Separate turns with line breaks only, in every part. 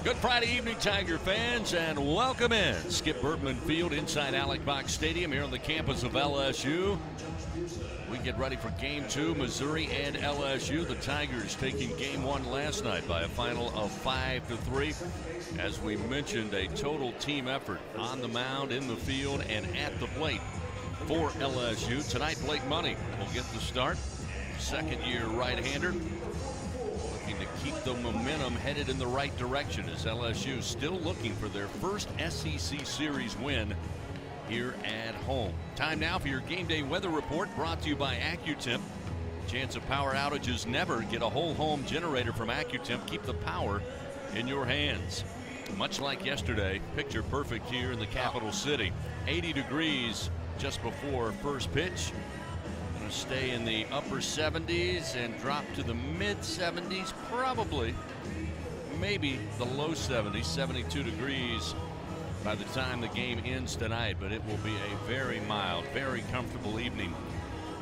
Good Friday evening, Tiger fans, and welcome in. Skip Bertman Field inside Alex Box Stadium here on the campus of LSU. We get ready for Game 2, Missouri and LSU. The Tigers taking Game 1 last night by a final of 5-3. As we mentioned, a total team effort on the mound, in the field, and at the plate for LSU. Tonight, Blake Money will get the start. Second-year right-hander. Looking to keep the momentum headed in the right direction as LSU still looking for their first SEC Series win here at home. Time now for your game day weather report, brought to you by AccuTemp. Chance of power outages never. Get a whole home generator from AccuTemp. Keep the power in your hands. Much like yesterday, picture perfect here in the capital city. 80 degrees just before first pitch. Going to stay in the upper 70s and drop to the mid 70s, probably, maybe the low 70s, 72 degrees by the time the game ends tonight, but it will be a very mild, very comfortable evening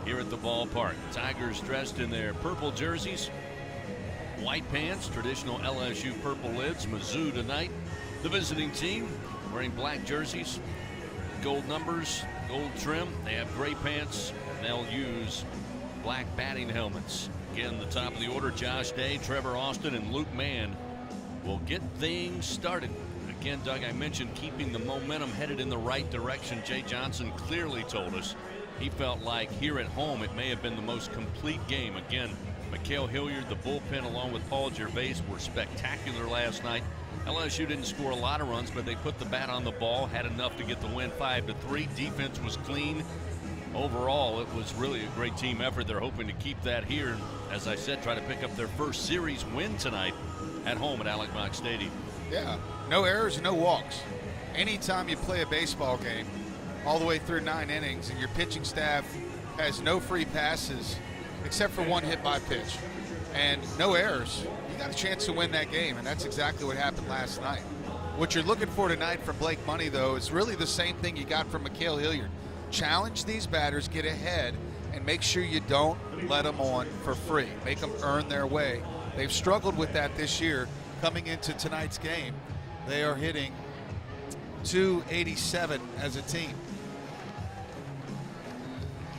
here at the ballpark. Tigers dressed in their purple jerseys, white pants, traditional LSU purple lids. Mizzou tonight, the visiting team, wearing black jerseys, gold numbers, gold trim. They have gray pants. They'll use black batting helmets. Again, the top of the order, Josh Day, Trevor Austin, and Luke Mann will get things started. Again, Doug, I mentioned keeping the momentum headed in the right direction. Jay Johnson clearly told us he felt like here at home it may have been the most complete game. Again, Mikhail Hilliard, the bullpen, along with Paul Gervais, were spectacular last night. LSU didn't score a lot of runs, but they put the bat on the ball, had enough to get the win 5-3. Defense was clean. Overall, it was really a great team effort. They're hoping to keep that here. And as I said, try to pick up their first series win tonight at home at Alex Box Stadium.
Yeah, no errors, no walks. Anytime you play a baseball game all the way through 9 innings and your pitching staff has no free passes except for one hit by pitch and no errors, you got a chance to win that game, and that's exactly what happened last night. What you're looking for tonight from Blake Money, though, is really the same thing you got from Mikhail Hilliard. Challenge these batters, get ahead, and make sure you don't let them on for free. Make them earn their way. They've struggled with that this year. Coming into tonight's game, they are hitting .287 as a team.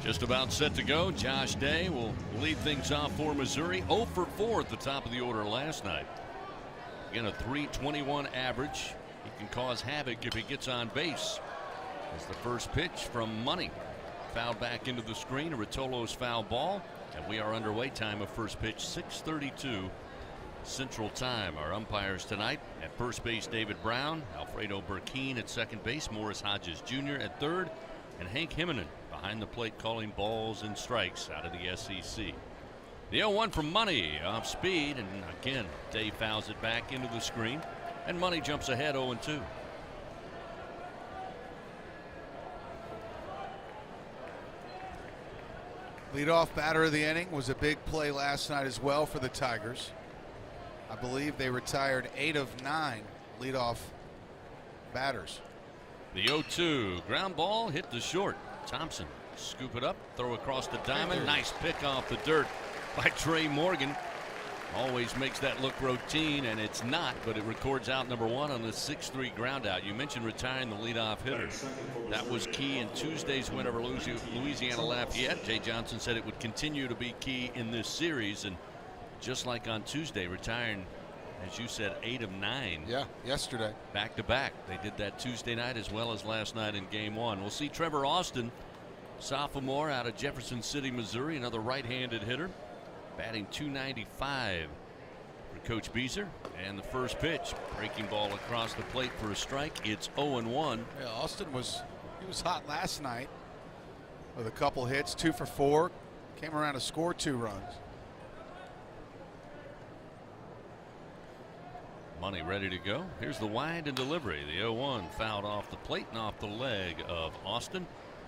Just about set to go. Josh Day will lead things off for Missouri. 0 for 4 at the top of the order last night. Again, a .321 average. He can cause havoc if he gets on base. As the first pitch from Money. Fouled back into the screen. A Rotolo's foul ball. And we are underway. Time of first pitch, 6:32 Central Time. Our umpires tonight: at first base, David Brown, Alfredo Burkeen at second base, Morris Hodges Jr. at third, and Hank Himmonen behind the plate calling balls and strikes out of the SEC. The 0-1 from Money off speed, and again, Dave fouls it back into the screen, and Money jumps ahead 0-2.
Leadoff batter of the inning was a big play last night as well for the Tigers. I believe they retired 8 of 9 leadoff batters.
The 0-2 ground ball hit the short. Thompson scoop it up, throw across the diamond. Nice pick off the dirt by Trey Morgan. Always makes that look routine, and it's not, but it records out number 1 on the 6-3 ground out. You mentioned retiring the leadoff hitter. That was key in Tuesday's win over Louisiana Lafayette. Jay Johnson said it would continue to be key in this series, and just like on Tuesday, retiring, as you said, 8 of 9.
Yeah, yesterday.
Back to back. They did that Tuesday night as well as last night in Game 1. We'll see Trevor Austin, sophomore out of Jefferson City, Missouri, another right-handed hitter, batting .295 for Coach Beezer. And the first pitch, breaking ball across the plate for a strike. It's 0-1.
Yeah, Austin was hot last night with a couple hits, 2 for 4. Came around to score 2 runs.
Money ready to go. Here's the wind and delivery. The 0-1 fouled off the plate and off the leg of Austin.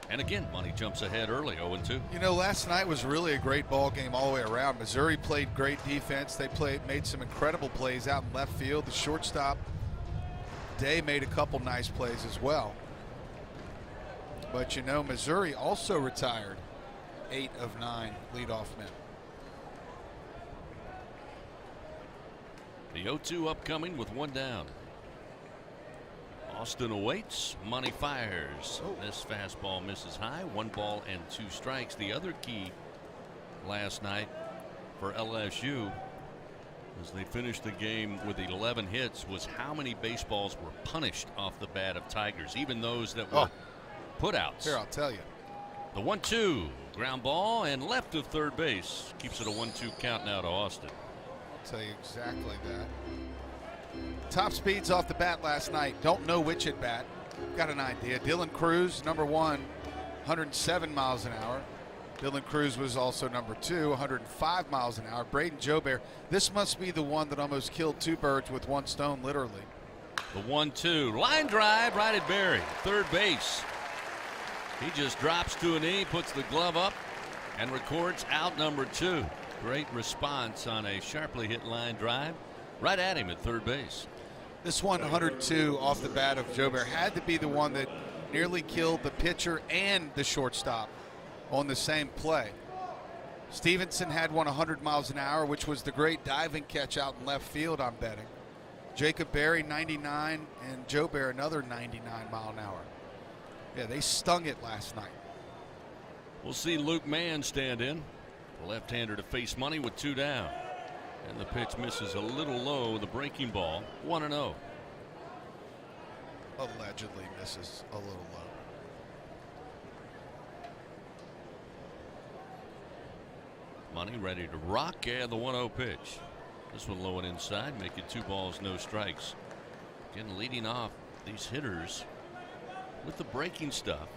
And again, Money jumps ahead early, 0-2.
You know, last night was really a great ball game all the way around. Missouri played great defense. They made some incredible plays out in left field. The shortstop, Day, made a couple nice plays as well. But you know, Missouri also retired 8 of 9 leadoff men.
The 0-2 upcoming with one down. Austin awaits. Money fires. This fastball misses high. 1 ball and 2 strikes. The other key last night for LSU, as they finished the game with 11 hits, was how many baseballs were punished off the bat of Tigers, even those that were putouts.
Here, I'll tell you.
The 1-2 ground ball and left of third base keeps it a 1-2 count now to Austin.
I'll tell you exactly that. Top speeds off the bat last night. Don't know which at bat. Got an idea. Dylan Cruz, number 1, 107 miles an hour. Dylan Cruz was also number 2, 105 miles an hour. Braden Jobert, this must be the one that almost killed 2 birds with 1 stone, literally.
The 1-2 line drive right at Berry, third base. He just drops to a knee, puts the glove up, and records out number 2. Great response on a sharply hit line drive right at him at third base.
This 102 off the bat of Jobert had to be the one that nearly killed the pitcher and the shortstop on the same play. Stevenson had one 100 miles an hour, which was the great diving catch out in left field, I'm betting. Jacob Berry 99 and Jobert another 99 mile an hour. Yeah, they stung it last night.
We'll see Luke Mann stand in, the left-hander to face Money with 2 down. And the pitch misses a little low, the breaking ball, 1-0.
Allegedly misses a little low.
Money ready to rock, and the 1-0 pitch. This one low and inside, make it 2 balls, no strikes. Again, leading off these hitters with the breaking stuff.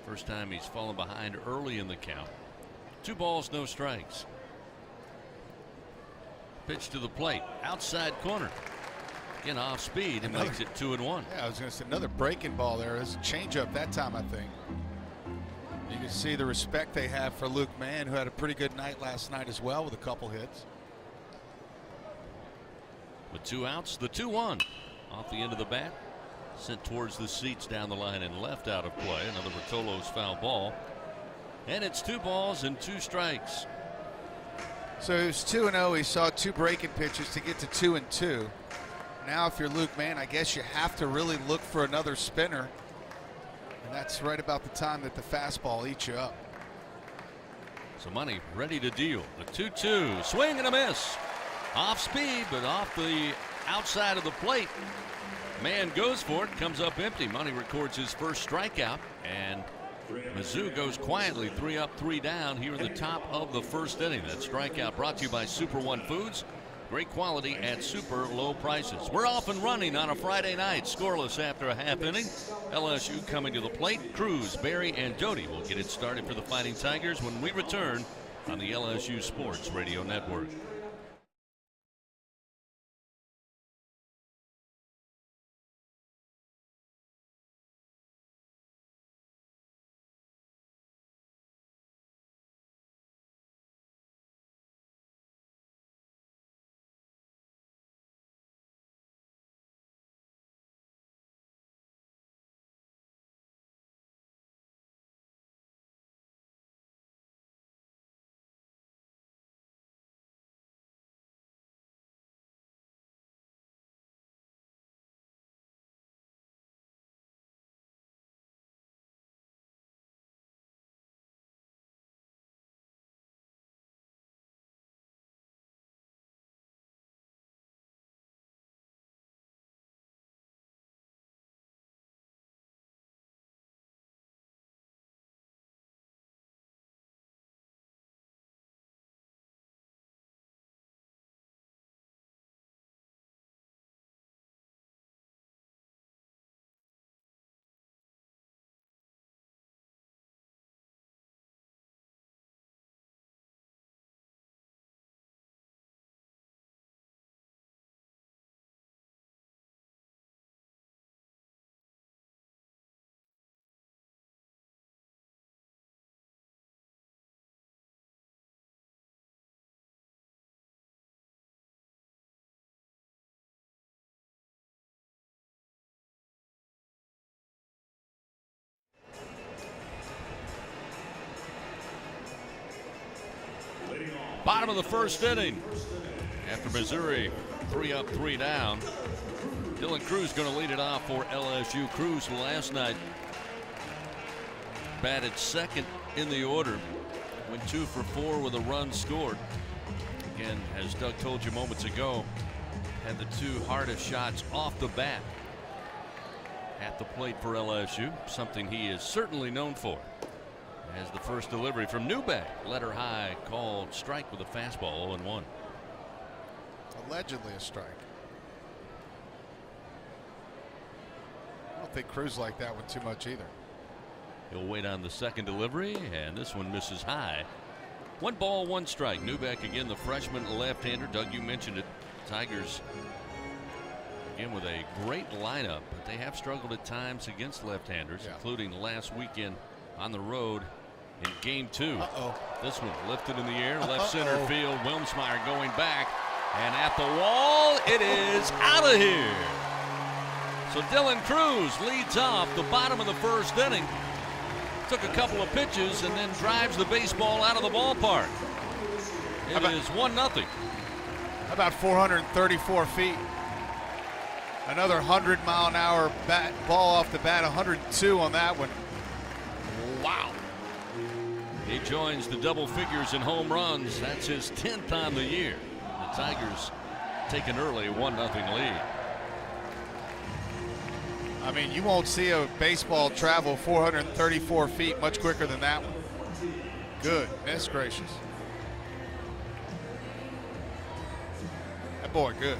First time he's fallen behind early in the count. 2 balls, no strikes. Pitch to the plate, outside corner. Again, off speed, and makes it 2-1.
Yeah, I was going to say another breaking ball there. It was a changeup that time, I think. You can see the respect they have for Luke Mann, who had a pretty good night last night as well with a couple hits.
With 2 outs, the 2-1 off the end of the bat, sent towards the seats down the line and left out of play. Another Rotolo's foul ball, and it's 2 balls and 2 strikes.
So it was 2-0. He saw 2 breaking pitches to get to 2-2. Now, if you're Luke Mann, I guess you have to really look for another spinner. And that's right about the time that the fastball eats you up.
So Money ready to deal. The 2-2 swing and a miss. Off speed, but off the outside of the plate. Man goes for it, comes up empty. Money records his first strikeout, and Mizzou goes quietly 3 up, 3 down here in the top of the first inning. That strikeout brought to you by Super One Foods. Great quality at super low prices. We're off and running on a Friday night, scoreless after a half inning. LSU coming to the plate. Cruz, Berry, and Doty will get it started for the Fighting Tigers when we return on the LSU Sports Radio Network. Bottom of the first inning. After Missouri 3 up, 3 down. Dylan Cruz going to lead it off for LSU. Cruz last night batted second in the order. Went 2 for 4 with a run scored. Again, as Doug told you moments ago, had the 2 hardest shots off the bat at the plate for LSU. Something he is certainly known for. As the first delivery from Newbeck, letter high, called strike with a fastball, 0-1.
Allegedly a strike. I don't think Cruz liked that one too much either.
He'll wait on the second delivery, and this one misses high. 1 ball, 1 strike. Newbeck again, the freshman left-hander. Doug, you mentioned it. Tigers again with a great lineup, but they have struggled at times against left-handers, including last weekend on the road in game 2. This one lifted in the air, left center field. Wilmsmeyer going back, and at the wall, it is out of here. So Dylan Cruz leads off the bottom of the first inning. Took a couple of pitches and then drives the baseball out of the ballpark. It is 1-0.
About 434 feet. Another 100-mile-an-hour ball off the bat, 102 on that one. Wow.
He joins the double figures in home runs. That's his 10th on the year. The Tigers take an early 1-0 lead.
I mean, you won't see a baseball travel 434 feet much quicker than that one. Goodness gracious. That boy good.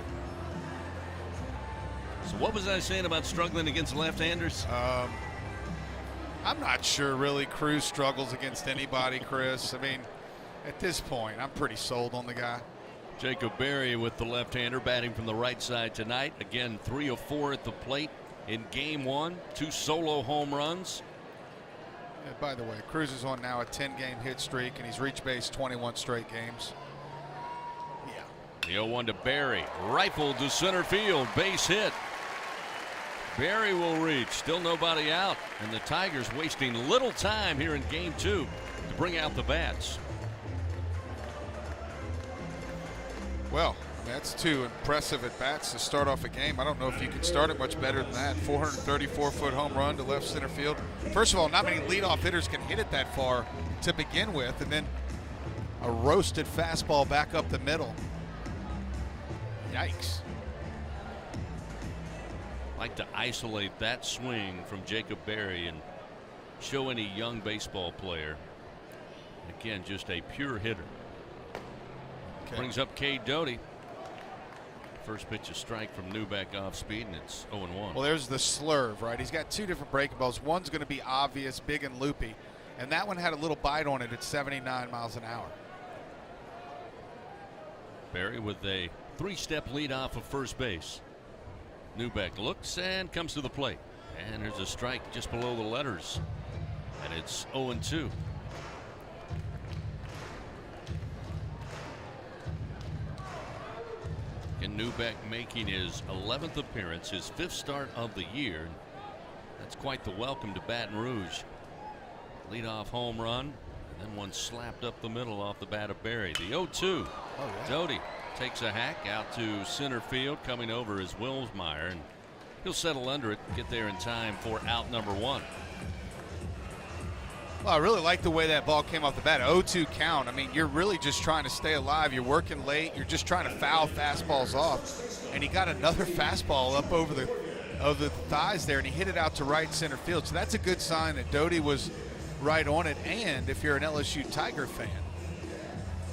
So what was I saying about struggling against left-handers?
I'm not sure really Cruz struggles against anybody, Chris. I mean, at this point, I'm pretty sold on the guy.
Jacob Berry with the left-hander batting from the right side tonight. Again, 3 of 4 at the plate in game 1. 2 solo home runs.
Yeah, by the way, Cruz is on now a 10-game hit streak, and he's reached base 21 straight games.
The 0-1 to Berry. Rifled to center field. Base hit. Berry will reach. Still nobody out. And the Tigers wasting little time here in game 2 to bring out the bats.
Well, that's 2 impressive at-bats to start off a game. I don't know if you can start it much better than that. 434-foot home run to left center field. First of all, not many leadoff hitters can hit it that far to begin with. And then a roasted fastball back up the middle. Yikes.
Like to isolate that swing from Jacob Berry and show any young baseball player. Again, just a pure hitter.
Okay.
Brings up Cade Doty. First pitch, a strike from Newbeck off speed, and it's 0-1.
Well, there's the slurve, right? He's got 2 different breaking balls. One's going to be obvious, big and loopy, and that one had a little bite on it at 79 miles an hour.
Berry with a 3-step lead off of first base. Newbeck looks and comes to the plate. And there's a strike just below the letters. And it's 0-2. And Newbeck making his 11th appearance, his 5th start of the year. That's quite the welcome to Baton Rouge. Leadoff home run. And then one slapped up the middle off the bat of Berry. The 0-2. Doty takes a hack out to center field. Coming over is Wilmsmeyer, and he'll settle under it, get there in time for out number 1.
Well, I really like the way that ball came off the bat. 0-2 count. I mean, you're really just trying to stay alive. You're working late. You're just trying to foul fastballs off. And he got another fastball up over the thighs there, and he hit it out to right center field. So that's a good sign that Doty was right on it. And if you're an LSU Tiger fan,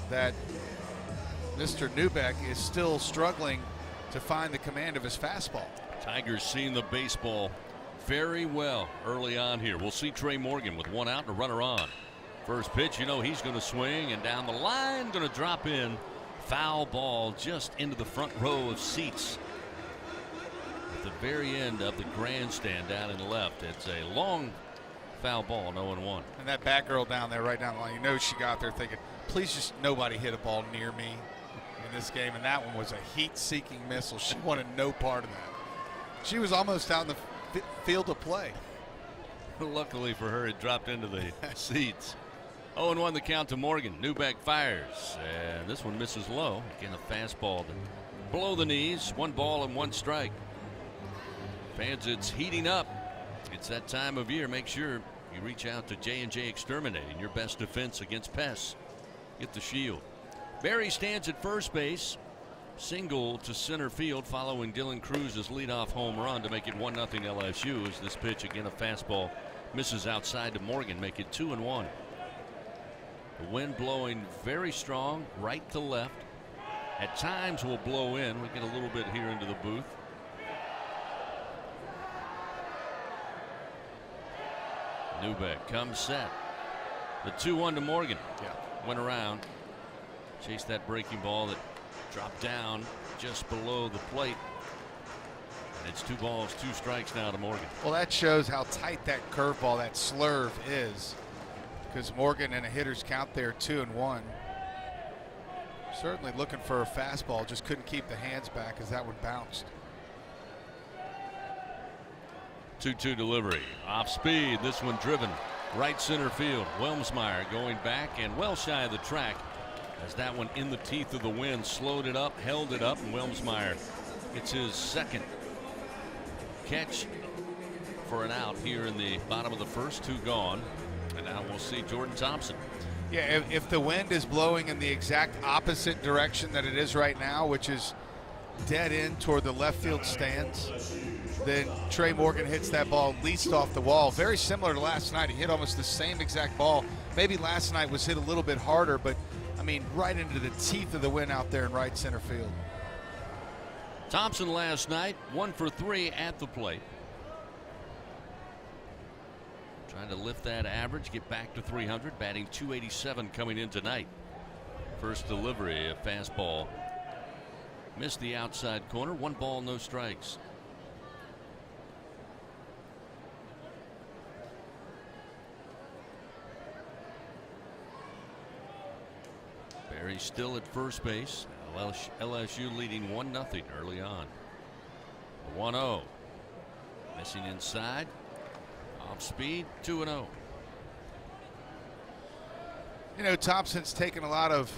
that Mr. Newbeck is still struggling to find the command of his fastball.
Tigers seeing the baseball very well early on here. We'll see Trey Morgan with 1 out and a runner on. First pitch, you know he's going to swing, and down the line, going to drop in. Foul ball just into the front row of seats at the very end of the grandstand down in the left. It's a long foul ball, 0-1.
And that bat girl down there, right down the line, you know she got there thinking, please just nobody hit a ball near me in this game. And that one was a heat-seeking missile. She wanted no part of that. She was almost out in the field of play.
Luckily for her, it dropped into the seats. 0-1 the count to Morgan. Newbeck fires, and this one misses low. Again, a fastball below the knees. 1 ball and 1 strike. Fans, it's heating up. It's that time of year. Make sure you reach out to J&J Exterminating, your best defense against pests. Get the shield. Barry stands at first base. Single to center field following Dylan Cruz's leadoff home run to make it 1-0 LSU. As this pitch, again a fastball, misses outside to Morgan, make it 2-1. The wind blowing very strong right to left. At times will blow in. We get a little bit here into the booth. Newbeck comes set. The 2-1 to Morgan. Went around. Chased that breaking ball that dropped down just below the plate. And it's 2 balls, 2 strikes now to Morgan.
Well, that shows how tight that curveball, that slurve is. Because Morgan in a hitter's count there, 2-1. Certainly looking for a fastball, just couldn't keep the hands back as that one bounced.
2-2 delivery. Off speed. This one driven right center field. Wilmsmeyer going back and well shy of the track. As that one in the teeth of the wind slowed it up, held it up, and Wilmsmeyer gets his second catch for an out here in the bottom of the first. 2 gone. And now we'll see Jordan Thompson.
Yeah, if the wind is blowing in the exact opposite direction that it is right now, which is dead end toward the left field stands, then Trey Morgan hits that ball least off the wall. Very similar to last night. He hit almost the same exact ball. Maybe last night was hit a little bit harder, but I mean, right into the teeth of the wind out there in right center field.
Thompson last night 1 for 3 at the plate. Trying to lift that average, get back to 300, batting .287 coming in tonight. First delivery, a fastball. Missed the outside corner. 1 ball, no strikes. Barry still at first base. LSU leading 1-0 early on. 1-0. Missing inside. Off speed, 2-0.
You know, Thompson's taken a lot of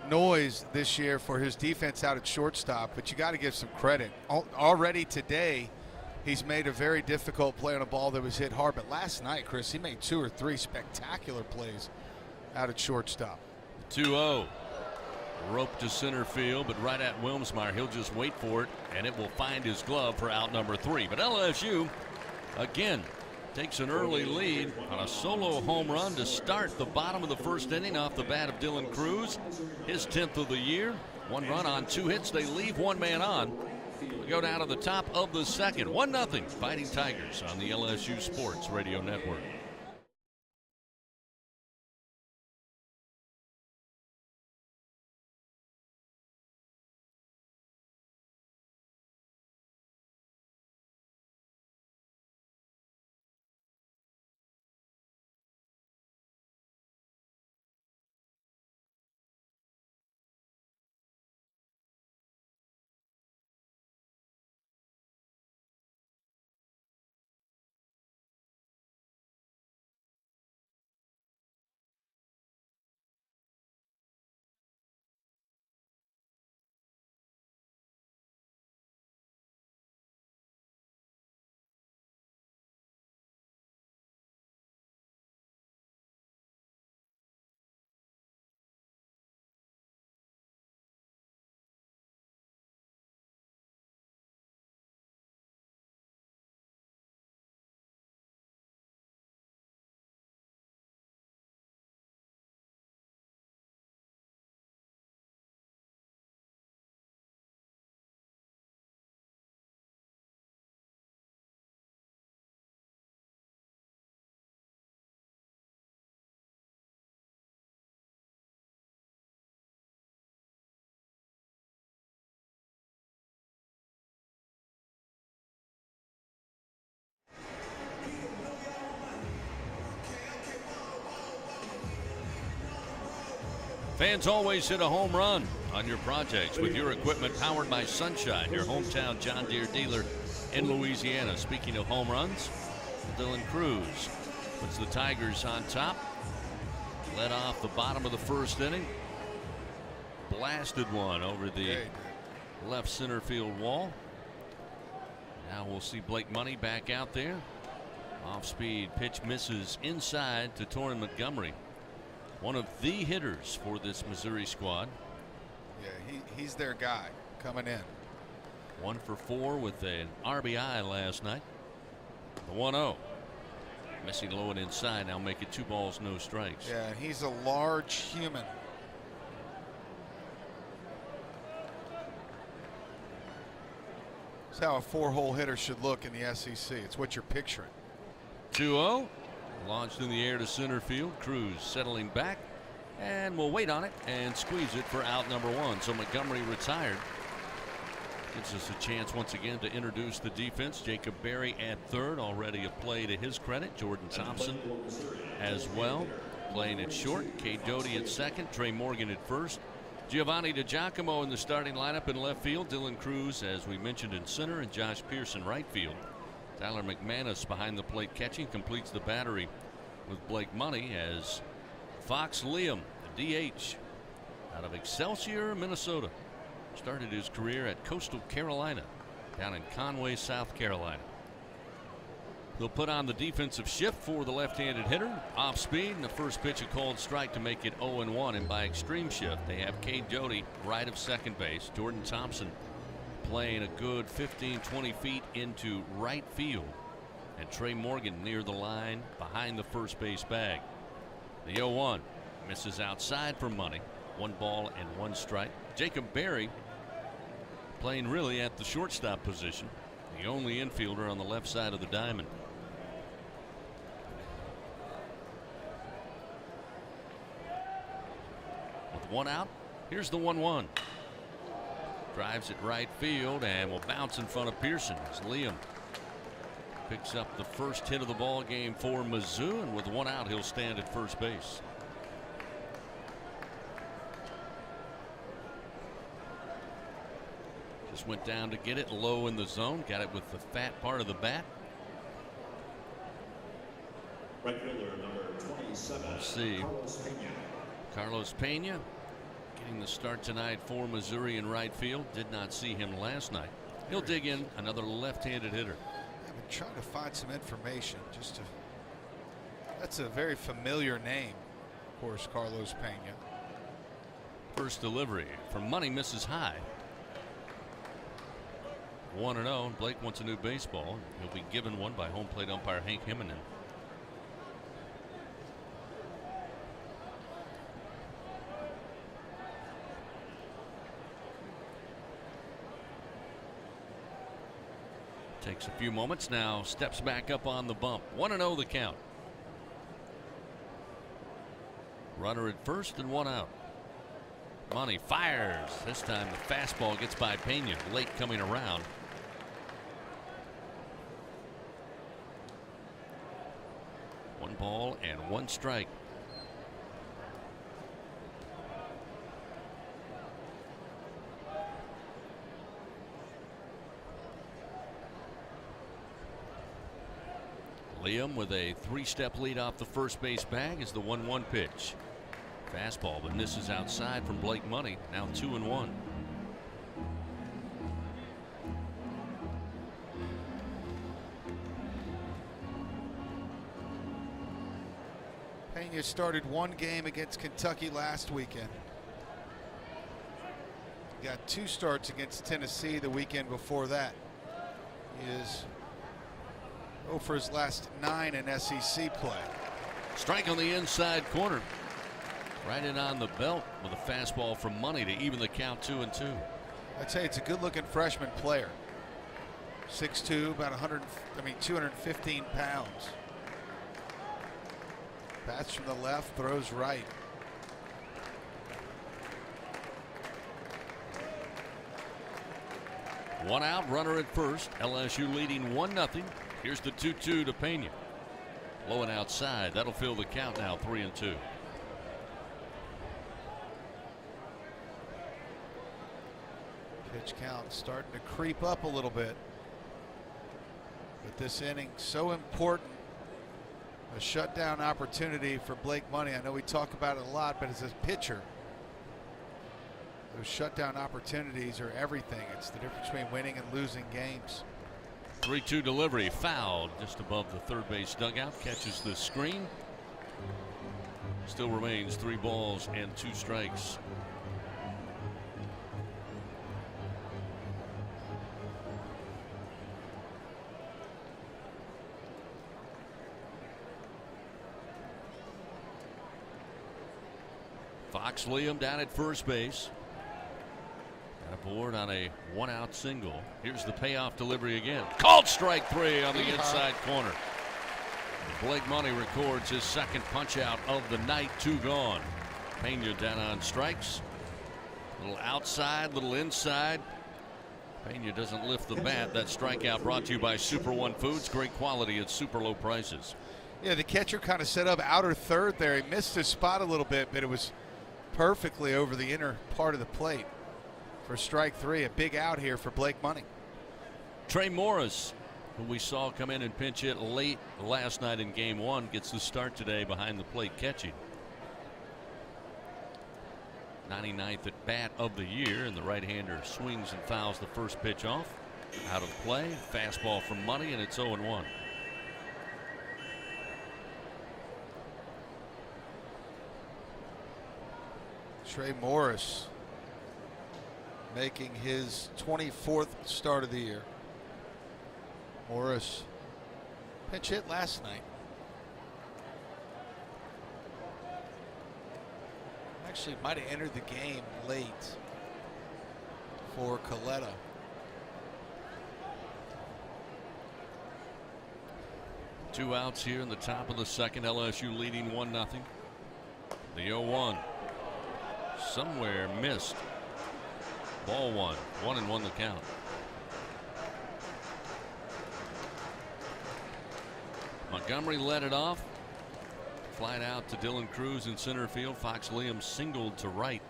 noise this year for his defense out at shortstop, but you got to give some credit. Already today, he's made a very difficult play on a ball that was hit hard, but last night, Chris, he made 2 or 3 spectacular plays out at shortstop.
2-0. Rope to center field, but right at Wilmsmeyer. He'll just wait for it, and it will find his glove for out number 3. But LSU, again, takes an early lead on a solo home run to start the bottom of the first inning off the bat of Dylan Cruz. His 10th of the year. 1 run on 2 hits. They leave 1 man on. We go down to the top of the second. 1-0 Fighting Tigers on the LSU Sports Radio Network. Fans always hit a home run on your projects with your equipment powered by Sunshine, your hometown John Deere dealer in Louisiana. Speaking of home runs, Dylan Cruz puts the Tigers on top. led off the bottom of the first inning. Blasted one over the left center field wall. Now we'll see Blake Money back out there. Off speed pitch misses inside to Torrin Montgomery, one of the hitters for this Missouri squad.
Yeah, he's their guy coming in.
1 for 4 with an RBI last night. The 1-0. Missing low and inside. Now make it 2 balls, no strikes.
Yeah, he's a large human. That's how a 4-hole hitter should look in the SEC. It's what you're picturing.
2-0. Launched in the air to center field. Cruz settling back. And we'll wait on it and squeeze it for out number 1. So Montgomery retired. Gives us a chance once again to introduce the defense. Jacob Berry at third. Already a play to his credit. Jordan Thompson as well. Playing at short. Cade Doty at second. Trey Morgan at first. Giovanni DiGiacomo in the starting lineup in left field. Dylan Cruz, as we mentioned, in center, and Josh Pierce in right field. Tyler McManus behind the plate catching completes the battery with Blake Money as Fox Liam, the DH, out of Excelsior, Minnesota. Started his career at Coastal Carolina down in Conway, South Carolina. They'll put on the defensive shift for the left-handed hitter. Off speed, and the first pitch a called strike to make it 0-1. And by extreme shift, they have Cade Doty right of second base. Jordan Thompson playing a good 15-20 feet into right field, and Trey Morgan near the line behind the first base bag. The 0-1 misses outside for Money. 1 ball and 1 strike. Jacob Berry playing really at the shortstop position, the only infielder on the left side of the diamond. With 1 out, here's the 1-1. Drives it right field and will bounce in front of Pearson as Liam picks up the first hit of the ball game for Mizzou, and with 1 out, he'll stand at first base. Just went down to get it low in the zone. Got it with the fat part of the bat.
Right fielder number 27.
We'll see. Carlos Pena getting the start tonight for Missouri in right field. Did not see him last night. He'll dig in, another left-handed hitter.
I've been trying to find some information. That's a very familiar name, of course, Carlos Pena.
First delivery from Money, misses high. 1-0. Blake wants a new baseball. He'll be given one by home plate umpire Hank Himmonen. Takes a few moments now. Steps back up on the bump. 1-0 the count. Runner at first and 1 out. Money fires. This time the fastball gets by Pena. Late coming around. One ball and 1 strike. Liam with a 3-step lead off the first base bag is the 1-1 pitch. Fastball, but misses outside from Blake Money. Now 2-1.
Pena started 1 game against Kentucky last weekend. He got 2 starts against Tennessee the weekend before that. He is 0 for his last 9 in SEC play.
Strike on the inside corner. Right in on the belt with a fastball from Money to even the count 2-2.
I'd say it's a good-looking freshman player. 6'2", about 215 pounds. Bats from the left, throws right.
One out, runner at first. LSU leading 1-0. Here's the 2-2 to Pena. Low and outside. That'll fill the count now, 3-2.
Pitch count starting to creep up a little bit. But this inning so important A shutdown opportunity for Blake Money. I know we talk about it a lot, but as a pitcher, those shutdown opportunities are everything. It's the difference between winning and losing games.
3-2 delivery, fouled just above the third base dugout, catches the screen. Still remains 3 balls and 2 strikes. Fox Liam down at first base. Aboard on a 1-out single. Here's the payoff delivery again. Called strike 3 on the inside corner. Blake Money records his second punch out of the night. 2 gone. Pena down on strikes. Little outside, little inside. Pena doesn't lift the bat. That strikeout brought to you by Super One Foods. Great quality at super low prices.
Yeah, the catcher kind of set up outer third there. He missed his spot a little bit, but it was perfectly over the inner part of the plate. For strike 3, a big out here for Blake Money.
Trey Morris, who we saw come in and pinch hit late last night in game 1, gets the start today behind the plate catching. 99th at bat of the year, and the right-hander swings and fouls the first pitch off. Out of play, fastball from Money, and it's 0-1.
Trey Morris making his 24th start of the year. Morris pinch hit last night. Actually might have entered the game late for Coletta.
Two outs here in the top of the second. LSU leading 1-0. The 0-1 somewhere missed. Ball 1. 1-1 the count. Montgomery led it off. Flied out to Dylan Cruz in center field. Fox Liam singled to right.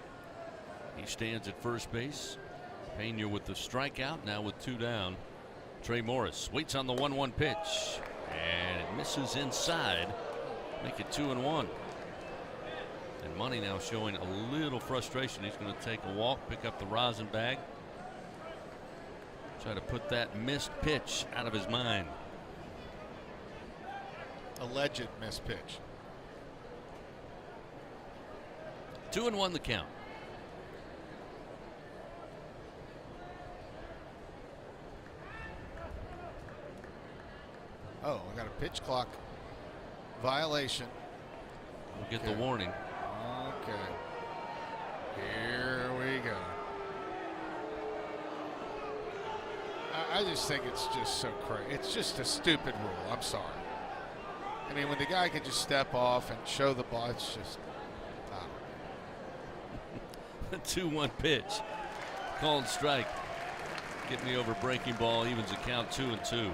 He stands at first base. Pena with the strikeout, now with 2 down. Trey Morris waits on the 1-1 pitch, and it misses inside. Make it 2-1. And Money now showing a little frustration. He's going to take a walk, pick up the rosin bag, try to put that missed pitch out of his mind.
Alleged missed pitch.
2-1 the count.
Oh, we got a pitch clock violation.
We'll get the warning.
Okay. Here we go. I just think it's just so crazy. It's just a stupid rule. I'm sorry. I mean, when the guy can just step off and show the ball, it's just.
A 2-1 pitch. Called strike. Get me over breaking ball. Evens the count 2-2.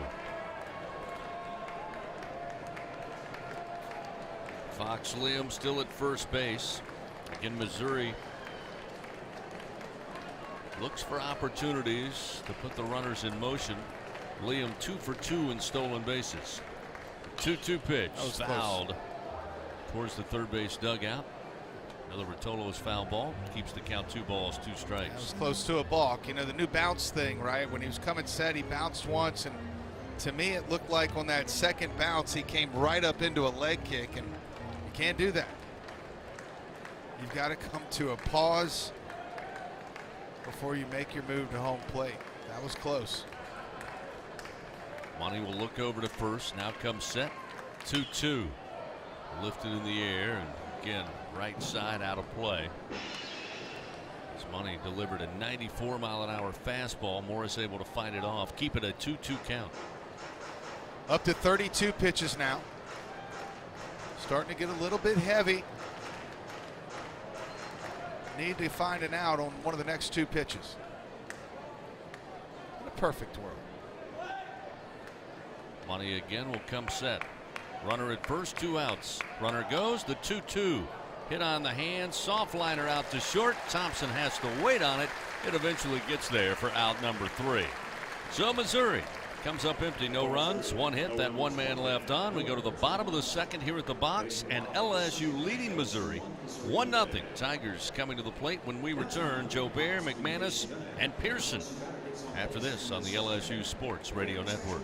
Fox Liam still at first base. Again, Missouri looks for opportunities to put the runners in motion. Liam 2 for 2 in stolen bases. 2-2 pitch. Fouled towards the third base dugout. Another Rotolo's foul ball. Keeps the count 2 balls, 2 strikes.
That was close to a balk. You know, the new bounce thing, right? When he was coming set, he bounced once, and to me it looked like on that second bounce he came right up into a leg kick, and you can't do that. You've got to come to a pause before you make your move to home plate. That was close.
Money will look over to first. Now comes set. 2-2. Lifted in the air, and again, right side out of play. As Money delivered a 94-mile-an-hour fastball. Morris able to fight it off. Keep it a 2-2 count.
Up to 32 pitches now. Starting to get a little bit heavy. Need to find an out on one of the next 2 pitches. In a perfect world.
Money again will come set. Runner at first, 2 outs. Runner goes, the 2-2. Hit on the hand, soft liner out to short. Thompson has to wait on it. It eventually gets there for out number 3. So Missouri Comes up empty, no runs, one hit, that one man left on. We go to the bottom of the second here at the box, and LSU leading Missouri 1-0. Tigers coming to the plate when we return. Jobert, McManus, and Pearson after this on the LSU Sports Radio Network.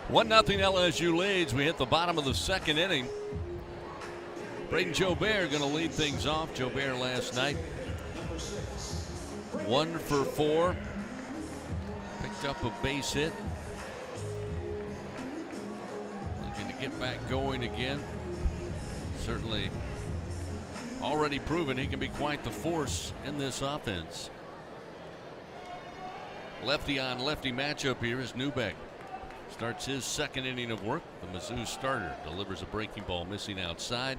One nothing LSU leads. We hit the bottom of the second inning. Braden Jobert going to lead things off. Jobert last night 1 for 4. Picked up a base hit. Looking to get back going again. Certainly already proven he can be quite the force in this offense. Lefty on lefty matchup here is Neubeck. Starts his second inning of work. The Mizzou starter delivers a breaking ball missing outside.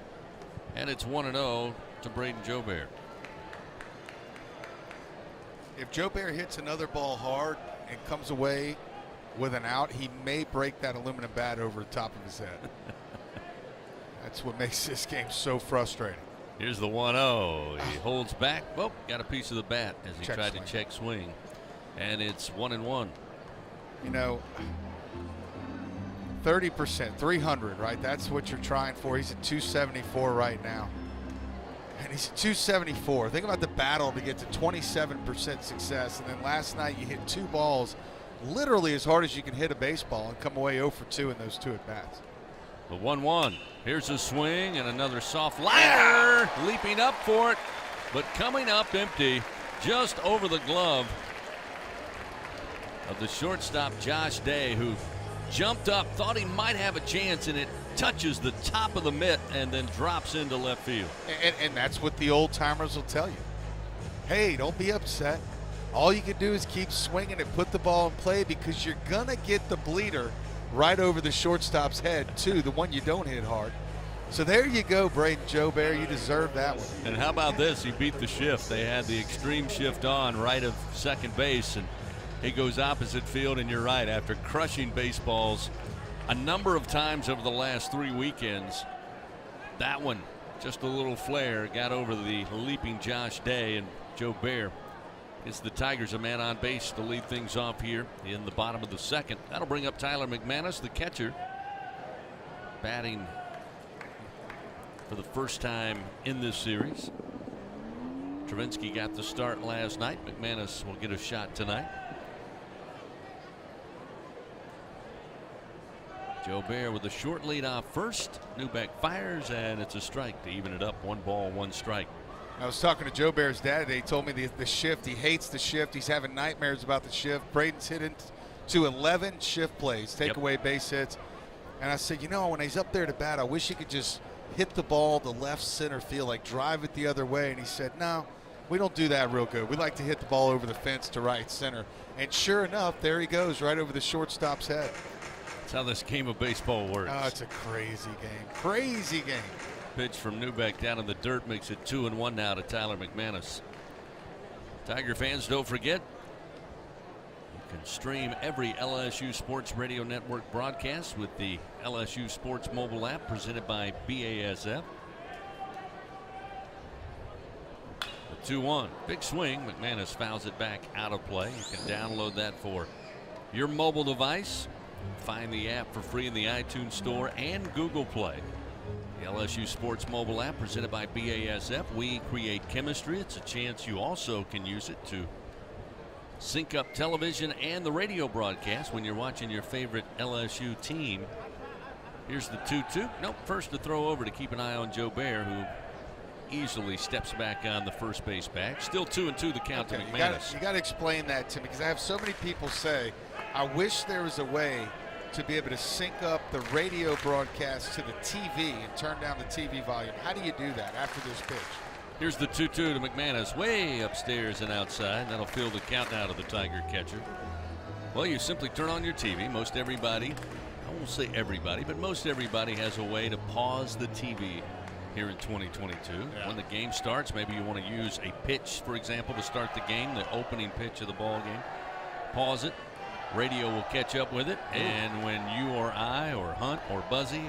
And it's 1-0 to Braden Jobert.
If Jobert hits another ball hard and comes away with an out, he may break that aluminum bat over the top of his head. That's what makes this game so frustrating.
Here's the 1-0. He holds back. Oh, got a piece of the bat as he tried to check swing. And it's 1-1.
You know, 30%, 300, right? That's what you're trying for. He's at 274 right now. And he's at 274. Think about the battle to get to 27% success. And then last night you hit 2 balls literally as hard as you can hit a baseball and come away 0 for 2 in those 2 at-bats.
The 1-1. Here's a swing and another soft liner. Leaping up for it, but coming up empty just over the glove of the shortstop Josh Day, who jumped up, thought he might have a chance, and it touches the top of the mitt and then drops into left field.
And that's what the old timers will tell you. Hey, don't be upset. All you can do is keep swinging and put the ball in play, because you're going to get the bleeder right over the shortstop's head, too, the one you don't hit hard. So there you go, Braden Jobert. You deserve that one.
And how about this? He beat the shift. They had the extreme shift on right of second base, and he goes opposite field. And you're right, after crushing baseballs a number of times over the last 3 weekends, that one, just a little flare, got over the leaping Josh Day, and Jobert is the Tigers a man on base to lead things off here in the bottom of the second. That'll bring up Tyler McManus, the catcher, batting for the first time in this series. Travinsky got the start last night. McManus will get a shot tonight. Jobert with a short lead off first. Neubeck fires, and it's a strike to even it up. 1 ball, 1 strike.
I was talking to Jobert's dad today. He told me the shift. He hates the shift. He's having nightmares about the shift. Braden's hit into 11 shift plays, take away base hits. And I said, you know, when he's up there to bat, I wish he could just hit the ball to left center field, like drive it the other way. And he said, no, We don't do that real good. We like to hit the ball over the fence to right center. And sure enough, there he goes right over the shortstop's head.
That's how this game of baseball works.
Oh, it's a crazy game. Crazy game.
Pitch from Newbeck down in the dirt makes it 2-1 now to Tyler McManus. Tiger fans, don't forget, you can stream every LSU Sports Radio Network broadcast with the LSU Sports mobile app presented by BASF. The 2-1. Big swing. McManus fouls it back out of play. You can download that for your mobile device. Find the app for free in the iTunes Store and Google Play. The LSU Sports mobile app presented by BASF. We create chemistry. It's a chance you also can use it to sync up television and the radio broadcast when you're watching your favorite LSU team. Here's the 2-2. Nope, first to throw over to keep an eye on Joe Bear, who easily steps back on the first base bag. Still 2-2 the count to McManus.
You got to explain that to me, because I have so many people say, I wish there was a way to be able to sync up the radio broadcast to the TV and turn down the TV volume. How do you do that after this pitch?
Here's the 2-2 to McManus, way upstairs and outside. That'll fill the count now to the Tiger catcher. Well, you simply turn on your TV. Most everybody, I won't say everybody, but most everybody has a way to pause the TV here in 2022.
Yeah.
When the game starts, maybe you want to use a pitch, for example, to start the game, the opening pitch of the ball game. Pause it. Radio will catch up with it. Ooh. And when you or I or Hunt or Buzzy,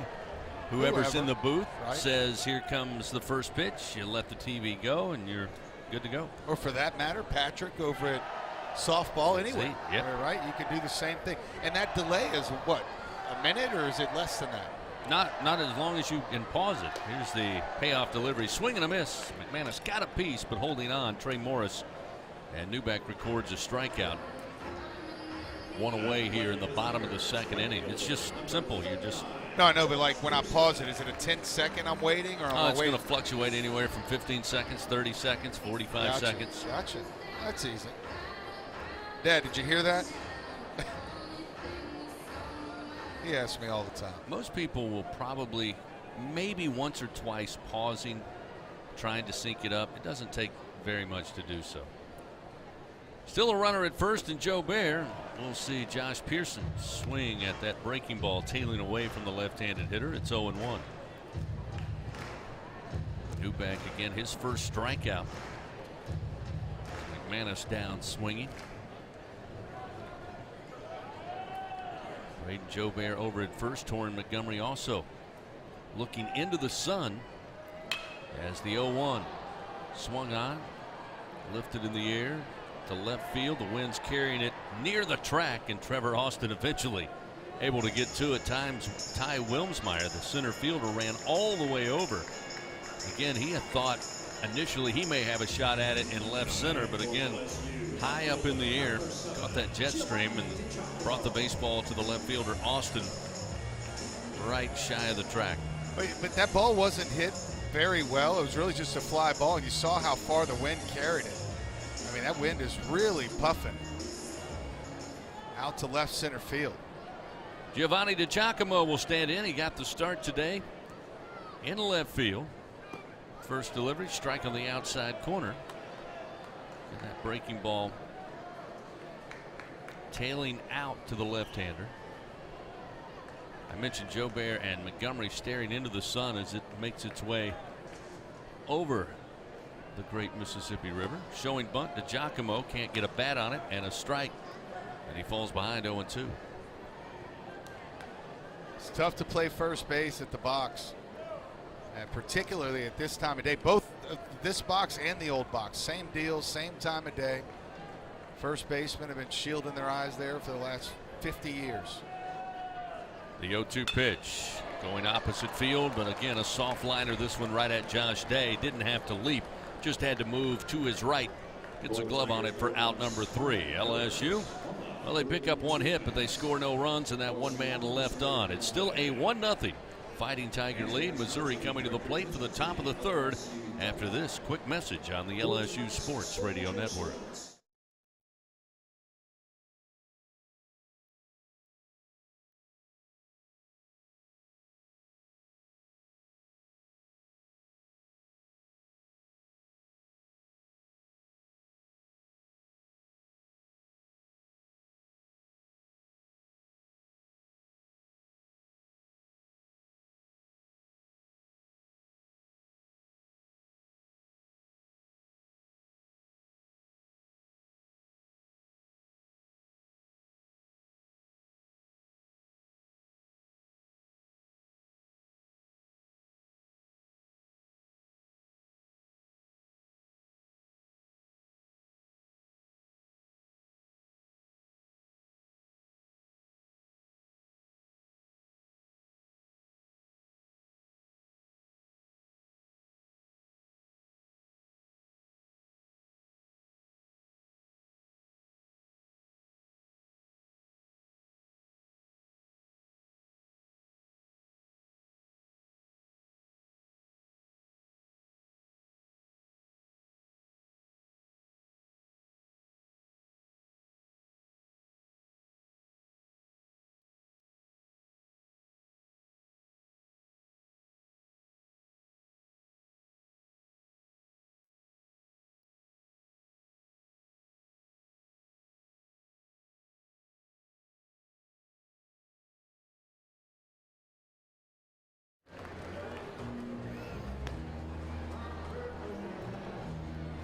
whoever's in the booth, says here comes the first pitch, you let the TV go and you're good to go.
Or for that matter, Patrick over at softball anyway.
Yep.
Right? You can do the same thing. And that delay is what, a minute, or is it less than that?
Not as long as you can pause it. Here's the payoff delivery. Swing and a miss. McManus got a piece, but holding on. Trey Morris. And Newbeck records a strikeout. One away here in the bottom of the second inning. It's just simple. You just.
No, I know, but like when I pause it, is it a 10-second I'm waiting, or am I
it's
waiting?
going to fluctuate anywhere from 15 seconds, 30 seconds, 45 seconds.
Gotcha. That's easy. Dad, did you hear that? He asks me all the time.
Most people will probably, maybe once or twice, pausing, trying to sync it up. It doesn't take very much to do so. Still a runner at first, and Joe Bear. We'll see Josh Pearson swing at that breaking ball, tailing away from the left-handed hitter. It's 0-1. Newbeck again, his first strikeout. McManus down swinging. Braden Joe Bear over at first. Torrin Montgomery also looking into the sun as the 0-1 swung on, lifted in the air to left field. The wind's carrying it near the track, and Trevor Austin eventually able to get to it. Ty Wilmsmeyer, the center fielder, ran all the way over. Again, he had thought initially he may have a shot at it in left center, but again, high up in the air, caught that jet stream and brought the baseball to the left fielder Austin right shy of the track.
But that ball wasn't hit very well. It was really just a fly ball, and you saw how far the wind carried it. I mean, that wind is really puffing out to left center field.
Giovanni DiGiacomo will stand in. He got the start today in left field. First delivery, strike on the outside corner. And that breaking ball tailing out to the left-hander. I mentioned Joe Bear and Montgomery staring into the sun as it makes its way over the great Mississippi River. Showing bunt. DiGiacomo can't get a bat on it, and a strike, and he falls behind 0-2.
It's tough to play first base at the box, and particularly at this time of day. Both this box and the old box, same deal, same time of day. First basemen have been shielding their eyes there for the last 50 years.
The 0-2 pitch going opposite field, but again a soft liner. This one right at Josh Day. Didn't have to leap, just had to move to his right. Gets a glove on it for out number 3. LSU, well, they pick up one hit, but they score no runs, and that one man left on. It's still a 1-0 Fighting Tiger lead. Missouri coming to the plate for the top of the third after this quick message on the LSU Sports Radio Network.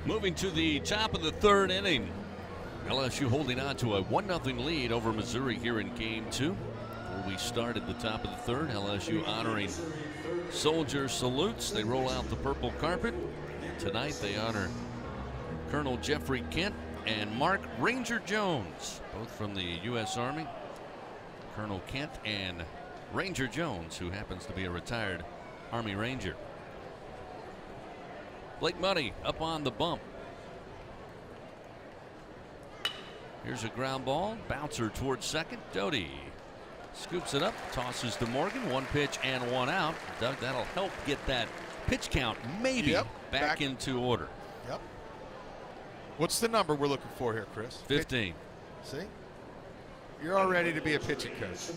Moving to the top of the third inning. LSU holding on to a 1-0 lead over Missouri here in game 2. We started the top of the third. LSU honoring soldier salutes. They roll out the purple carpet. Tonight they honor Colonel Jeffrey Kent and Mark Ranger Jones, both from the U.S. Army. Colonel Kent and Ranger Jones, who happens to be a retired Army Ranger. Blake Money up on the bump. Here's a ground ball. Bouncer towards second. Doty scoops it up, tosses to Morgan. 1 pitch and 1 out. Doug, that'll help get that pitch count maybe back into order.
Yep. What's the number we're looking for here, Chris?
15.
See? You're all ready to be a pitching coach.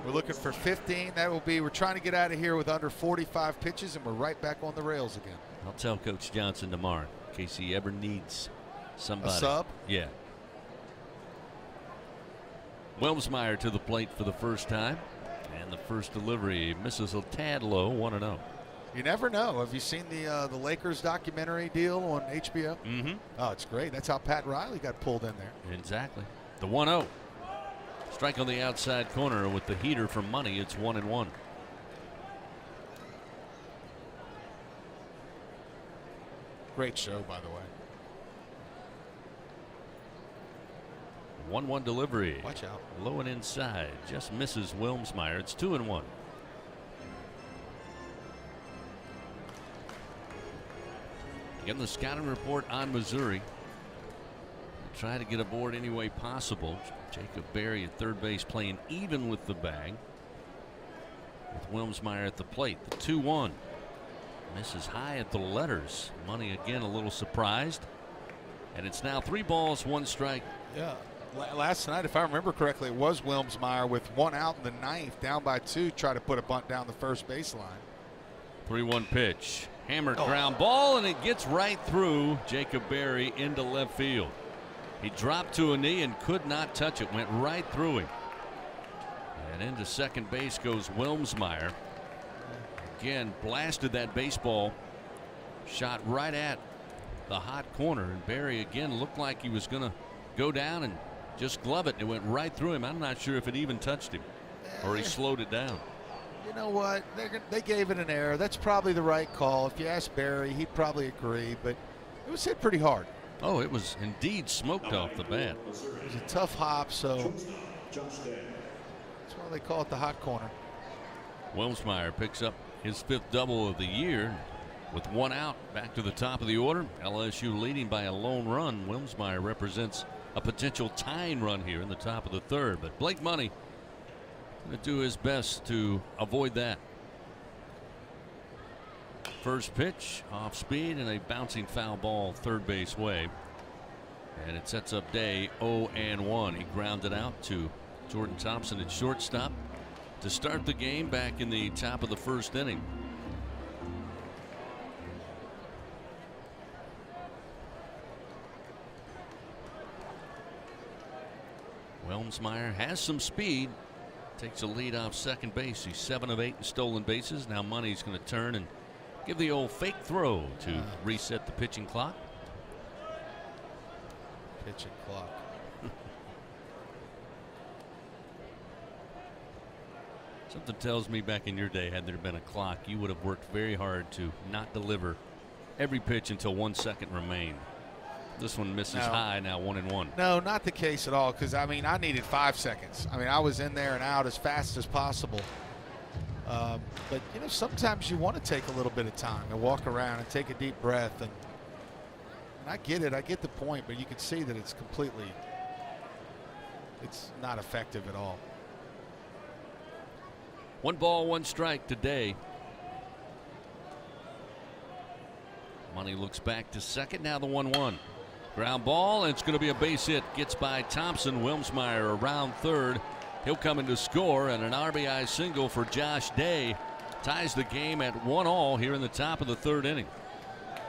We're looking for 15. That will be, we're trying to get out of here with under 45 pitches, and we're right back on the rails again.
I'll tell Coach Johnson tomorrow in case he ever needs somebody.
A sub?
Yeah. Wilmsmeyer to the plate for the first time. And the first delivery misses a tad low, 1-0.
You never know. Have you seen the Lakers documentary deal on HBO?
Mm-hmm.
Oh, it's great. That's how Pat Riley got pulled in there.
Exactly. The 1-0. Strike on the outside corner with the heater for Money. It's 1-1.
Great show, by the way.
1-1 delivery.
Watch out.
Low and inside. Just misses Wilmsmeyer. It's 2-1. Again, the scouting report on Missouri. Try to get aboard any way possible. Jacob Berry at third base playing even with the bag. With Wilmsmeyer at the plate. The 2-1. Misses high at the letters. Money again a little surprised. And it's now 3 balls, 1 strike.
Yeah. Last night, if I remember correctly, it was Wilmsmeyer with 1 out in the 9th, down by 2, try to put a bunt down the first baseline.
3-1 pitch. Hammered ground ball, and it gets right through Jacob Berry into left field. He dropped to a knee and could not touch it. Went right through him. And into second base goes Wilmsmeyer. Again, blasted that baseball. Shot right at the hot corner. And Berry again looked like he was going to go down and just glove it. It went right through him. I'm not sure if it even touched him or he slowed it down.
You know what? They gave it an error. That's probably the right call. If you ask Berry, he'd probably agree. But it was hit pretty hard.
Oh, it was indeed smoked off the bat.
It was a tough hop, so that's why they call it the hot corner.
Wilmsmeyer picks up his 5th double of the year with 1 out. Back to the top of the order. LSU leading by a lone run. Wilmsmeyer represents a potential tying run here in the top of the 3rd. But Blake Money going to do his best to avoid that. First pitch off speed and a bouncing foul ball third base way. And it sets up Day 0-1. He grounded out to Jordan Thompson at shortstop to start the game back in the top of the 1st inning. Wilmsmeyer has some speed. Takes a lead off second base. He's 7 of 8 in stolen bases. Now Money's going to turn and give the old fake throw to reset the pitching clock.
Pitching clock.
Something tells me back in your day, had there been a clock, you would have worked very hard to not deliver every pitch until 1 second remained. This one misses high, now 1-1.
No, not the case at all, because, I mean, I needed 5 seconds. I mean, I was in there and out as fast as possible. But, you know, sometimes you want to take a little bit of time and walk around and take a deep breath. And I get it. I get the point, but you can see that it's not effective at all.
1 ball, 1 strike today. Money looks back to second. Now the 1-1. Ground ball, and it's going to be a base hit. Gets by Thompson. Wilmsmeyer around third. He'll come in to score, and an RBI single for Josh Day ties the game at 1-1 here in the top of the 3rd inning.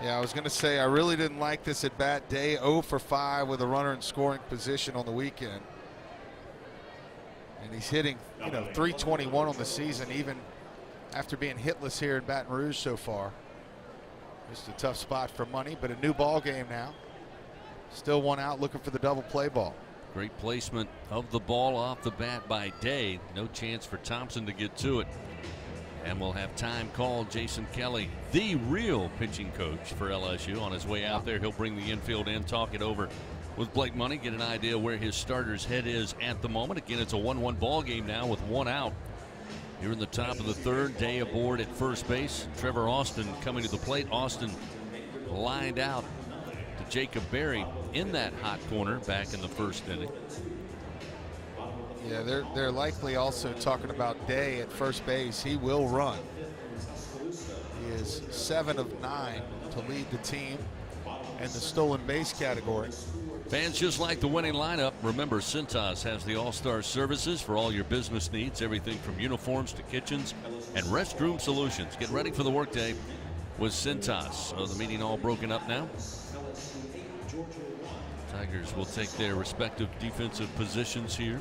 Yeah, I was going to say I really didn't like this at bat. Day 0 for 5 with a runner in scoring position on the weekend. And he's hitting, you know, .321 on the season, even after being hitless here in Baton Rouge so far. Just a tough spot for Money, but a new ball game now. Still one out, looking for the double play ball.
Great placement of the ball off the bat by Day. No chance for Thompson to get to it. And we'll have time called. Jason Kelly, the real pitching coach for LSU, on his way out there. He'll bring the infield in, talk it over with Blake Money, get an idea where his starter's head is at the moment. Again, it's a 1-1 ball game now with one out. Here in the top of the third, Day aboard at first base. Trevor Austin coming to the plate. Austin lined out to Jacob Berry in that hot corner back in the first inning.
Yeah, they're likely also talking about Day at first base. He will run. He is 7 of 9 to lead the team in the stolen base category.
Fans just like the winning lineup. Remember, Cintas has the all-star services for all your business needs. Everything from uniforms to kitchens and restroom solutions. Get ready for the workday with Cintas. So the meeting all broken up now. Tigers will take their respective defensive positions here.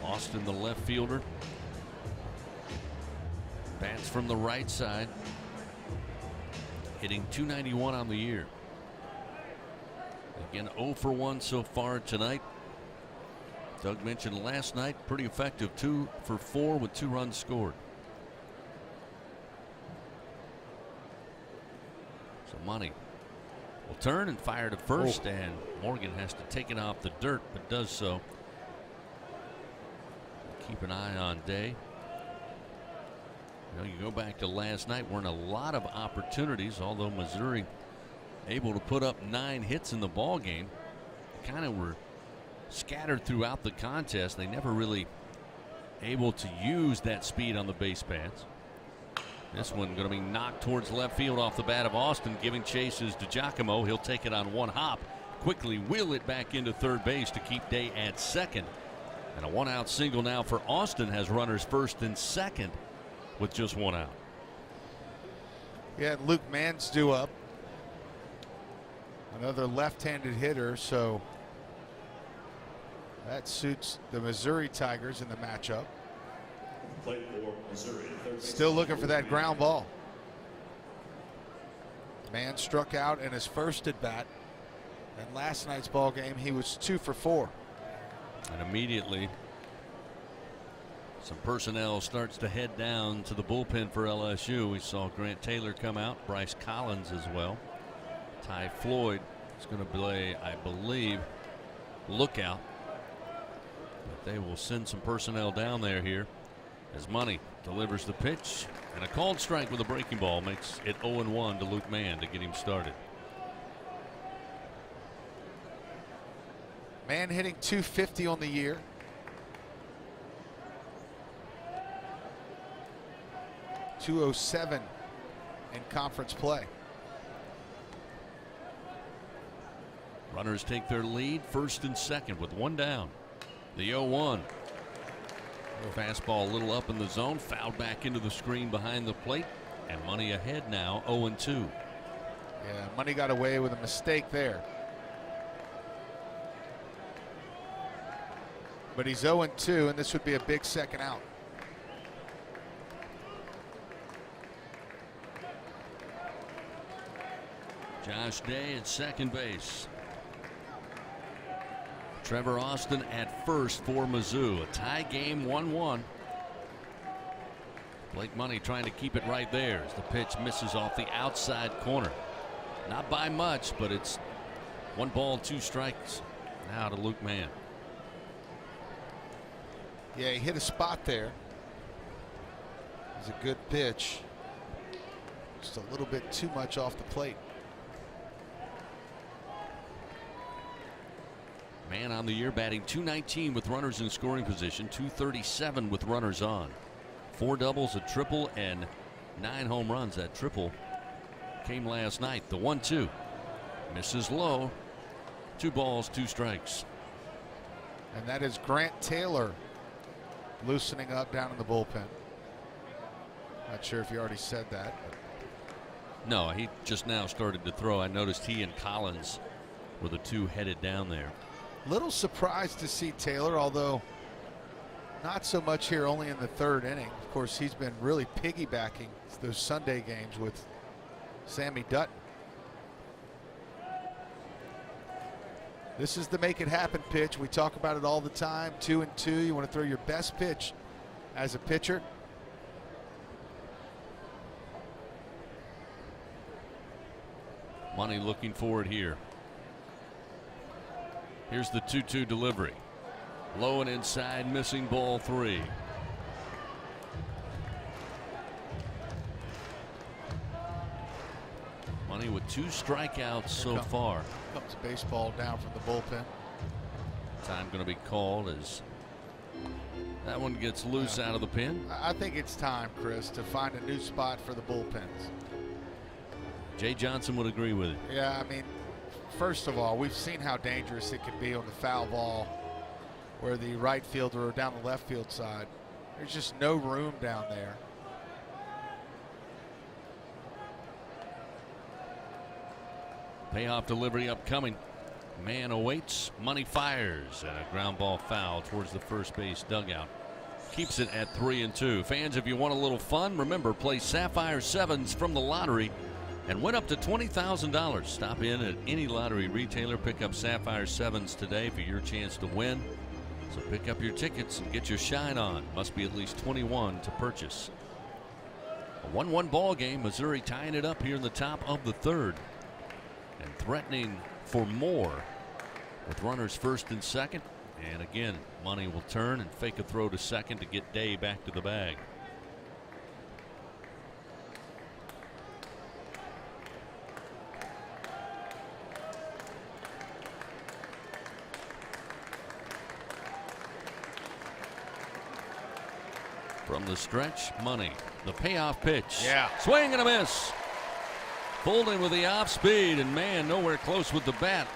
Austin, the left fielder, bats from the right side, hitting .291 on the year. Again, 0 for 1 so far tonight. Doug mentioned last night, pretty effective, 2 for 4 with 2 runs scored. So Money will turn and fire to first, and Morgan has to take it off the dirt, but does so. Keep an eye on Day. You know, you go back to last night, weren't a lot of opportunities, although Missouri able to put up 9 hits in the ball game. Kind of were scattered throughout the contest. They never really able to use that speed on the base paths. This one going to be knocked towards left field off the bat of Austin. Giving chases to Giacomo. He'll take it on one hop, quickly wheel it back into third base to keep Day at second. And a 1-out single now for Austin has runners first and second with just 1 out.
Yeah, Luke Mann's due up. Another left-handed hitter, so that suits the Missouri Tigers in the matchup. Still looking for that ground ball. Mann struck out in his first at bat. And last night's ball game, he was 2 for 4.
And immediately some personnel starts to head down to the bullpen for LSU. We saw Grant Taylor come out, Bryce Collins as well. Ty Floyd is going to play, I believe, lookout. But they will send some personnel down there here as Money delivers the pitch, and a called strike with a breaking ball makes it 0-1 to Luke Mann to get him started.
Mann hitting .250 on the year. .207 in conference play.
Runners take their lead first and second with 1 down. The 0-1. Fastball a little up in the zone, fouled back into the screen behind the plate, and Money ahead now 0-2.
Yeah, Money got away with a mistake there. But he's 0-2, and this would be a big second out.
Josh Day at second base. Trevor Austin at first for Mizzou. A tie game, 1-1. Blake Money trying to keep it right there as the pitch misses off the outside corner. Not by much, but it's 1 ball, 2 strikes. Now to Luke Mann.
Yeah, he hit a spot there. It was a good pitch. Just a little bit too much off the plate.
Mann on the year batting .219 with runners in scoring position, .237 with runners on. 4 doubles, a triple, and 9 home runs. That triple came last night. The 1-2 misses low. 2 balls, 2 strikes.
And that is Grant Taylor loosening up down in the bullpen. Not sure if you already said that.
No, he just now started to throw. I noticed he and Collins were the 2 headed down there.
Little surprised to see Taylor, although not so much here, only in the third inning. Of course, he's been really piggybacking those Sunday games with Sammy Dutton. This is the make it happen pitch. We talk about it all the time. 2-2. You want to throw your best pitch as a pitcher.
Money looking for it here. Here's the 2-2 delivery. Low and inside, missing ball 3. Money with 2 strikeouts so far.
Comes a baseball down from the bullpen.
Time going to be called as that one gets loose out of the pen.
I think it's time, Chris, to find a new spot for the bullpens.
Jay Johnson would agree with it.
Yeah, I mean, first of all, we've seen how dangerous it can be on the foul ball where the right fielder or down the left field side. There's just no room down there.
Payoff delivery upcoming. Man awaits. Money fires. And a ground ball foul towards the first base dugout. Keeps it at 3-2. Fans, if you want a little fun, remember, play Sapphire 7s from the lottery and win up to $20,000. Stop in at any lottery retailer. Pick up Sapphire 7s today for your chance to win. So pick up your tickets and get your shine on. Must be at least 21 to purchase. A 1-1 ball game. Missouri tying it up here in the top of the third. And threatening for more with runners first and second. And again, Money will turn and fake a throw to second to get Day back to the bag. From the stretch, Money. The payoff pitch.
Yeah.
Swing and a miss. Pulled in with the off speed, and man, nowhere close with the bat.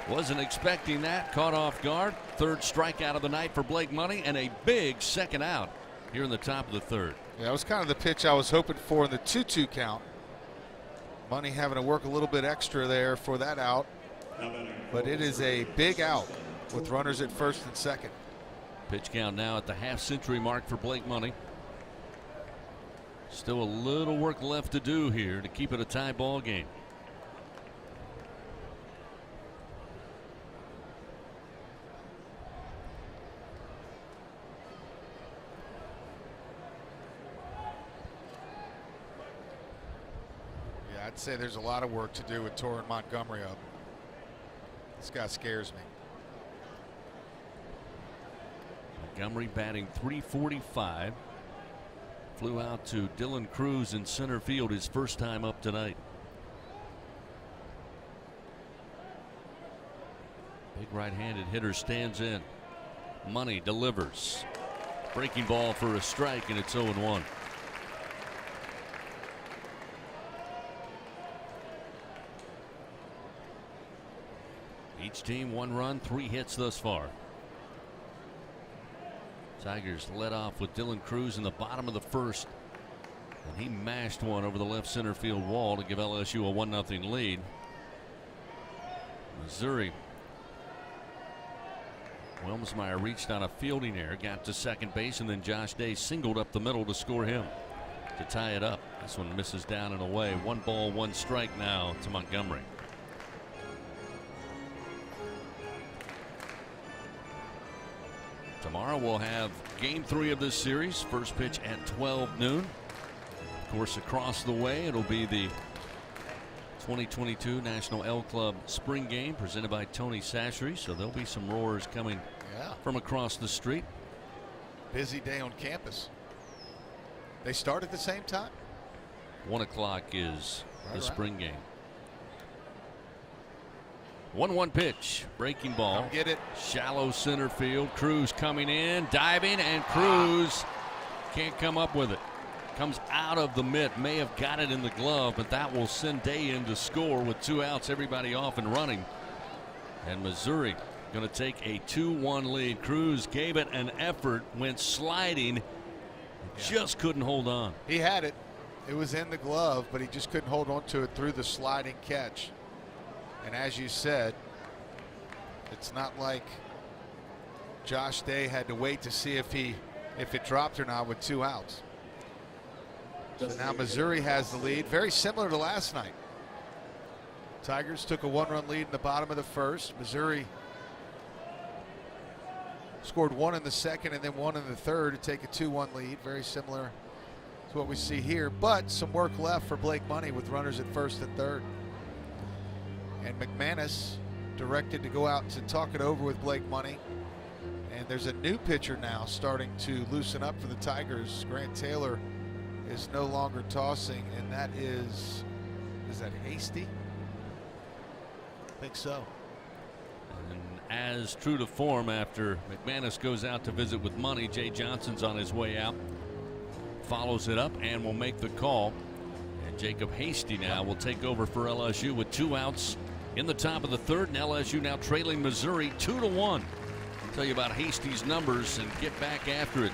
Wasn't expecting that. Caught off guard. Third strikeout of the night for Blake Money, and a big second out here in the top of the third.
Yeah, that was kind of the pitch I was hoping for in the 2-2 count. Money having to work a little bit extra there for that out. But it is a big out with runners at first and second.
Pitch count now at the half-century mark for Blake Money. Still a little work left to do here to keep it a tie ball game.
Yeah, I'd say there's a lot of work to do with Torrin Montgomery up. This guy scares me.
Montgomery batting .345. Flew out to Dylan Cruz in center field his first time up tonight. Big right-handed hitter stands in. Money delivers. Breaking ball for a strike, and it's 0-1. Each team 1 run, 3 hits thus far. Tigers led off with Dylan Cruz in the bottom of the first, and he mashed one over the left center field wall to give LSU a 1-0 lead. Missouri. Wilmsmeyer reached on a fielding error, got to second base, and then Josh Day singled up the middle to score him to tie it up. This one misses down and away. 1 ball, 1 strike now to Montgomery. Tomorrow we'll have game 3 of this series. First pitch at 12 noon. Of course, across the way it'll be the 2022 National L Club Spring Game presented by Tony Sashery. So there'll be some roars coming from across the street.
Busy day on campus. They start at the same time?
1 o'clock is the spring game. 1-1 pitch. Breaking ball.
Come get it.
Shallow center field. Cruz coming in, diving, and Cruz can't come up with it. Comes out of the mitt. May have got it in the glove, but that will send Day in to score with 2 outs. Everybody off and running. And Missouri going to take a 2-1 lead. Cruz gave it an effort, went sliding, just couldn't hold on.
He had it. It was in the glove, but he just couldn't hold on to it through the sliding catch. And as you said, it's not like Josh Day had to wait to see if it dropped or not with 2 outs. So now Missouri has the lead, very similar to last night. Tigers took a 1-run lead in the bottom of the first. Missouri scored 1 in the second and then 1 in the third to take a 2-1 lead. Very similar to what we see here, but some work left for Blake Money with runners at first and third. And McManus directed to go out to talk it over with Blake Money. And there's a new pitcher now starting to loosen up for the Tigers. Grant Taylor is no longer tossing, and that is that Hasty? I think so.
And as true to form, after McManus goes out to visit with Money, Jay Johnson's on his way out. Follows it up and will make the call. And Jacob Hasty now will take over for LSU with 2 outs in the top of the third. And LSU now trailing Missouri 2-1. I'll tell you about Hasty's numbers and get back after it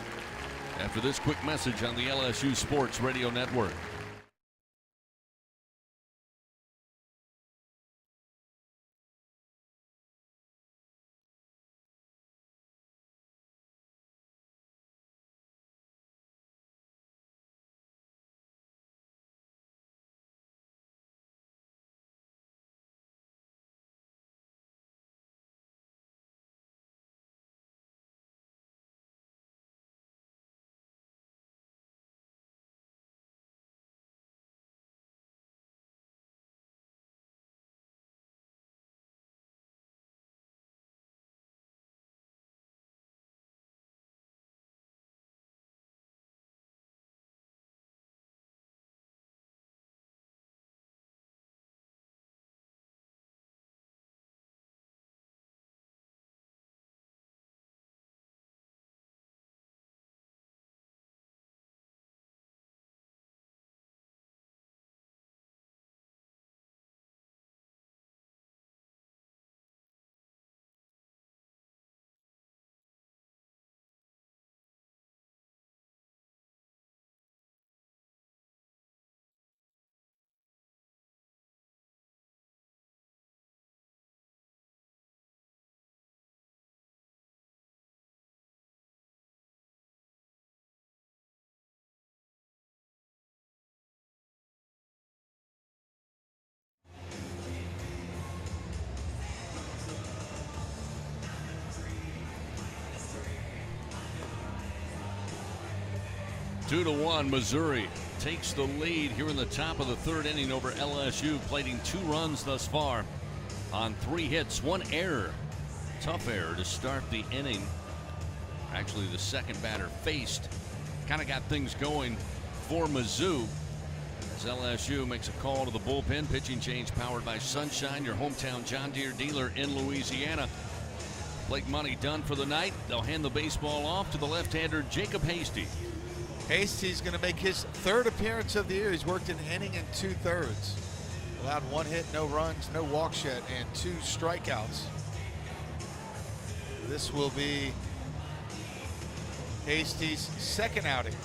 after this quick message on the LSU Sports Radio Network. Two to one, Missouri takes the lead here in the top of the third inning over LSU, plating 2 runs thus far on 3 hits, 1 error. Tough error to start the inning. Actually, the second batter faced kind of got things going for Mizzou as LSU makes a call to the bullpen. Pitching change powered by Sunshine, your hometown John Deere dealer in Louisiana. Blake Money done for the night. They'll hand the baseball off to the left-hander Jacob Hasty.
Hasty's going to make his 3rd appearance of the year. He's worked an inning and 2/3. Allowed 1 hit, no runs, no walks yet, and 2 strikeouts. This will be Hasty's 2nd outing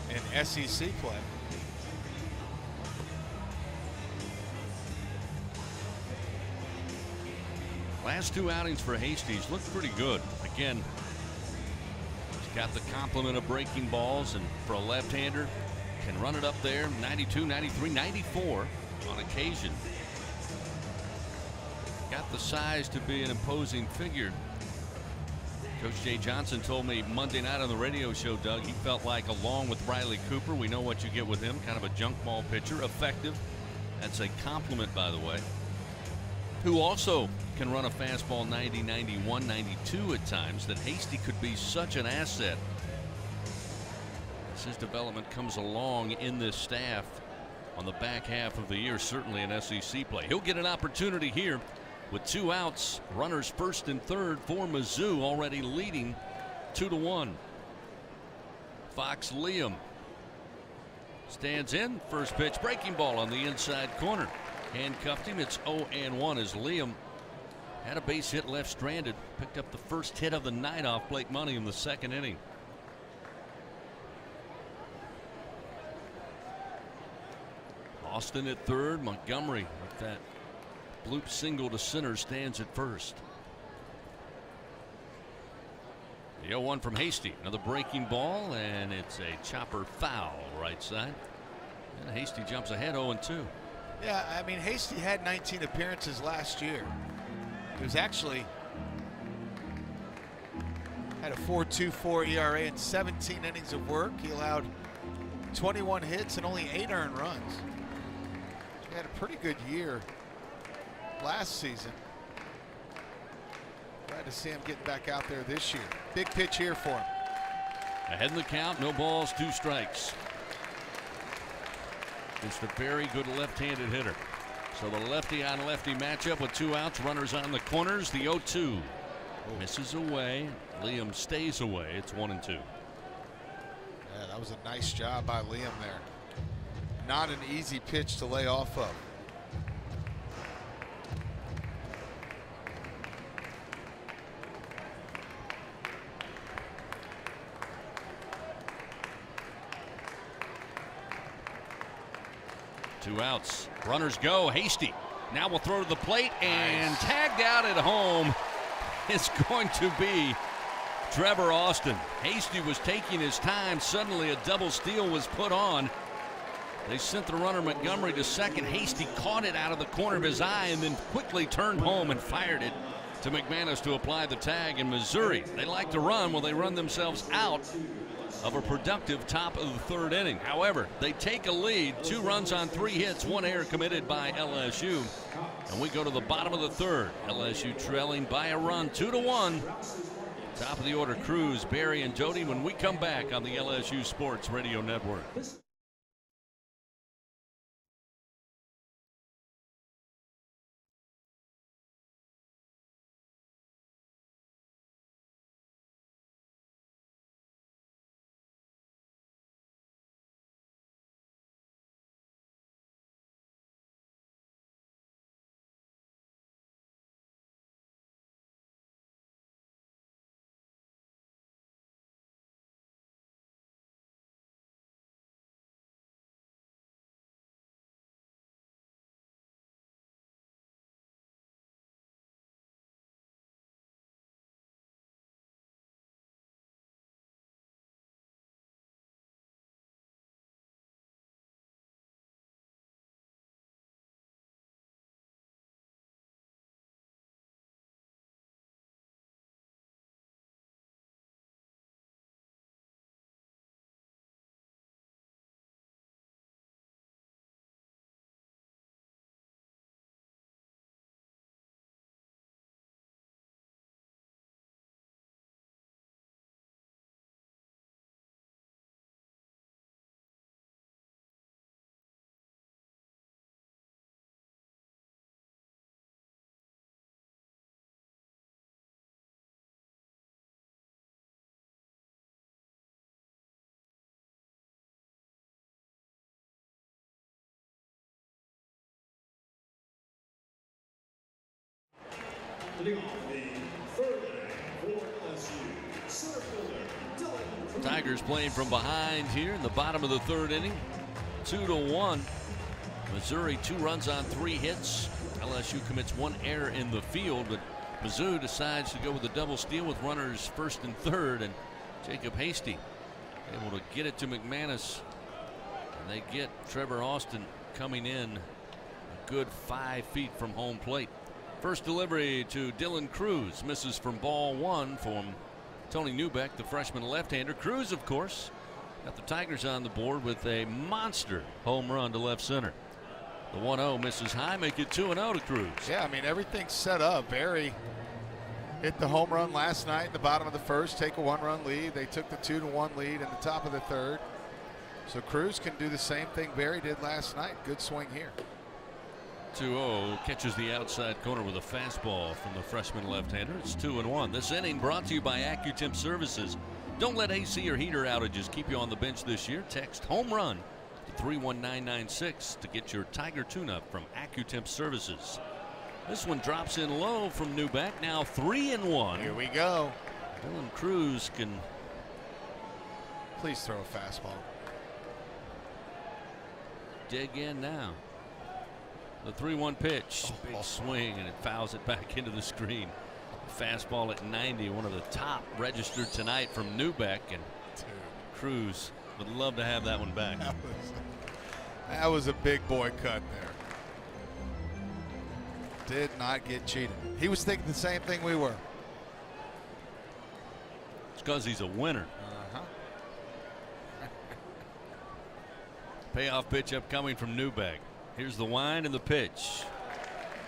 in SEC play.
Last 2 outings for Hasty's looked pretty good. Again, got the complement of breaking balls, and for a left-hander, can run it up there 92, 93, 94 on occasion. Got the size to be an imposing figure. Coach Jay Johnson told me Monday night on the radio show, Doug, he felt like along with Riley Cooper, we know what you get with him, kind of a junk ball pitcher, effective. That's a compliment, by the way. Who also can run a fastball 90, 91, 92 at times, that Hasty could be such an asset as his development comes along in this staff on the back half of the year, certainly in SEC play. He'll get an opportunity here with 2 outs, runners first and third for Mizzou, already leading 2-1. Fox Liam stands in, first pitch, breaking ball on the inside corner. Handcuffed him. It's 0-1 as Liam had a base hit left stranded. Picked up the first hit of the night off Blake Money in the 2nd inning. Austin at third. Montgomery with that bloop single to center stands at first. The 0-1 from Hasty. Another breaking ball, and it's a chopper foul right side. And Hasty jumps ahead 0-2.
Yeah, I mean, Hasty had 19 appearances last year. He was actually had a 4.24 ERA and 17 innings of work. He allowed 21 hits and only 8 earned runs. He had a pretty good year last season. Glad to see him getting back out there this year. Big pitch here for him.
Ahead in the count, no balls, 2 strikes. It's a very good left-handed hitter. So the lefty on lefty matchup with 2 outs, runners on the corners. The 0-2 misses away. Liam stays away. It's 1-2.
Yeah, that was a nice job by Liam there. Not an easy pitch to lay off of.
Two outs. Runners go. Hasty now will throw to the plate, and tagged out at home is going to be Trevor Austin. Hasty was taking his time. Suddenly a double steal was put on. They sent the runner Montgomery to second. Hasty caught it out of the corner of his eye and then quickly turned home and fired it to McManus to apply the tag. In Missouri, they like to run. Well, they run themselves out of a productive top of the 3rd inning. However, they take a lead. 2 runs on 3 hits, 1 error committed by LSU. And we go to the bottom of the 3rd. LSU trailing by a run, 2-1. Top of the order, Cruz, Barry, and Doty when we come back on the LSU Sports Radio Network. Tigers playing from behind here in the bottom of the 3rd inning. 2-1. Missouri 2 runs on 3 hits. LSU commits 1 error in the field, but Mizzou decides to go with a double steal with runners 1st and 3rd, and Jacob Hasty able to get it to McManus, and they get Trevor Austin coming in a good 5 feet from home plate. First delivery to Dylan Cruz, misses from ball 1 from Tony Newbeck, the freshman left-hander. Cruz, of course, got the Tigers on the board with a monster home run to left center. The 1-0 misses high, make it 2-0 to Cruz.
Yeah, I mean, everything's set up. Barry hit the home run last night in the bottom of the 1st, take a 1-run lead. They took the 2-1 lead in the top of the 3rd. So Cruz can do the same thing Barry did last night. Good swing here.
2-0, catches the outside corner with a fastball from the freshman left-hander. It's 2-1. This inning brought to you by AccuTemp Services. Don't let AC or heater outages keep you on the bench this year. Text home run to 31996 to get your Tiger tune-up from AccuTemp Services. This one drops in low from Newbeck. Now 3-1.
Here we go.
Dylan Cruz can
please throw a fastball.
Dig in now. The 3-1 pitch. Big swing, and it fouls it back into the screen. Fastball at 90, one of the top registered tonight from Newbeck, and Cruz would love to have that one back.
That was a big boy cut there. Did not get cheated. He was thinking the same thing we were.
It's because he's a winner. Payoff pitch upcoming from Newbeck. Here's the wind and the pitch.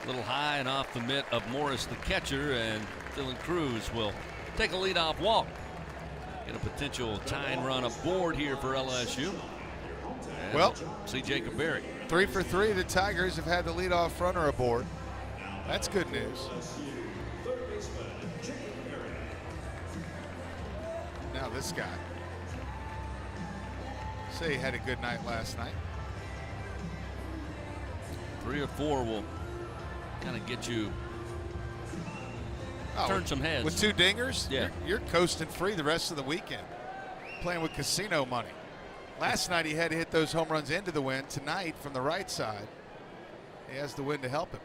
A little high and off the mitt of Morris, the catcher, and Dylan Cruz will take a leadoff walk. Get a potential tying run aboard here for LSU. And
well,
see Jacob Berry.
3 for 3. The Tigers have had the leadoff runner aboard. That's good news. Now this guy. Say he had a good night last night.
3 or 4 will kind of get you turn some heads.
With 2 dingers,
yeah,
you're coasting free the rest of the weekend. Playing with casino money. Last night he had to hit those home runs into the wind. Tonight from the right side, he has the wind to help him.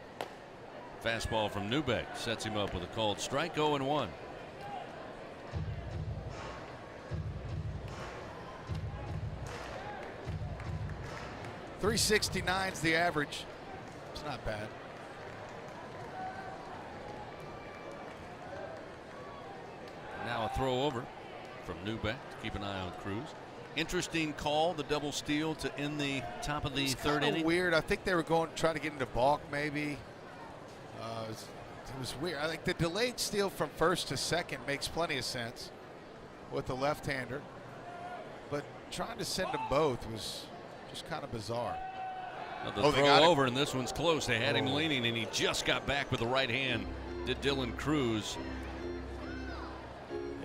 Fastball from Newbeck sets him up with a called strike. 0-1.
.369 is the average. It's not bad.
Now a throw over from Newbeck to keep an eye on Cruz. Interesting call, the double steal to end the top of the third inning.
Weird. I think they were going to try to get into balk maybe. It was weird. I think the delayed steal from first to second makes plenty of sense with the left-hander, but trying to send them both was just kind of bizarre.
The throw over, and this one's close. They had him leaning, and he just got back with the right hand. Did Dylan Cruz.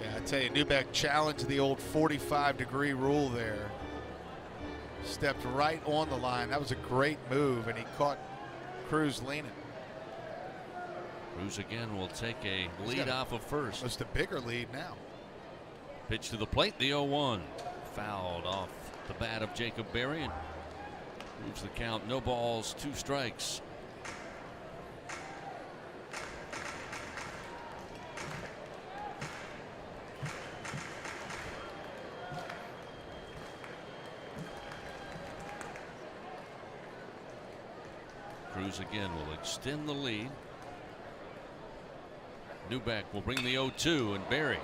Yeah, I tell you, Newbeck challenged the old 45-degree rule there. Stepped right on the line. That was a great move, and he caught Cruz leaning.
Cruz again will take a lead off of first.
Just a bigger lead now.
Pitch to the plate, the 0-1. Fouled off the bat of Jacob Berry and moves the count. No balls, 2 strikes. Cruz again will extend the lead. Newbeck will bring the 0-2, and Berry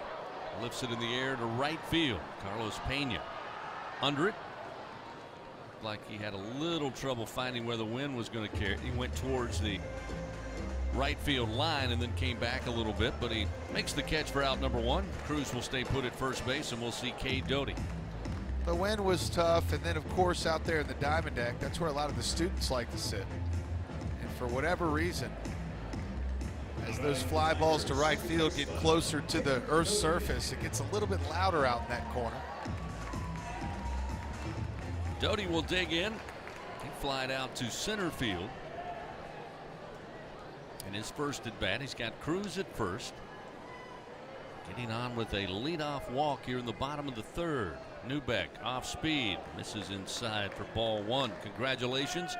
lifts it in the air to right field. Carlos Pena under it. Like he had a little trouble finding where the wind was going to carry. He went towards the right field line and then came back a little bit, but he makes the catch for out number 1. Cruz will stay put at first base, and we'll see Cade Doty.
The wind was tough, and then of course out there in the diamond deck, that's where a lot of the students like to sit. And for whatever reason, as those fly balls to right field get closer to the Earth's surface, it gets a little bit louder out in that corner.
Doty will dig in. He flied out to center field. In his first at bat, he's got Cruz at first. Getting on with a leadoff walk here in the bottom of the third. Newbeck off speed, misses inside for ball 1. Congratulations,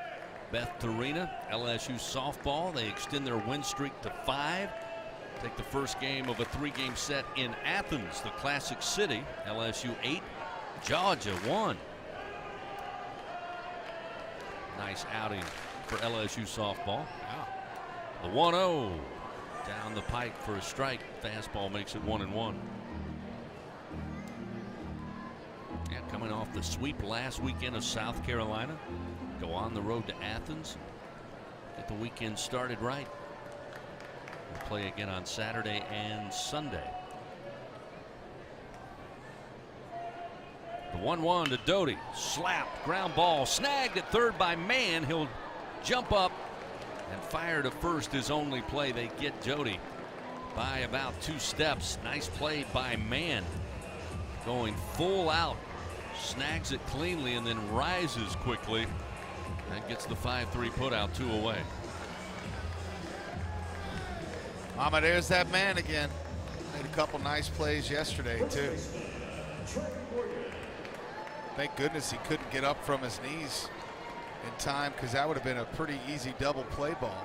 Beth Torina, LSU softball. They extend their win streak to 5. Take the first game of a 3-game set in Athens, the Classic City. LSU 8, Georgia 1. Nice outing for LSU softball. Wow. The 1-0 down the pike for a strike. Fastball makes it 1-1. Yeah, coming off the sweep last weekend of South Carolina. Go on the road to Athens. Get the weekend started right. We'll play again on Saturday and Sunday. The 1-1 to Doty. Slapped, ground ball, snagged at third by Mann. He'll jump up and fire to first. His only play. They get Doty by about 2 steps. Nice play by Mann. Going full out. Snags it cleanly and then rises quickly. And gets the 5-3 put out, 2 away.
Mama, there's that man again. Made a couple nice plays yesterday, too. Thank goodness he couldn't get up from his knees in time, because that would have been a pretty easy double play ball,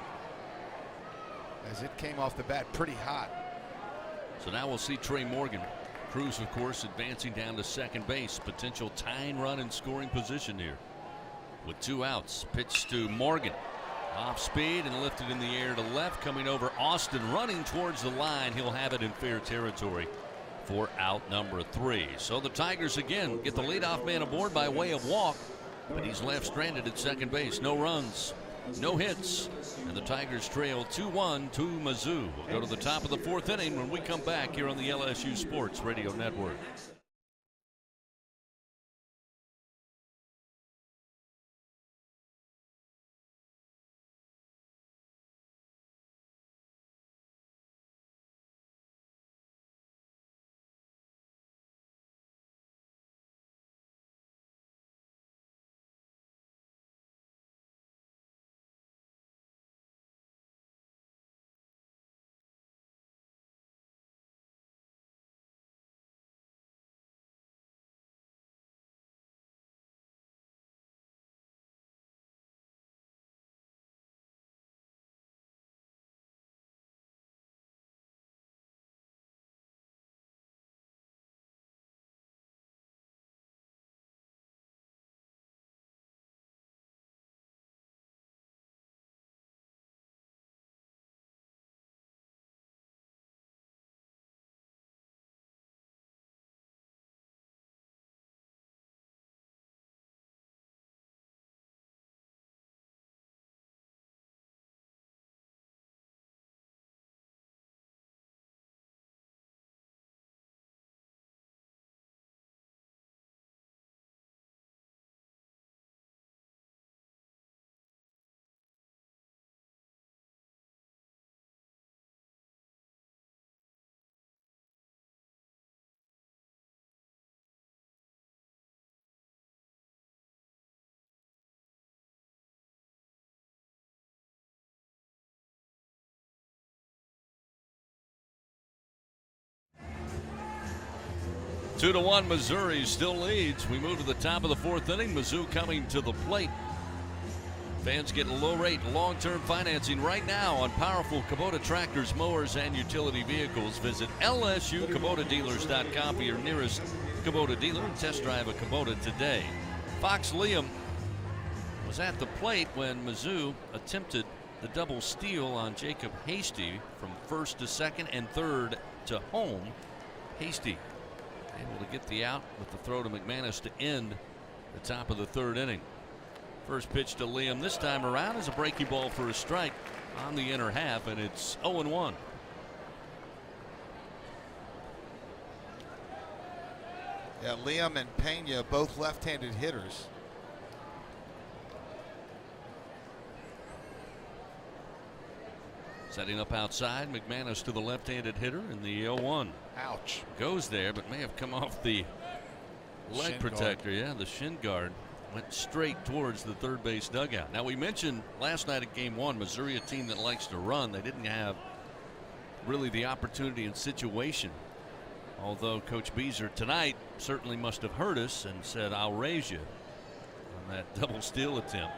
as it came off the bat pretty hot.
So now we'll see Trey Morgan. Cruz, of course, advancing down to second base. Potential tying run in scoring position here. With 2 outs, pitch to Morgan. Off speed and lifted in the air to left. Coming over Austin, running towards the line. He'll have it in fair territory for out number 3. So the Tigers again get the leadoff man aboard by way of walk. But he's left stranded at second base. No runs, no hits. And the Tigers trail 2-1 to Mizzou. We'll go to the top of the 4th inning when we come back here on the LSU Sports Radio Network. Two to 1, Missouri still leads. We move to the top of the 4th inning. Mizzou coming to the plate. Fans get low rate long-term financing right now on powerful Kubota tractors, mowers, and utility vehicles. Visit LSUKubotaDealers.com for your nearest Kubota dealer and test drive a Kubota today. Fox Liam was at the plate when Mizzou attempted the double steal on Jacob Hasty from first to second and third to home. Hasty able to get the out with the throw to McManus to end the top of the 3rd inning. First pitch to Liam this time around is a breaking ball for a strike on the inner half, and it's 0-1.
Yeah, Liam and Pena both left-handed hitters.
Setting up outside, McManus to the left-handed hitter in the 0-1.
Ouch.
Goes there, but may have come off the leg
Shin
protector.
guard.
Yeah, the shin guard went straight towards the third base dugout. Now, we mentioned last night at Game 1, Missouri, a team that likes to run. They didn't have really the opportunity and situation. Although Coach Beazer tonight certainly must have heard us and said, I'll raise you on that double steal attempt.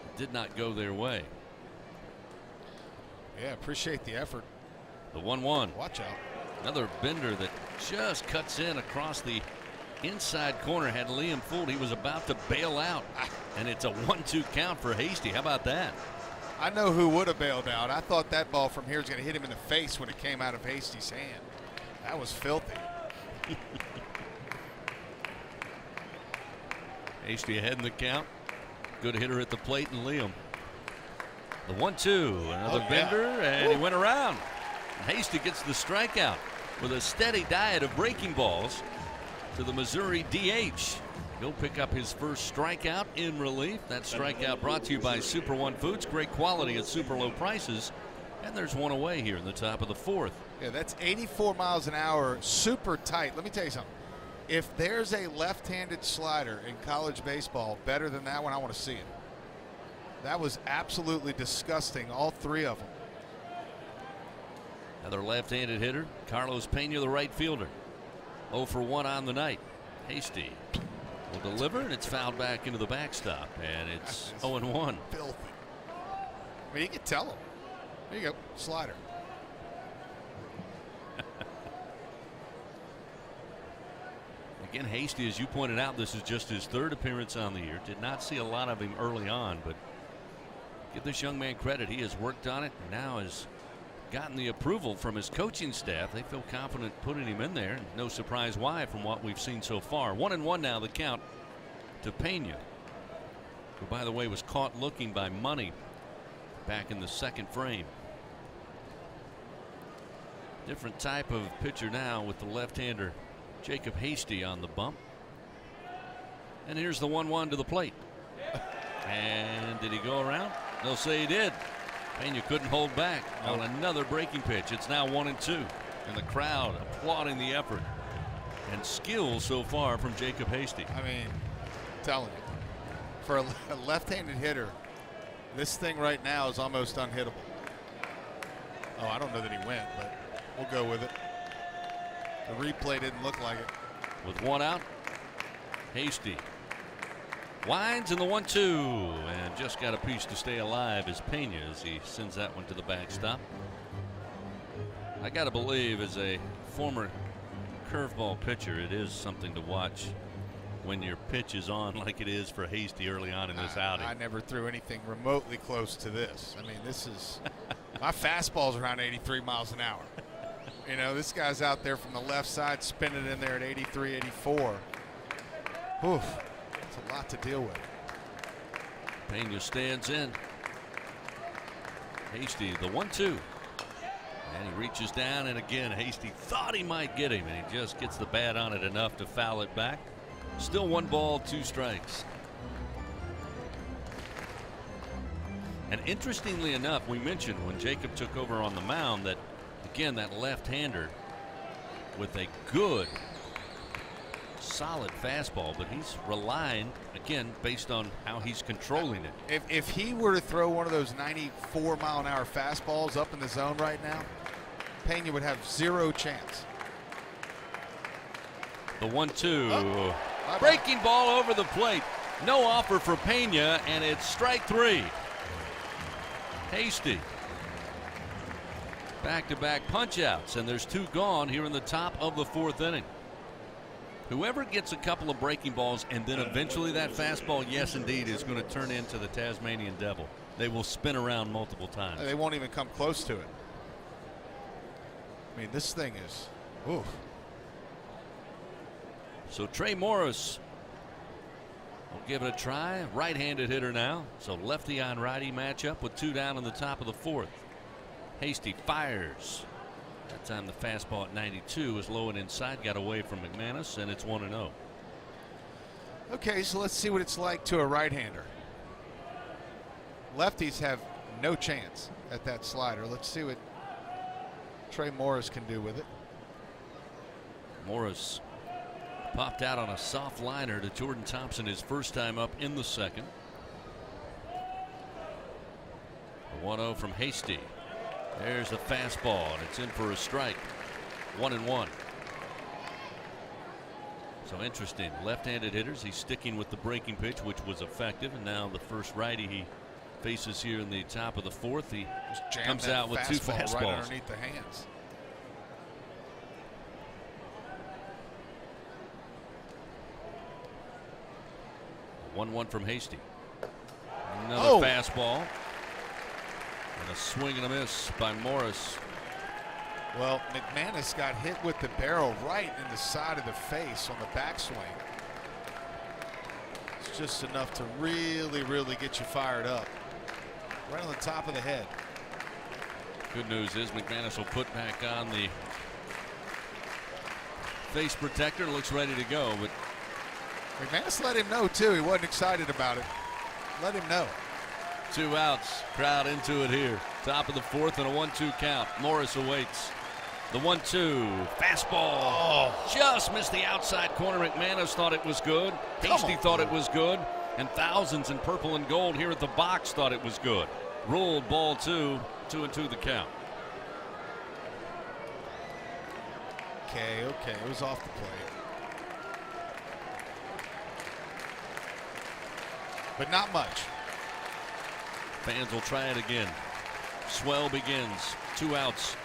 It did not go their way.
Yeah, appreciate the effort.
The 1-1.
Watch out.
Another bender that just cuts in across the inside corner. Had Liam fooled. He was about to bail out. And it's a 1-2 count for Hasty. How about that?
I know who would have bailed out. I thought that ball from here was going to hit him in the face when it came out of Hasty's hand. That was filthy.
Hasty ahead in the count. Good hitter at the plate, and Liam. The 1-2, another bender, and he went around. Hasty gets the strikeout with a steady diet of breaking balls to the Missouri DH. He'll pick up his first strikeout in relief. That strikeout brought to you by Super One Foods. Great quality at super low prices. And there's one away here in the top of the 4th.
Yeah, that's 84 miles an hour, super tight. Let me tell you something. If there's a left-handed slider in college baseball better than that one, I want to see it. That was absolutely disgusting, all 3 of them.
Another left-handed hitter, Carlos Pena, the right fielder. 0 for 1 on the night. Hasty will deliver, and it's fouled back into the backstop, and it's 0-1.
Filthy. I mean, you can tell them. There you go, slider.
Again, Hasty, as you pointed out, this is just his third appearance on the year. Did not see a lot of him early on, but give this young man credit. He has worked on it and now has gotten the approval from his coaching staff. They feel confident putting him in there. No surprise why from what we've seen so far. 1-1 now, the count to Pena, who, by the way, was caught looking by Money back in the second frame. Different type of pitcher now with the left-hander Jacob Hasty on the bump. And here's the 1-1 to the plate. And did he go around? They'll say he did. Pena couldn't hold back on another breaking pitch. It's now 1-2. And the crowd applauding the effort and skill so far from Jacob Hasty.
I mean, I'm telling you, for a left-handed hitter, this thing right now is almost unhittable. Oh, I don't know that he went, but we'll go with it. The replay didn't look like it.
With one out, Hasty winds in the 1-2 and just got a piece to stay alive as Pena as he sends that one to the backstop. I got to believe, as a former curveball pitcher, it is something to watch when your pitch is on like it is for Hasty early on in this outing.
I never threw anything remotely close to this. I mean, this is my fastball's around 83 miles an hour. You know, this guy's out there from the left side spinning in there at 83, 84. Oof, it's a lot to deal with.
Pena stands in. Hasty, the 1-2. And he reaches down, and again, Hasty thought he might get him, and he just gets the bat on it enough to foul it back. Still 1 ball, 2 strikes. And interestingly enough, we mentioned when Jacob took over on the mound that, again, that left-hander with a good, solid fastball, but he's relying, again, based on how he's controlling it.
If he were to throw one of those 94-mile-an-hour fastballs up in the zone right now, Pena would have 0 chance.
The 1-2. Breaking ball over the plate. No offer for Pena, and it's strike 3. Hasty. Back-to-back punch-outs, and there's 2 gone here in the top of the 4th inning. Whoever gets a couple of breaking balls and then eventually that fastball, yes, indeed, is going to turn into the Tasmanian Devil. They will spin around multiple times.
They won't even come close to it. I mean, this thing is, oof.
So Trey Morris will give it a try. Right-handed hitter now. So lefty on righty matchup with 2 down in the top of the 4th. Hasty fires. That time the fastball at 92 was low and inside, got away from McManus, and it's 1-0.
Okay, so let's see what it's like to a right-hander. Lefties have no chance at that slider. Let's see what Trey Morris can do with it.
Morris popped out on a soft liner to Jordan Thompson his first time up in the second. The 1-0 from Hasty. There's a fastball, and it's in for a strike. 1-1. So interesting. Left-handed hitters. He's sticking with the breaking pitch, which was effective. And now the first righty he faces here in the top of the 4th. He comes out with 2 fastballs.
Right underneath the hands.
One from Hasty. Another fastball. And a swing and a miss by Morris.
Well, McManus got hit with the barrel right in the side of the face on the backswing. It's just enough to really, really get you fired up. Right on the top of the head.
Good news is McManus will put back on the face protector. Looks ready to go, but
McManus let him know, too. He wasn't excited about it. Let him know.
2 outs. Crowd into it here. Top of the 4th and a 1-2 count. Morris awaits. The 1-2. Fastball. Just missed the outside corner. McManus thought it was good. Hasty thought it was good. And thousands in purple and gold here at the box thought it was good. Ruled ball 2. 2-2 the count.
Okay. It was off the plate. But not much.
Fans will try it again. Swell begins. 2 outs.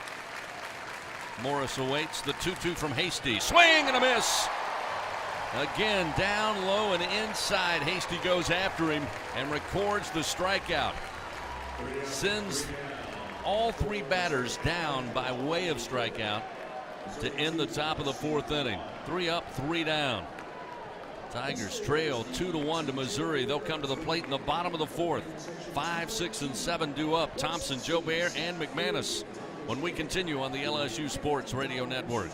Morris awaits. The 2-2 from Hasty. Swing and a miss. Again, down low and inside. Hasty goes after him and records the strikeout. Sends all three batters down by way of strikeout to end the top of the fourth inning. 3 up, 3 down. Tigers trail 2-1 to Missouri. They'll come to the plate in the bottom of the fourth. 5, 6, and 7 due up. Thompson, Jobert, and McManus when we continue on the LSU Sports Radio Network.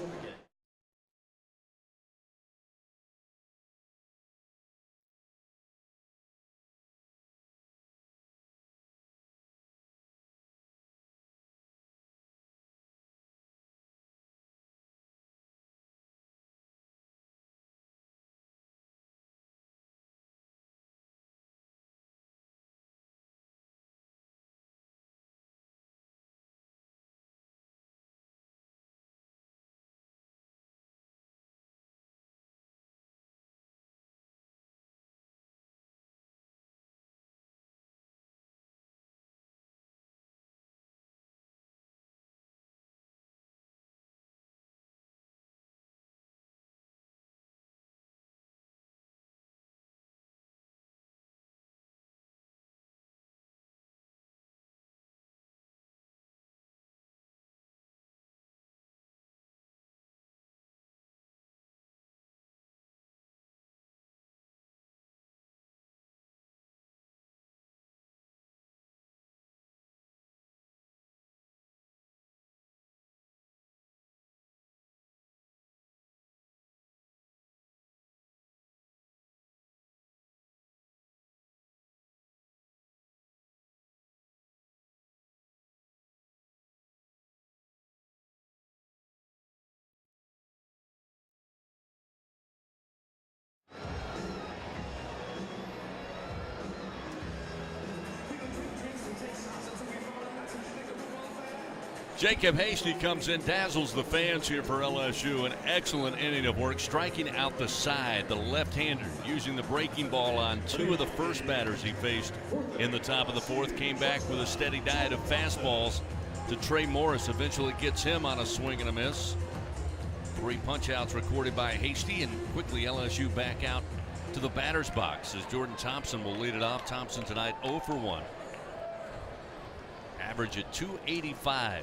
Jacob Hasty comes in, dazzles the fans here for LSU. An excellent inning of work, striking out the side, the left-hander, using the breaking ball on 2 of the first batters he faced in the top of the fourth. Came back with a steady diet of fastballs to Trey Morris. Eventually gets him on a swing and a miss. 3 punch-outs recorded by Hasty, and quickly LSU back out to the batter's box as Jordan Thompson will lead it off. Thompson tonight 0 for 1. Average at .285.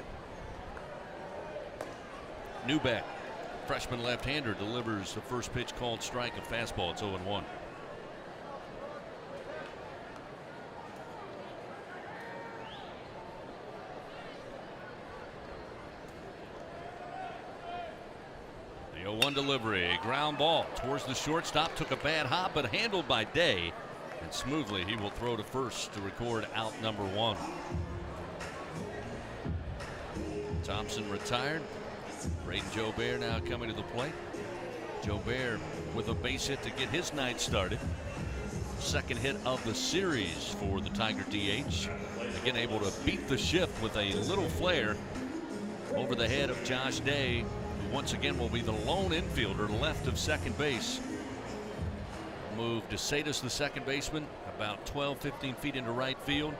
Newbeck, freshman left-hander, delivers the first pitch called strike, a fastball. It's 0-1. The 0-1 delivery, a ground ball towards the shortstop. Took a bad hop, but handled by Day, and smoothly he will throw to first to record out number 1. Thompson retired. Braden Jobert now coming to the plate. Jobert with a base hit to get his night started. Second hit of the series for the Tiger DH. Again, able to beat the shift with a little flare over the head of Josh Day, who once again will be the lone infielder left of second base. Move DeSatis, the second baseman, about 12-15 feet into right field.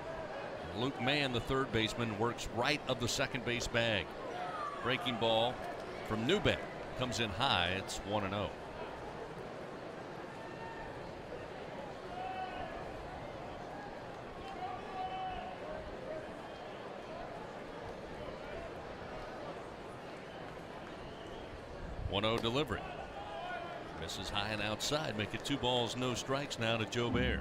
Luke Mann, the third baseman, works right of the second base bag. Breaking ball from Newbeck comes in high. It's 1-0. Delivery. Misses high and outside. Make it 2 balls, no strikes now to Jobert.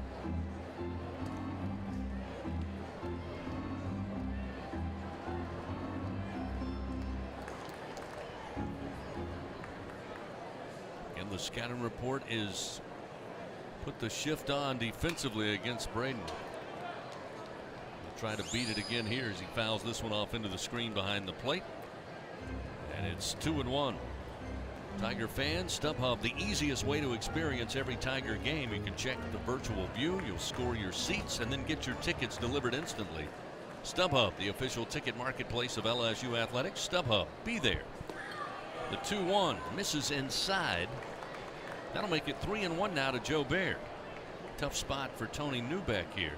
The scouting report is put the shift on defensively against Braden. He'll try to beat it again here as he fouls this one off into the screen behind the plate. And it's 2-1. Tiger fans, StubHub, the easiest way to experience every Tiger game. You can check the virtual view, you'll score your seats, and then get your tickets delivered instantly. StubHub, the official ticket marketplace of LSU Athletics. StubHub, be there. The 2-1 misses inside. That'll make it 3-1 now to Jobert. Tough spot for Tony Newbeck here.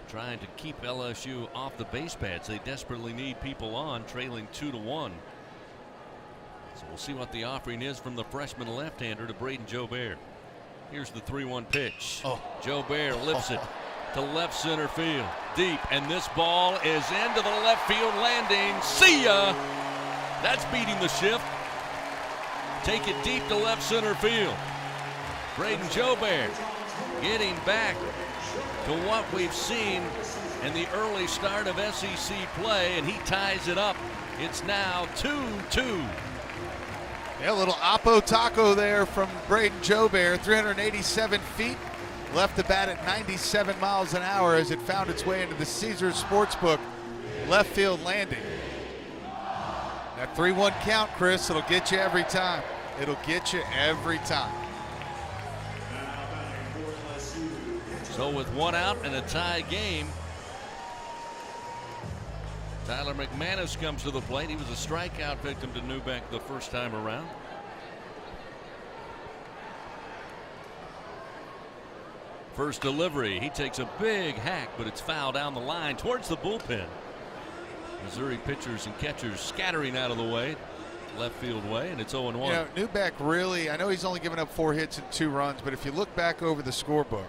Trying to keep LSU off the base pads. They desperately need people on, trailing 2-1. So we'll see what the offering is from the freshman left-hander to Braden Jobert. Here's the 3-1 pitch. Jobert lifts it to left center field. Deep, and this ball is into the left field landing. See ya! That's beating the shift. Take it deep to left center field. Braden Jobert getting back to what we've seen in the early start of SEC play, and he ties it up. It's now 2-2.
Yeah, a little Oppo taco there from Braden Jobert, 387 feet. Left the bat at 97 miles an hour as it found its way into the Caesars Sportsbook left field landing. That 3-1 count, Chris, it'll get you every time. It'll get you every time.
So with 1 out and a tie game, Tyler McManus comes to the plate. He was a strikeout victim to Newbeck the first time around. First delivery, he takes a big hack, but it's foul down the line towards the bullpen. Missouri pitchers and catchers scattering out of the way, left field way, and it's 0-1.
You know, Newbeck really, I know he's only given up 4 hits and 2 runs, but if you look back over the scorebook,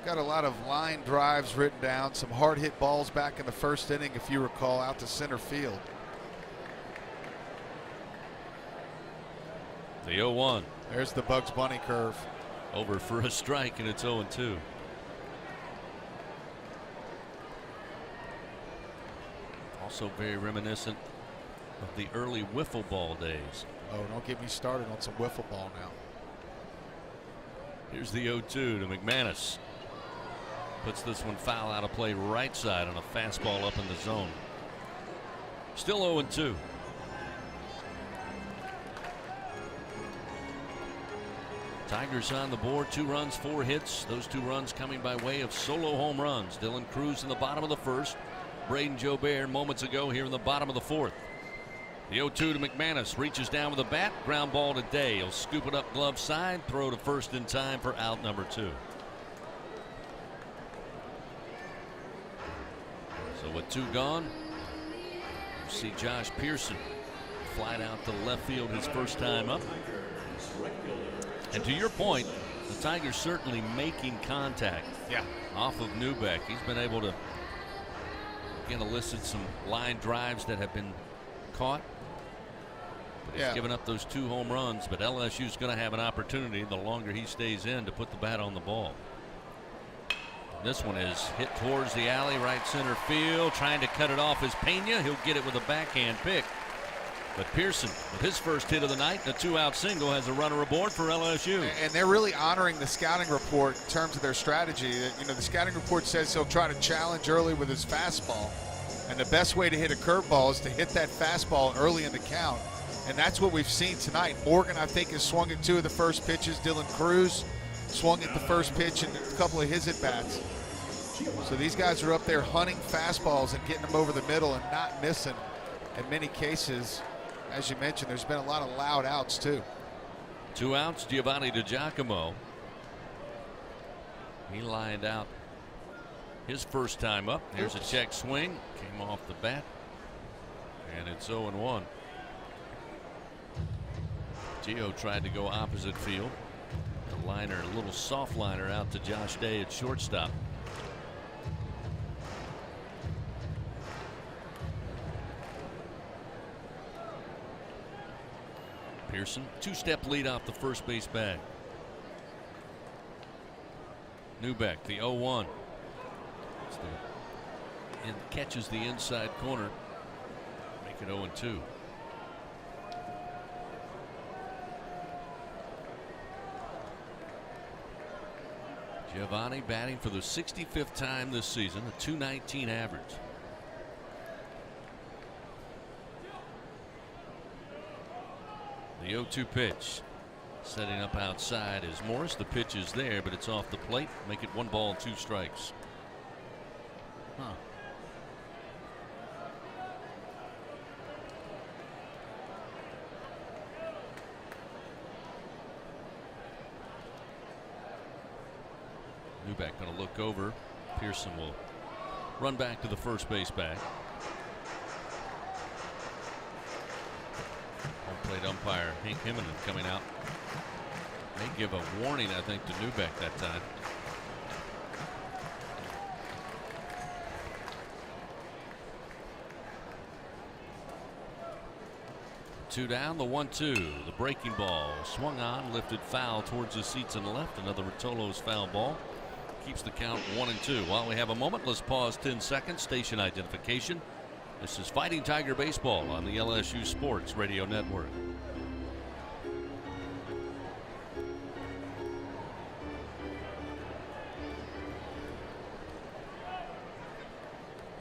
got a lot of line drives written down, some hard hit balls back in the first inning, if you recall, out to center field.
The 0-1.
There's the Bugs Bunny curve.
Over for a strike, and it's 0-2. Also very reminiscent of the early wiffle ball days.
Oh, don't get me started on some wiffle ball now.
Here's the 0-2 to McManus. Puts this one foul out of play right side on a fastball up in the zone. Still 0-2. Tigers on the board, 2 runs, 4 hits. Those 2 runs coming by way of solo home runs. Dylan Cruz in the bottom of the first. Braden Jobert moments ago here in the bottom of the fourth. The 0-2 to McManus, reaches down with a bat, ground ball to Day. He'll scoop it up glove side, throw to first in time for out number 2. So with 2 gone, you see Josh Pearson fly out to left field his first time up. And to your point, the Tigers certainly making contact off of Newbeck. He's been able to, again, elicit some line drives that have been caught. But he's given up those 2 home runs, but LSU's going to have an opportunity the longer he stays in to put the bat on the ball. And this one is hit towards the alley, right center field, trying to cut it off is Pena. He'll get it with a backhand pick. But Pearson, with his first hit of the night, the 2-out single, has a runner aboard for LSU.
And they're really honoring the scouting report in terms of their strategy. You know, the scouting report says he'll try to challenge early with his fastball. And the best way to hit a curveball is to hit that fastball early in the count. And that's what we've seen tonight. Morgan, I think, has swung at 2 of the first pitches. Dylan Cruz swung at the first pitch in a couple of his at-bats. So these guys are up there hunting fastballs and getting them over the middle and not missing in many cases. As you mentioned, there's been a lot of loud outs, too.
2 outs, Giovanni DiGiacomo. He lined out his first time up. Here's a check swing. Came off the bat. And it's 0-1. Gio tried to go opposite field. A liner, a little soft liner out to Josh Day at shortstop. Pearson, 2-step lead off the first base bag. Newbeck, the 0-1. And catches the inside corner. Make it 0-2. Giovanni batting for the 65th time this season, a .219 average. The 0-2 pitch. Setting up outside is Morris. The pitch is there, but it's off the plate. Make it 1 ball, 2 strikes. Newbeck going to look over. Pearson will run back to the first base bag. Plate umpire Hank Himmelman coming out. May give a warning, I think, to Newbeck that time. Two down, the 1-2. The breaking ball swung on, lifted foul towards the seats on the left. Another Rotolo's foul ball. Keeps the count 1-2. While we have a moment, let's pause 10 seconds. Station identification. This is Fighting Tiger Baseball on the LSU Sports Radio Network.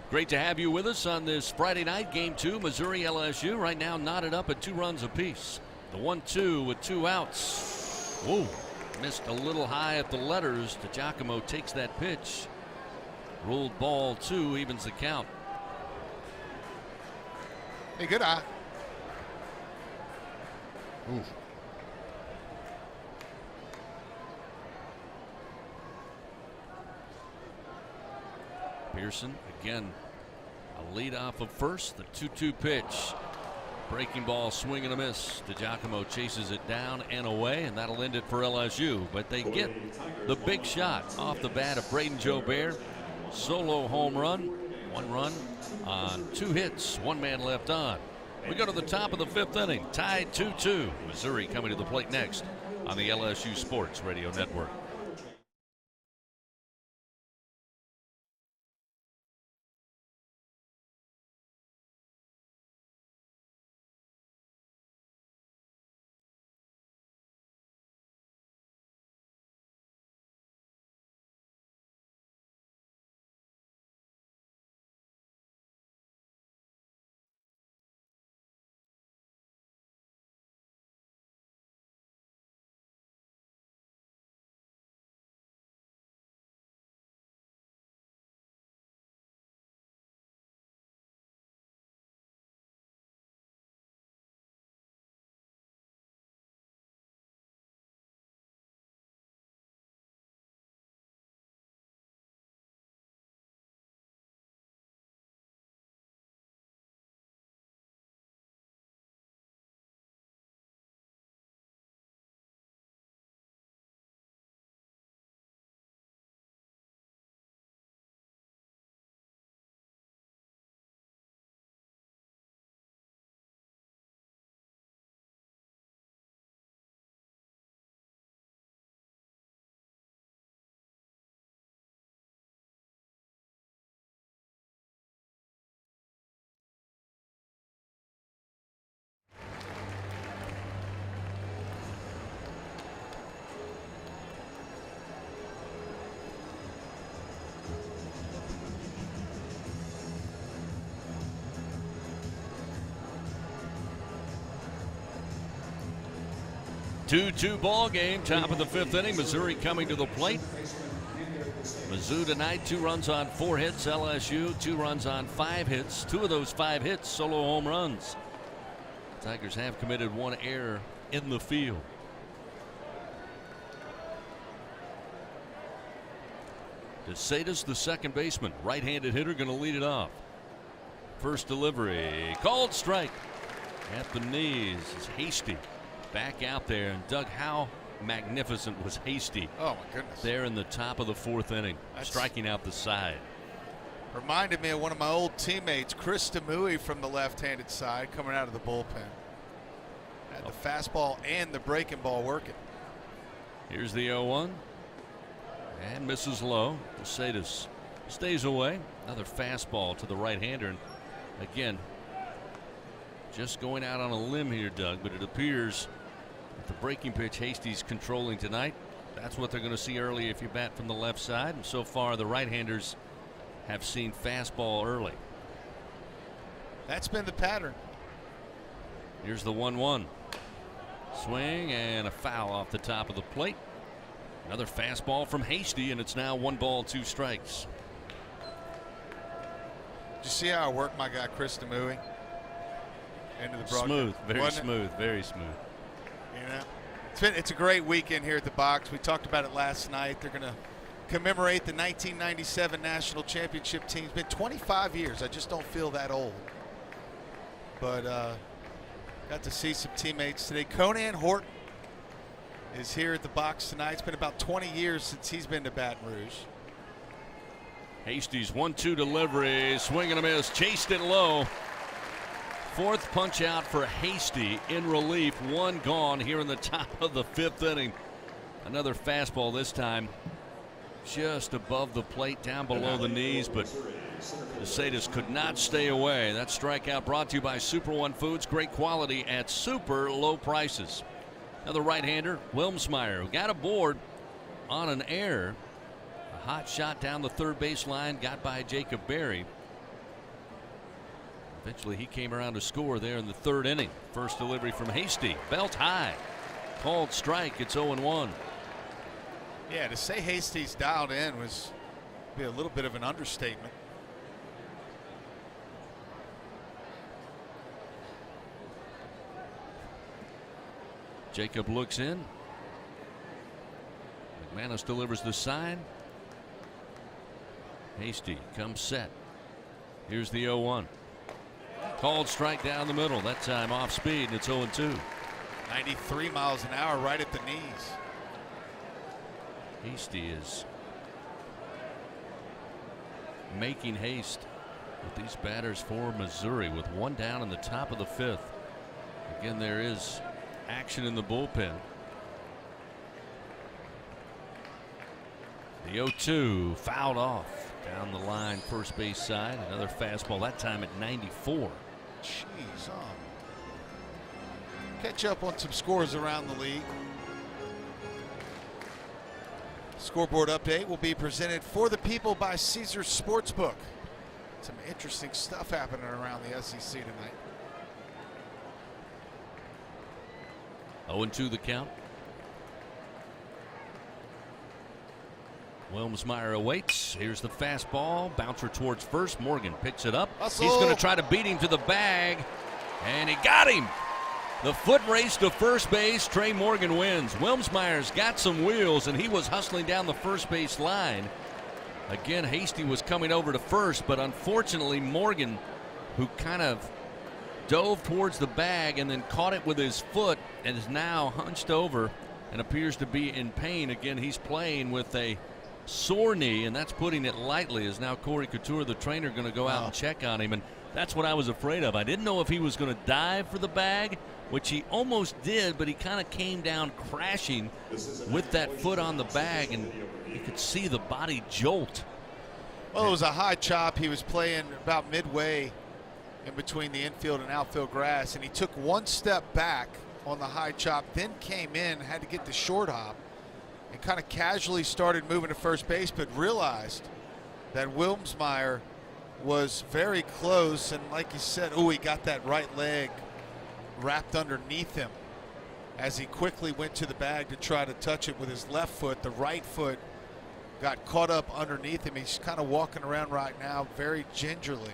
Great to have you with us on this Friday night, Game 2, Missouri LSU. Right now knotted up at 2 runs apiece. The 1-2 with 2 outs. Whoa, missed a little high at the letters. DiGiacomo takes that pitch. Ruled ball 2, evens the count.
Hey, good eye. Ooh.
Pearson again, a lead off of first. The 2-2 pitch. Breaking ball, swing and a miss. DiGiacomo chases it down and away, and that'll end it for LSU. But they get the big shot off the bat of Braden Jobert. Solo home run. 1 run on 2 hits. 1 man left on. We go to the top of the 5th inning. Tied 2-2. Missouri coming to the plate next on the LSU Sports Radio Network. Two-two ball game, top of the 5th inning. Missouri coming to the plate. Mizzou tonight, 2 runs on 4 hits. LSU, 2 runs on 5 hits. 2 of those 5 hits, solo home runs. Tigers have committed 1 error in the field. DeSatis, the second baseman, right-handed hitter, going to lead it off. First delivery, called strike at the knees. It's Hasty back out there, and Doug, how magnificent was Hasty?
Oh my goodness! There
in the top of the 4th inning, striking out the side.
Reminded me of one of my old teammates, Chris Demouy, from the left-handed side, coming out of the bullpen. Had the fastball and the breaking ball working.
Here's the 0-1, and misses low. DeSatis stays away. Another fastball to the right-hander, and again, just going out on a limb here, Doug, but it appears that the breaking pitch Hasty's controlling tonight, that's what they're going to see early if you bat from the left side. And so far, the right-handers have seen fastball early.
That's been the pattern.
Here's the 1-1. Swing and a foul off the top of the plate. Another fastball from Hasty, and it's now 1 ball, 2 strikes.
Did you see how I worked my guy Chris Demouy into the broadcast?
Smooth, very smooth, very smooth.
You know, it's a great weekend here at the box. We talked about it last night. They're going to commemorate the 1997 national championship team. It's been 25 years. I just don't feel that old. But Got to see some teammates today. Conan Horton is here at the box tonight. It's been about 20 years since he's been to Baton Rouge.
Hasty's 1-2 delivery, swing and a miss, chased it low. Fourth punch out for Hasty in relief. One gone here in the top of the fifth inning. Another fastball this time just above the plate, down below the knees, but the Sadist could not stay away. That strikeout brought to you by Super One Foods. Great quality at super low prices. Another right-hander, Wilmsmeyer, who got aboard on an error. A hot shot down the third base line, got by Jacob Berry. Eventually he came around to score there in the third inning. First delivery from Hasty, belt high. Called strike, it's 0-1.
Yeah, to say Hasty's dialed in was be a little bit of an understatement.
Jacob looks in. McManus delivers the sign. Hasty comes set. Here's the 0-1. Called strike down the middle. That time off speed, and it's 0-2.
93 miles an hour right at the knees.
Hasty is making haste with these batters for Missouri with one down in the top of the fifth. Again, there is action in the bullpen. The 0-2 fouled off down the line, first base side. Another fastball, that time at 94.
Jeez, catch up on some scores around the league. Scoreboard update will be presented for the people by Caesars Sportsbook. Some interesting stuff happening around the SEC tonight.
0-2 the count. Wilmsmeyer awaits. Here's the fastball. Bouncer towards first. Morgan picks it up.
Hustle.
He's going to try to beat him to the bag. And he got him. The foot race to first base. Trey Morgan wins. Wilmsmeyer's got some wheels, and he was hustling down the first base line. Again, Hasty was coming over to first, but unfortunately Morgan, who kind of dove towards the bag and then caught it with his foot and is now hunched over and appears to be in pain. Again, he's playing with a sore knee, and that's putting it lightly, as now Corey Couture, the trainer, going to go out and check on him. And that's what I was afraid of. I didn't know if he was going to dive for the bag, which he almost did, but he kind of came down crashing with that foot on the bag, and you could see the body jolt.
Well, it was a high chop. He was playing about midway in between the infield and outfield grass, and he took one step back on the high chop, then came in, had to get the short hop, and kind of casually started moving to first base, but realized that Wilmsmeyer was very close, and like you said, he got that right leg wrapped underneath him as he quickly went to the bag to try to touch it with his left foot. The right foot got caught up underneath him. He's kind of walking around right now very gingerly.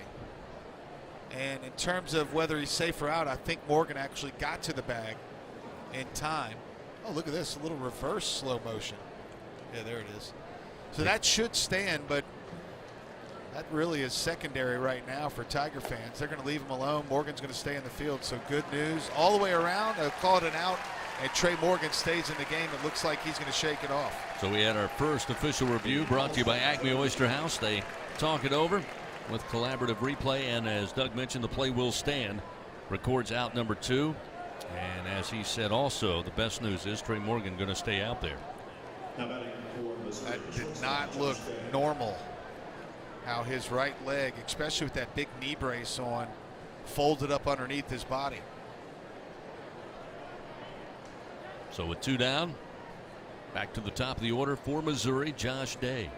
And in terms of whether he's safe or out, I think Morgan actually got to the bag in time. Oh, look at this, a little reverse slow motion. Yeah, there it is. So that should stand, but that really is secondary right now for Tiger fans. They're going to leave him alone. Morgan's going to stay in the field. So good news all the way around. They'll call it an out, and Trey Morgan stays in the game. It looks like he's going to shake it off.
So we had our first official review brought to you by Acme Oyster House. They talk it over with collaborative replay, and as Doug mentioned, the play will stand. Records out number 2. And as he said also, the best news is Trey Morgan going to stay out there.
That did not look normal. How his right leg, especially with that big knee brace on, folded up underneath his body.
So with 2 down, back to the top of the order for Missouri, Josh Day.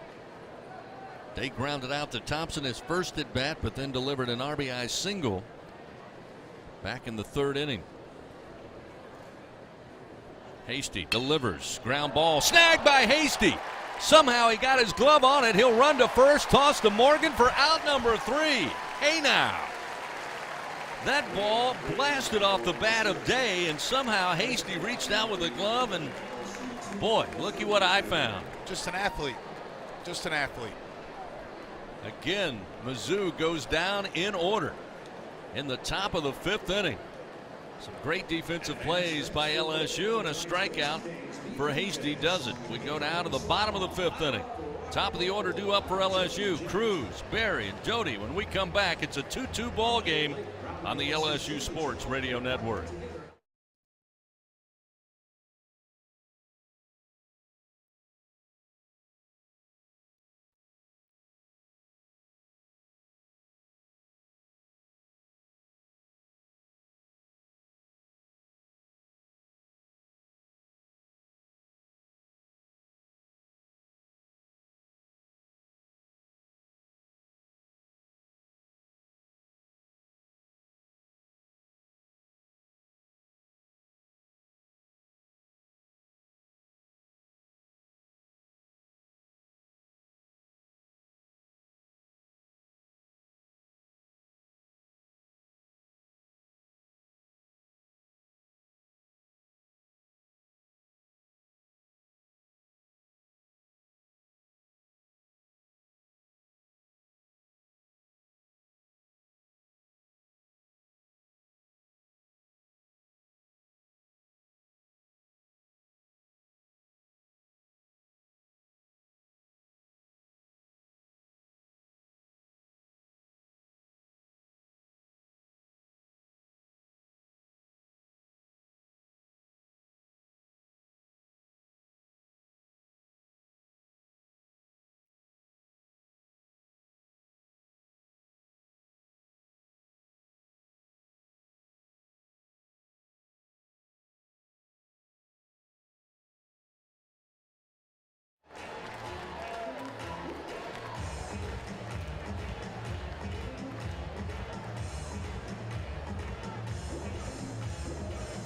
Day grounded out to Thompson his first at bat, but then delivered an RBI single back in the third inning. Hasty delivers, ground ball, snagged by Hasty. Somehow he got his glove on it. He'll run to first, toss to Morgan for out number 3. Hey now. That ball blasted off the bat of Day, and somehow Hasty reached out with a glove, and boy, looky what I found.
Just an athlete. Just an athlete.
Again, Mizzou goes down in order in the top of the 5th inning. Some great defensive plays by LSU, and a strikeout for Hasty does it. We go down to the bottom of the 5th inning. Top of the order due up for LSU. Cruz, Berry, and Jody. When we come back, it's a 2-2 ball game on the LSU Sports Radio Network.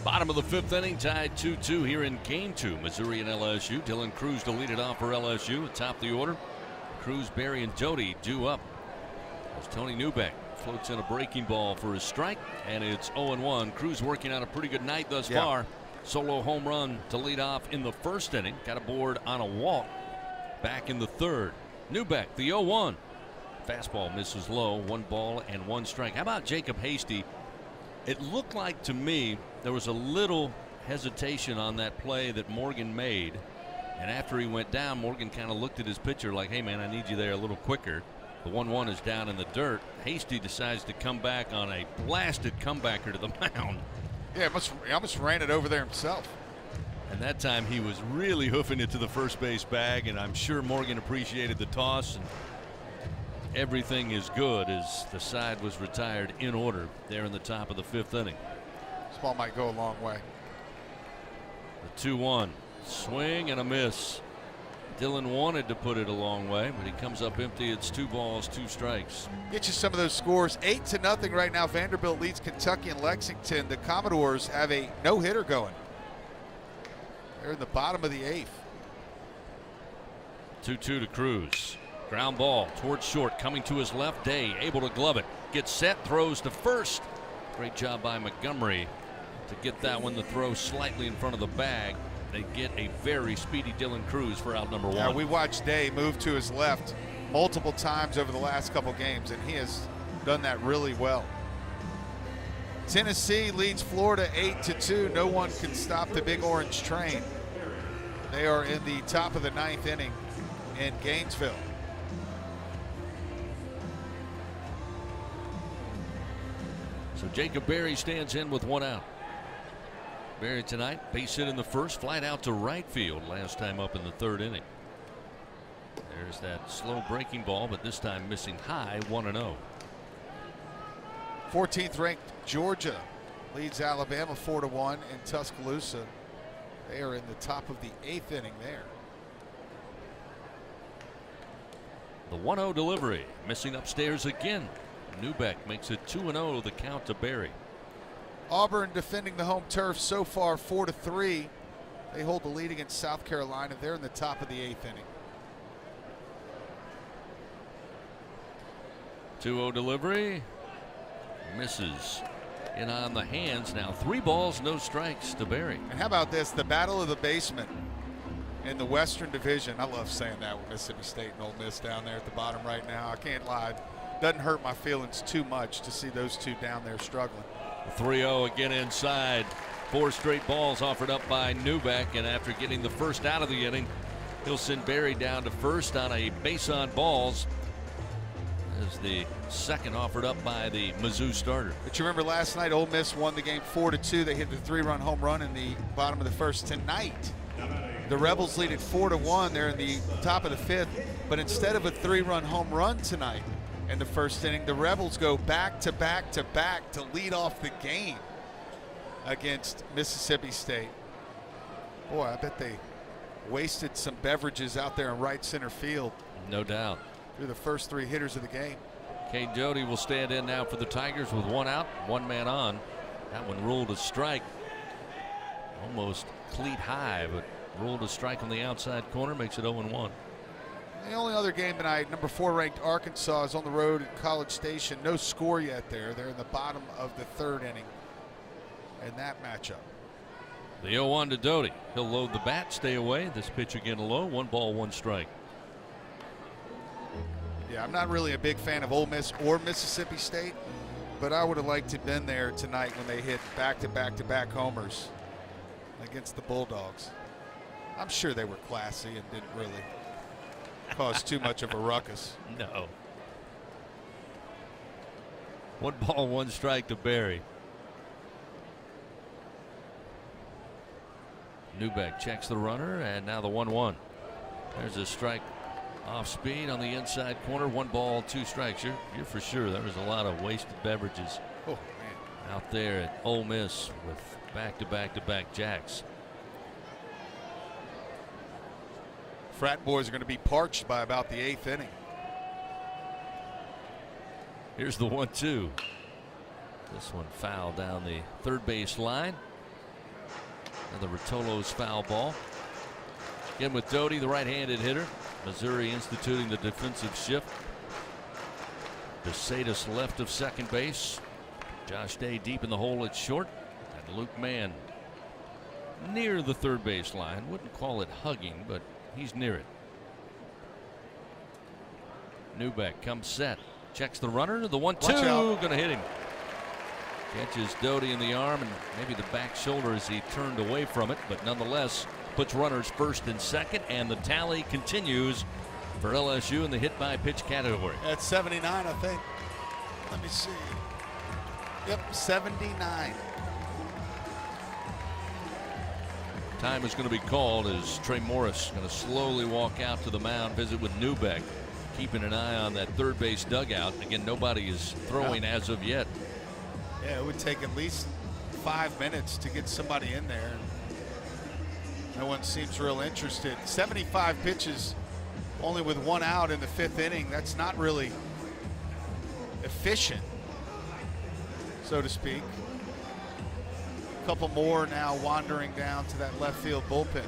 Bottom of the 5th inning, tied 2-2 here in Game 2. Missouri and LSU. Dylan Cruz to lead it off for LSU. Atop the order, Cruz, Berry, and Jody due up. As Tony Newbeck floats in a breaking ball for his strike, and it's 0-1. Cruz working on a pretty good night thus far. Solo home run to lead off in the 1st inning. Got aboard on a walk back in the 3rd. Newbeck, the 0-1. Fastball misses low. 1 ball and 1 strike. How about Jacob Hasty? It looked like to me there was a little hesitation on that play that Morgan made. And after he went down, Morgan kind of looked at his pitcher like, hey, man, I need you there a little quicker. The 1-1 is down in the dirt. Hasty decides to come back on a blasted comebacker to the mound.
Yeah, he almost ran it over there himself.
And that time he was really hoofing it to the first base bag, and I'm sure Morgan appreciated the toss. And everything is good as the side was retired in order there in the top of the 5th inning.
This ball might go a long way.
The 2-1 swing and a miss. Dylan wanted to put it a long way, but he comes up empty. It's 2 balls, 2 strikes.
Get you some of those scores. 8-0 right now. Vanderbilt leads Kentucky and Lexington. The Commodores have a no-hitter going. They're in the bottom of the 8th.
2-2 to Cruz. Ground ball towards short, coming to his left. Day able to glove it. Gets set, throws to first. Great job by Montgomery to get that one. The throw slightly in front of the bag. They get a very speedy Dylan Cruz for out number 1.
Yeah, we watched Day move to his left multiple times over the last couple games, and he has done that really well. Tennessee leads Florida 8-2. No one can stop the Big Orange train. They are in the top of the 9th inning in Gainesville.
So Jacob Berry stands in with 1 out. Berry tonight, base hit in the 1st, flight out to right field last time up in the 3rd inning. There's that slow breaking ball, but this time missing high. 1-0.
14th ranked Georgia leads Alabama 4-1 in Tuscaloosa. They are in the top of the 8th inning there.
The 1-0 delivery, missing upstairs again. Newbeck makes it 2-0, the count to Berry.
Auburn defending the home turf so far 4-3. They hold the lead against South Carolina. They're in the top of the 8th inning.
2-0 delivery, misses in on the hands. Now 3 balls, no strikes to Berry.
And how about this, the battle of the basement in the Western Division. I love saying that with Mississippi State and Ole Miss down there at the bottom right now. I can't lie. Doesn't hurt my feelings too much to see those two down there struggling.
3-0 again inside. 4 straight balls offered up by Newbeck, and after getting the first out of the inning, he'll send Barry down to first on a base on balls. As the second offered up by the Mizzou starter.
But you remember last night, Ole Miss won the game 4-2. They hit the 3-run home run in the bottom of the first. Tonight, the Rebels lead it 4-1. They're in the top of the 5th. But instead of a 3-run home run tonight in the first inning, the Rebels go back to back to back to lead off the game against Mississippi State. Boy, I bet they wasted some beverages out there in right center field.
No doubt.
Through the first 3 hitters of the game.
Cade Doty will stand in now for the Tigers with 1 out, 1 man on. That one ruled a strike. Almost cleat high, but ruled a strike on the outside corner, makes it 0-1.
The only other game tonight, number 4 ranked Arkansas is on the road at College Station. No score yet there. They're in the bottom of the 3rd inning in that matchup.
The 0-1 to Doty. He'll load the bat, stay away. This pitch again low. 1 ball, 1 strike.
Yeah, I'm not really a big fan of Ole Miss or Mississippi State, but I would have liked to have been there tonight when they hit back-to-back-to-back homers against the Bulldogs. I'm sure they were classy and didn't really cause too much of a ruckus.
No. 1 ball, 1 strike to Barry. Newbeck checks the runner, and now the 1-1. There's a strike off speed on the inside corner. 1 ball, 2 strikes. You're for sure there was a lot of wasted beverages out there at Ole Miss with back-to-back-to-back jacks.
Frat boys are going to be parched by about the 8th inning.
Here's the 1-2. This one foul down the 3rd base line. Another Rotolo's foul ball. Again with Doty, the right-handed hitter. Missouri instituting the defensive shift. DeSatis left of second base. Josh Day deep in the hole at short. And Luke Mann near the 3rd base line. Wouldn't call it hugging, but he's near it. Newbeck comes set. Checks the runner. The 1-2. Going to hit him. Catches Doty in the arm and maybe the back shoulder as he turned away from it, but nonetheless puts runners first and second, and the tally continues for LSU in the hit by pitch category.
At 79, I think. Let me see. Yep, 79.
Time is going to be called as Trey Morris going to slowly walk out to the mound, visit with Newbeck, keeping an eye on that 3rd base dugout. Again, nobody is throwing as of yet.
Yeah, it would take at least 5 minutes to get somebody in there. No one seems real interested. 75 pitches, only with 1 out in the 5th inning. That's not really efficient, so to speak. A couple more now wandering down to that left field bullpen.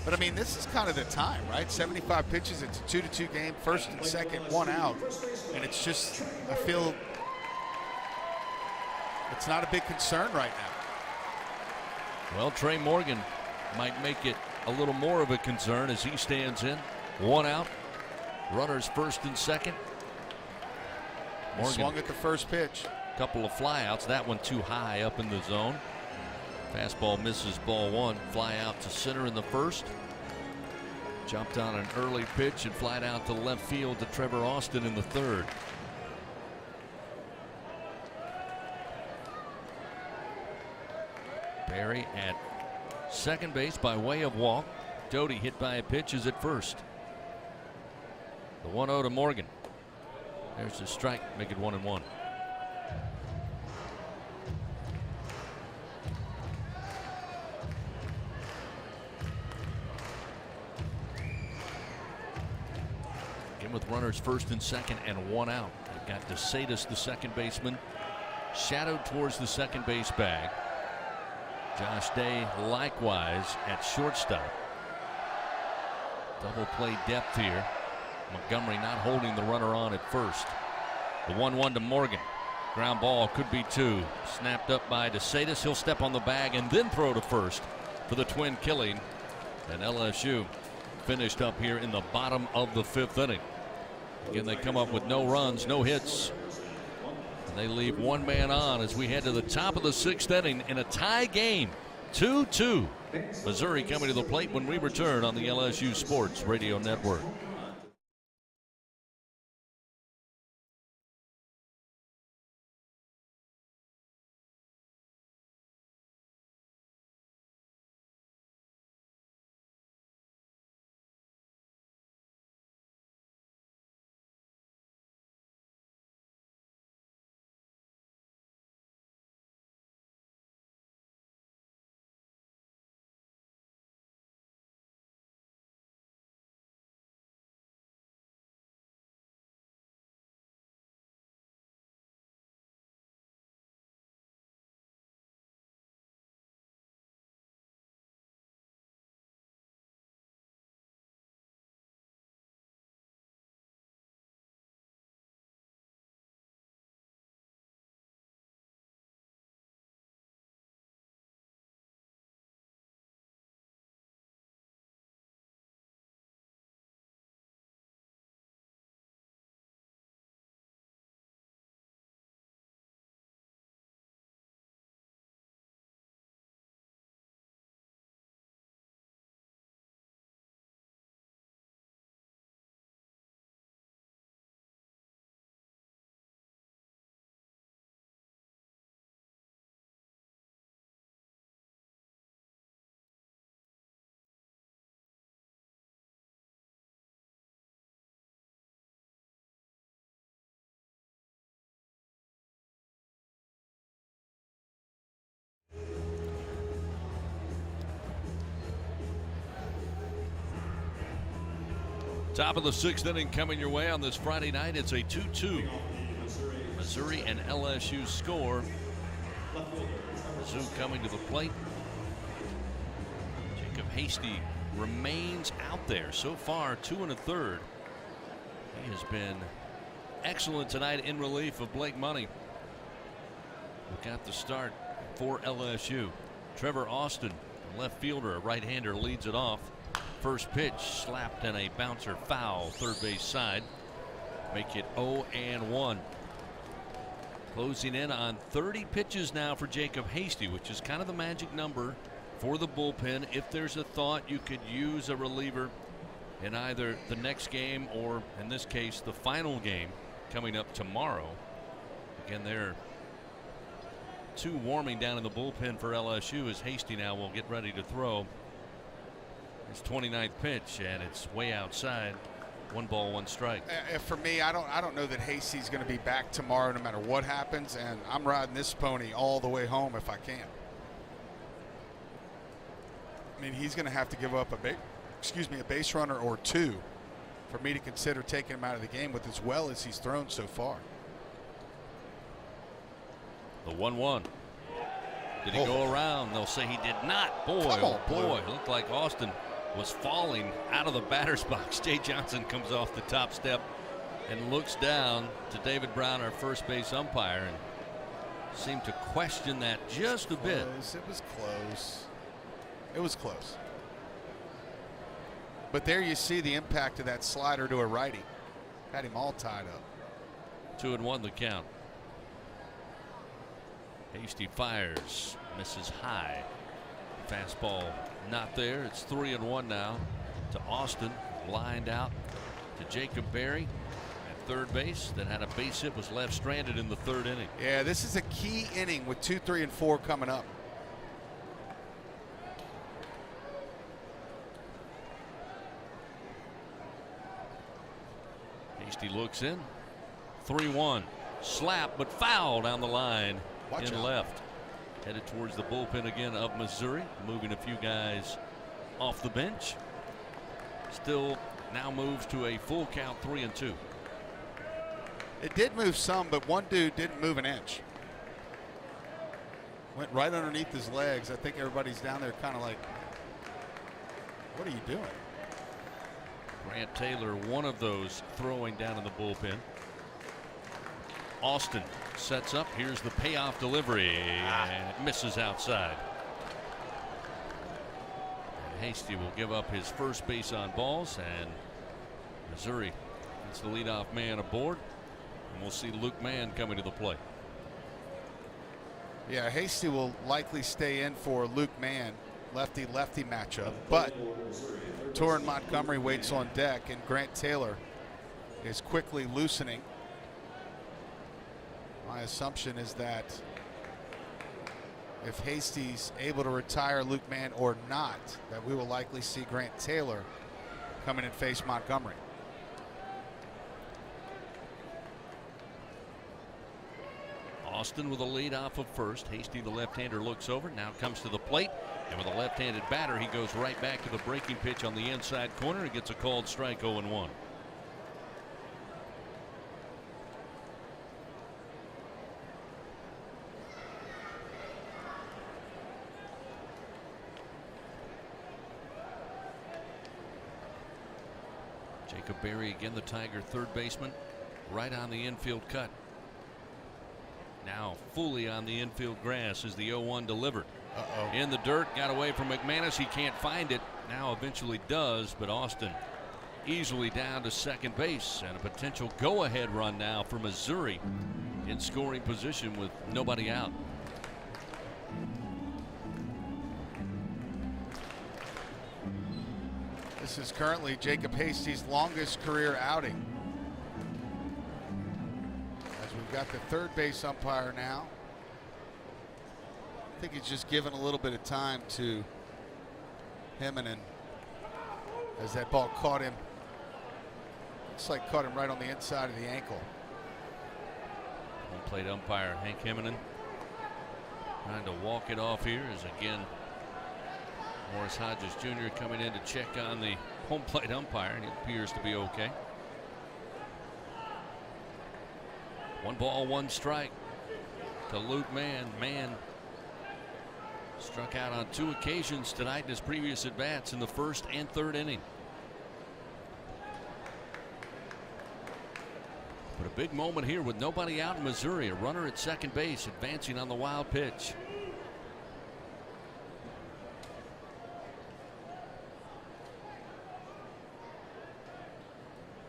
But I mean, this is kind of the time, right? 75 pitches, it's a 2-2 game, 1st and 2nd, 1 out. And it's just, I feel it's not a big concern right now.
Well, Trey Morgan might make it a little more of a concern as he stands in. 1 out. Runners 1st and 2nd.
Morgan swung at the first pitch.
Couple of flyouts. That one too high up in the zone. Fastball misses ball 1. Fly out to center in the 1st. Jumped on an early pitch and flied out to left field to Trevor Austin in the 3rd. Barry at second base by way of walk. Doty hit by a pitch is at first. The 1-0 to Morgan. There's a strike, make it 1-1. Again with runners 1st and 2nd and 1 out. They've got DeSatis, the second baseman, shadowed towards the second base bag. Josh Day likewise at shortstop. Double play depth here. Montgomery not holding the runner on at first. The 1-1 to Morgan. Ground ball could be 2. Snapped up by DeSatis. He'll step on the bag and then throw to first for the twin killing. And LSU finished up here in the bottom of the 5th inning. Again, they come up with no runs, no hits. And they leave one man on as we head to the top of the 6th inning in a tie game. 2-2. Missouri coming to the plate when we return on the LSU Sports Radio Network. Top of the 6th inning coming your way on this Friday night. It's a 2-2. Missouri and LSU score. Mizzou coming to the plate. Jacob Hasty remains out there. So far, 2 1/3. He has been excellent tonight in relief of Blake Money. We got the start for LSU. Trevor Austin, left fielder, a right-hander, leads it off. First pitch slapped and a bouncer foul, third base side. Make it 0-1. Closing in on 30 pitches now for Jacob Hasty, which is kind of the magic number for the bullpen. If there's a thought you could use a reliever in either the next game or, in this case, the final game coming up tomorrow. Again, they're 2 warming down in the bullpen for LSU as Hasty now will get ready to throw. His 29th pitch, and it's way outside. 1 ball, 1 strike.
For me, I don't know that Hasty's going to be back tomorrow no matter what happens, and I'm riding this pony all the way home if I can. I mean, he's going to have to give up a base runner or 2 for me to consider taking him out of the game with as well as he's thrown so far.
The 1-1. Did he go around? They'll say he did not. Boy, oh boy, it looked like Austin was falling out of the batter's box. Jay Johnson comes off the top step and looks down to David Brown, our first base umpire, and seemed to question that just a bit.
It was close. It was close. But there you see the impact of that slider to a righty. Had him all tied up.
2-1 the count. Hasty fires, misses high. Fastball not there. It's 3-1 now to Austin. Lined out to Jacob Berry at third base. That had a base hit, was left stranded in the 3rd inning.
Yeah, this is a key inning with 2, 3, and 4 coming up.
Hasty looks in. 3-1. Slap, but foul down the line.
Watch
in
out.
Left. Headed towards the bullpen again of Missouri. Moving a few guys off the bench. Still now moves to a full count, 3-2.
It did move some, but one dude didn't move an inch. Went right underneath his legs. I think everybody's down there kind of like, what are you doing?
Grant Taylor, one of those throwing down in the bullpen. Austin sets up. Here's the payoff delivery, and it misses outside. And Hasty will give up his first base on balls, and Missouri gets the leadoff man aboard. And we'll see Luke Mann coming to the plate.
Yeah, Hasty will likely stay in for Luke Mann, lefty-lefty matchup, but Torrin Montgomery waits on deck, and Grant Taylor is quickly loosening. My assumption is that if Hasty's able to retire Luke Mann or not, that we will likely see Grant Taylor come in and face Montgomery.
Austin with a lead off of first. Hasty, the left-hander, looks over, now comes to the plate, and with a left-handed batter, he goes right back to the breaking pitch on the inside corner and gets a called strike. 0-1. Jacob Berry again, the Tiger third baseman, right on the infield cut. Now fully on the infield grass as the 0-1 delivered. In the dirt, got away from McManus. He can't find it. Now eventually does, but Austin easily down to second base, and a potential go-ahead run now for Missouri in scoring position with nobody out.
This is currently Jacob Hasty's longest career outing. As we've got the third base umpire now. I think he's just given a little bit of time to Heminen as that ball caught him. Looks like caught him right on the inside of the ankle.
Home plate umpire Hank Heminen trying to walk it off here as again Morris Hodges Jr. coming in to check on the home plate umpire, and it appears to be okay. 1 ball, 1 strike to Luke Mann. Mann struck out on 2 occasions tonight in his previous at-bats in the first and third inning. But a big moment here with nobody out in Missouri. A runner at second base advancing on the wild pitch.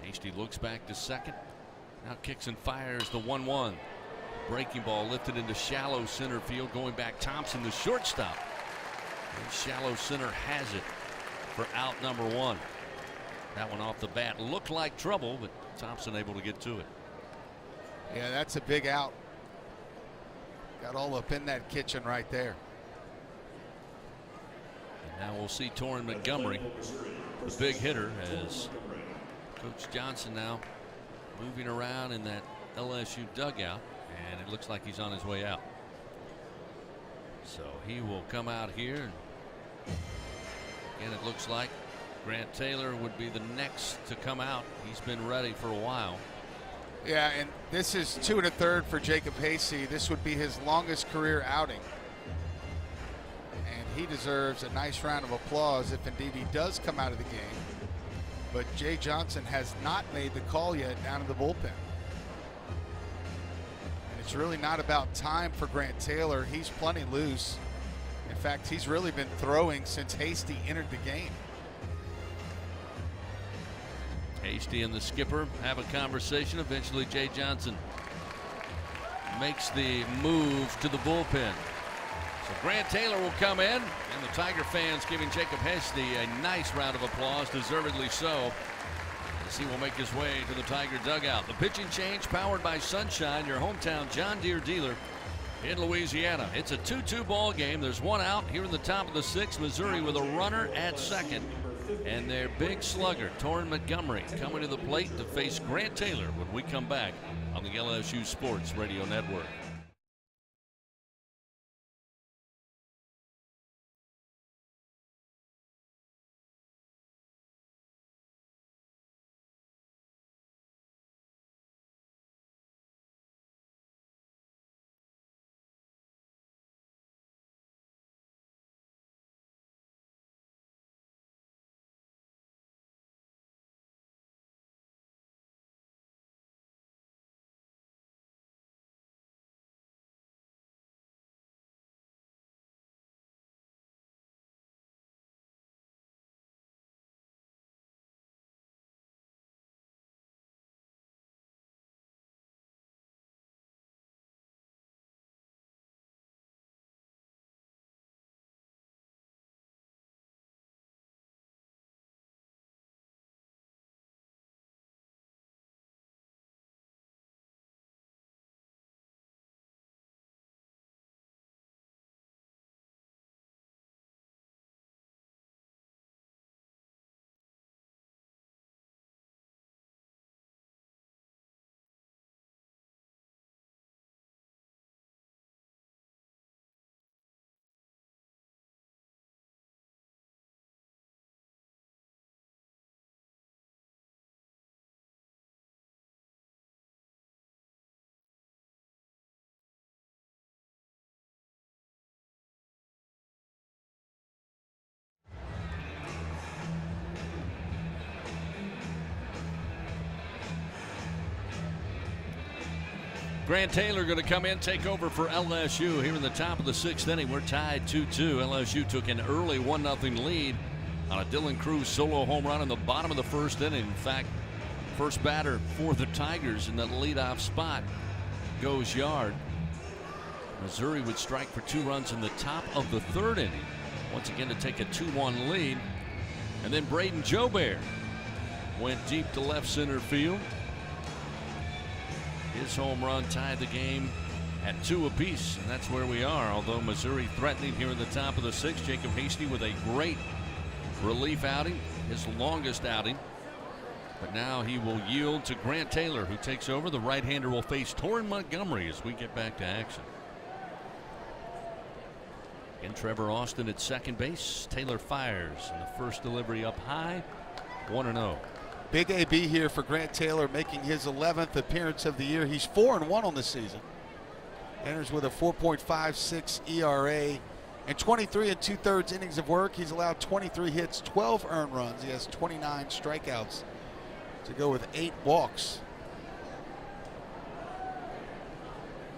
Hasty looks back to second. Now kicks and fires the 1-1. Breaking ball lifted into shallow center field. Going back, Thompson, the shortstop. And shallow center has it for out number 1. That one off the bat looked like trouble, but Thompson able to get to it.
Yeah, that's a big out. Got all up in that kitchen right there.
And now we'll see Torrin Montgomery, the big hitter, as Coach Johnson now moving around in that LSU dugout, and it looks like he's on his way out. So he will come out here, and again it looks like Grant Taylor would be the next to come out. He's been ready for a while.
Yeah, and this is 2 1/3 for Jacob Hasty. This would be his longest career outing, and he deserves a nice round of applause if indeed he does come out of the game. But Jay Johnson has not made the call yet down in the bullpen. And it's really not about time for Grant Taylor. He's plenty loose. In fact, he's really been throwing since Hasty entered the game.
Hasty and the skipper have a conversation. Eventually Jay Johnson makes the move to the bullpen. So Grant Taylor will come in, and the Tiger fans giving Jacob Hasty a nice round of applause, deservedly so, as he will make his way to the Tiger dugout. The pitching change powered by Sunshine, your hometown John Deere dealer in Louisiana. It's a 2-2 ball game. There's 1 out here in the top of the 6th. Missouri with a runner at second, and their big slugger Torrin Montgomery coming to the plate to face Grant Taylor when we come back on the LSU Sports Radio Network. Grant Taylor going to come in, take over for LSU here in the top of the 6th inning. We're tied 2-2. LSU took an early 1-0 lead on a Dylan Cruz solo home run in the bottom of the 1st inning. In fact, first batter for the Tigers in that leadoff spot goes yard. Missouri would strike for 2 runs in the top of the 3rd inning, once again to take a 2-1 lead. And then Braden Joubert went deep to left center field. His home run tied the game at 2 apiece, and that's where we are. Although Missouri threatening here in the top of the 6th. Jacob Hasty with a great relief outing, his longest outing. But now he will yield to Grant Taylor, who takes over. The right-hander will face Torrin Montgomery as we get back to action. And Trevor Austin at second base. Taylor fires, and the first delivery up high, 1-0.
Big AB here for Grant Taylor, making his 11th appearance of the year. He's 4-1 on the season. Enters with a 4.56 ERA and 23 2/3 innings of work. He's allowed 23 hits, 12 earned runs. He has 29 strikeouts to go with 8 walks.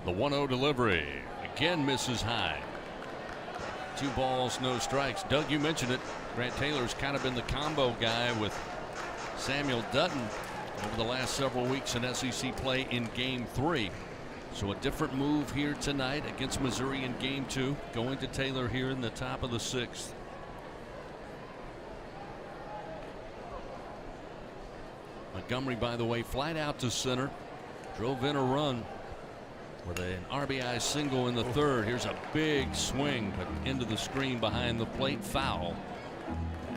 The 1-0 delivery again misses high. 2 balls, no strikes. Doug, you mentioned it. Grant Taylor's kind of been the combo guy with Samuel Dutton over the last several weeks in SEC play in Game 3. So a different move here tonight against Missouri in Game 2. Going to Taylor here in the top of the 6th. Montgomery, by the way, flied out to center. Drove in a run with an RBI single in the 3rd. Here's a big swing, but into the screen behind the plate, foul.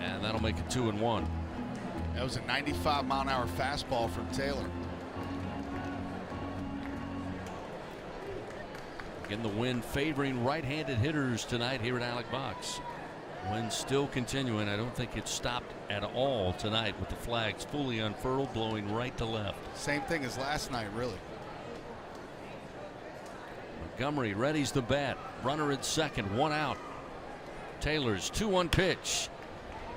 And that'll make it 2-1.
That was a 95-mile-an-hour fastball from Taylor.
Again, the wind favoring right-handed hitters tonight here at Alec Box. Wind still continuing. I don't think it stopped at all tonight with the flags fully unfurled, blowing right to left.
Same thing as last night, really.
Montgomery readies the bat. Runner at second, 1 out. Taylor's 2-1 pitch.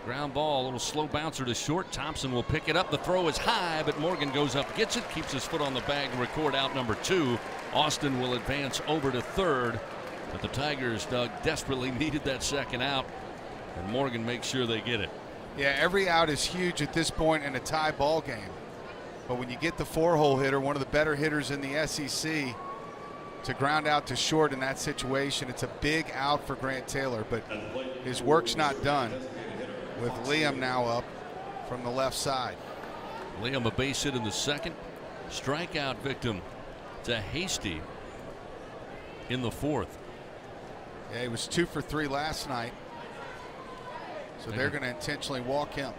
Ground ball, a little slow bouncer to short. Thompson will pick it up. The throw is high, but Morgan goes up, gets it, keeps his foot on the bag, and record out number 2. Austin will advance over to 3rd. But the Tigers, Doug, desperately needed that second out, and Morgan makes sure they get it.
Yeah, every out is huge at this point in a tie ball game. But when you get the 4-hole hitter, one of the better hitters in the SEC, to ground out to short in that situation, it's a big out for Grant Taylor. But his work's not done, with Liam now up from the left side.
Liam a base hit in the 2nd. Strikeout victim to Hasty in the 4th.
Yeah, he was 2 for 3 last night. So they're going to intentionally walk him.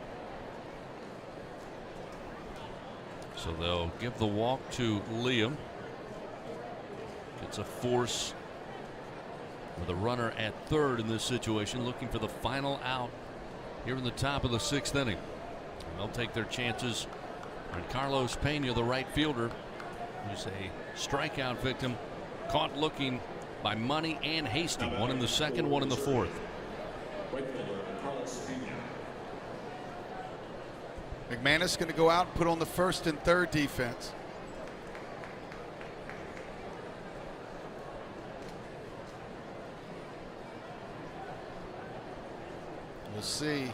So they'll give the walk to Liam. Gets a force with a runner at 3rd in this situation, looking for the final out here in the top of the 6th inning. And they'll take their chances on Carlos Pena, the right fielder, who's a strikeout victim, caught looking by Money and Hasty. One in the 2nd, one in the 4th.
McManus going to go out and put on the 1st and 3rd defense. We'll see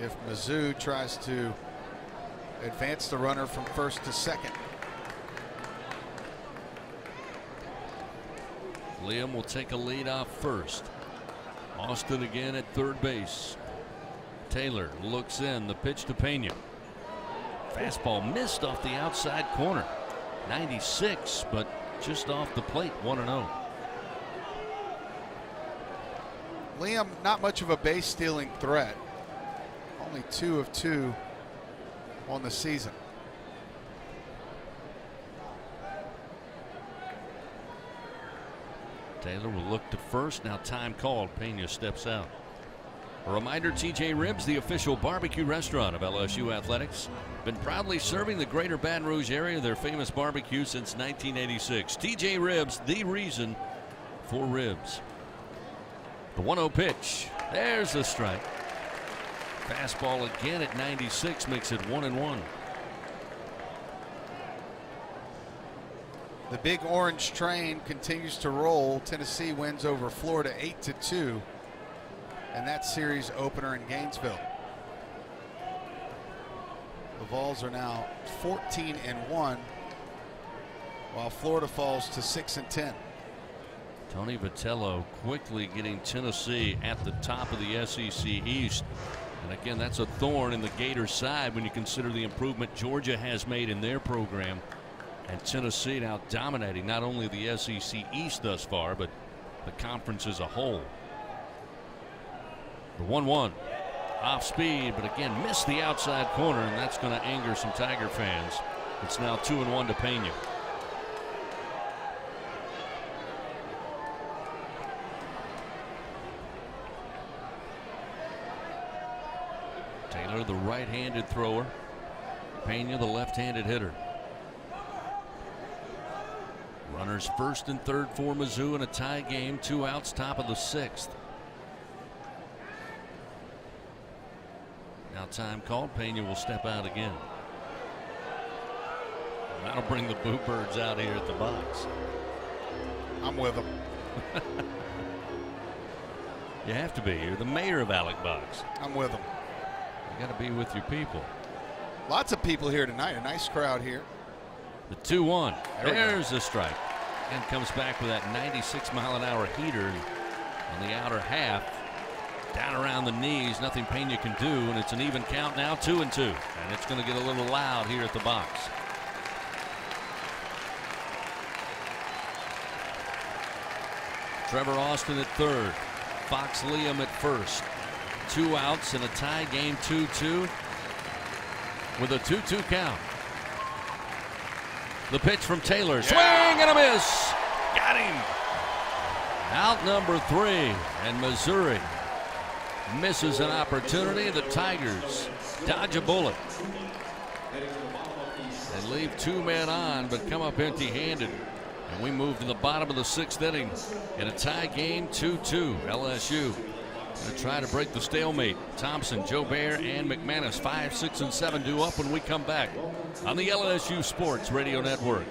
if Mizzou tries to advance the runner from 1st to 2nd.
Liam will take a lead off first. Austin again at 3rd base. Taylor looks in, the pitch to Pena. Fastball missed off the outside corner. 96, but just off the plate, 1-0.
Liam, not much of a base stealing threat. Only 2 of 2 on the season.
Taylor will look to first. Now time called. Pena steps out. A reminder, TJ Ribs, the official barbecue restaurant of LSU Athletics, been proudly serving the greater Baton Rouge area their famous barbecue since 1986. TJ Ribs, the reason for ribs. The 1-0 pitch. There's the strike. Fastball again at 96 makes it 1-1.
The big orange train continues to roll. Tennessee wins over Florida 8-2, and that series opener in Gainesville. The Vols are now 14-1, while Florida falls to 6-10.
Tony Vitello quickly getting Tennessee at the top of the SEC East. And again, that's a thorn in the Gators' side when you consider the improvement Georgia has made in their program. And Tennessee now dominating not only the SEC East thus far, but the conference as a whole. The 1-1 off speed, but again missed the outside corner, and that's going to anger some Tiger fans. It's now 2-1 to Pena. Taylor, the right-handed thrower. Pena, the left-handed hitter. Runners first and third for Mizzou in a tie game. 2 outs, top of the 6th. Now time called. Pena will step out again. And that'll bring the Boo Birds out here at the box.
I'm with them.
You have to be. You're the mayor of Alec Box.
I'm with them.
You got to be with your people.
Lots of people here tonight. A nice crowd here.
The 2-1. There's
a
a strike. And comes back with that 96-mile-an-hour heater on the outer half. Down around the knees. Nothing Pena can do. And it's an even count now. 2-2. And it's going to get a little loud here at the box. Trevor Austin at third. Fox Liam at first. 2 outs in a tie game. 2-2 with a 2-2 count. The pitch from Taylor. Swing and a miss. Got him. Out number 3. And Missouri misses an opportunity. The Tigers dodge a bullet. They leave 2 men on, but come up empty-handed. And we move to the bottom of the 6th inning in a tie game. 2-2. LSU going to try to break the stalemate. Thompson, Jobert, and McManus 5, 6, and 7 due up when we come back on the LSU Sports Radio Network.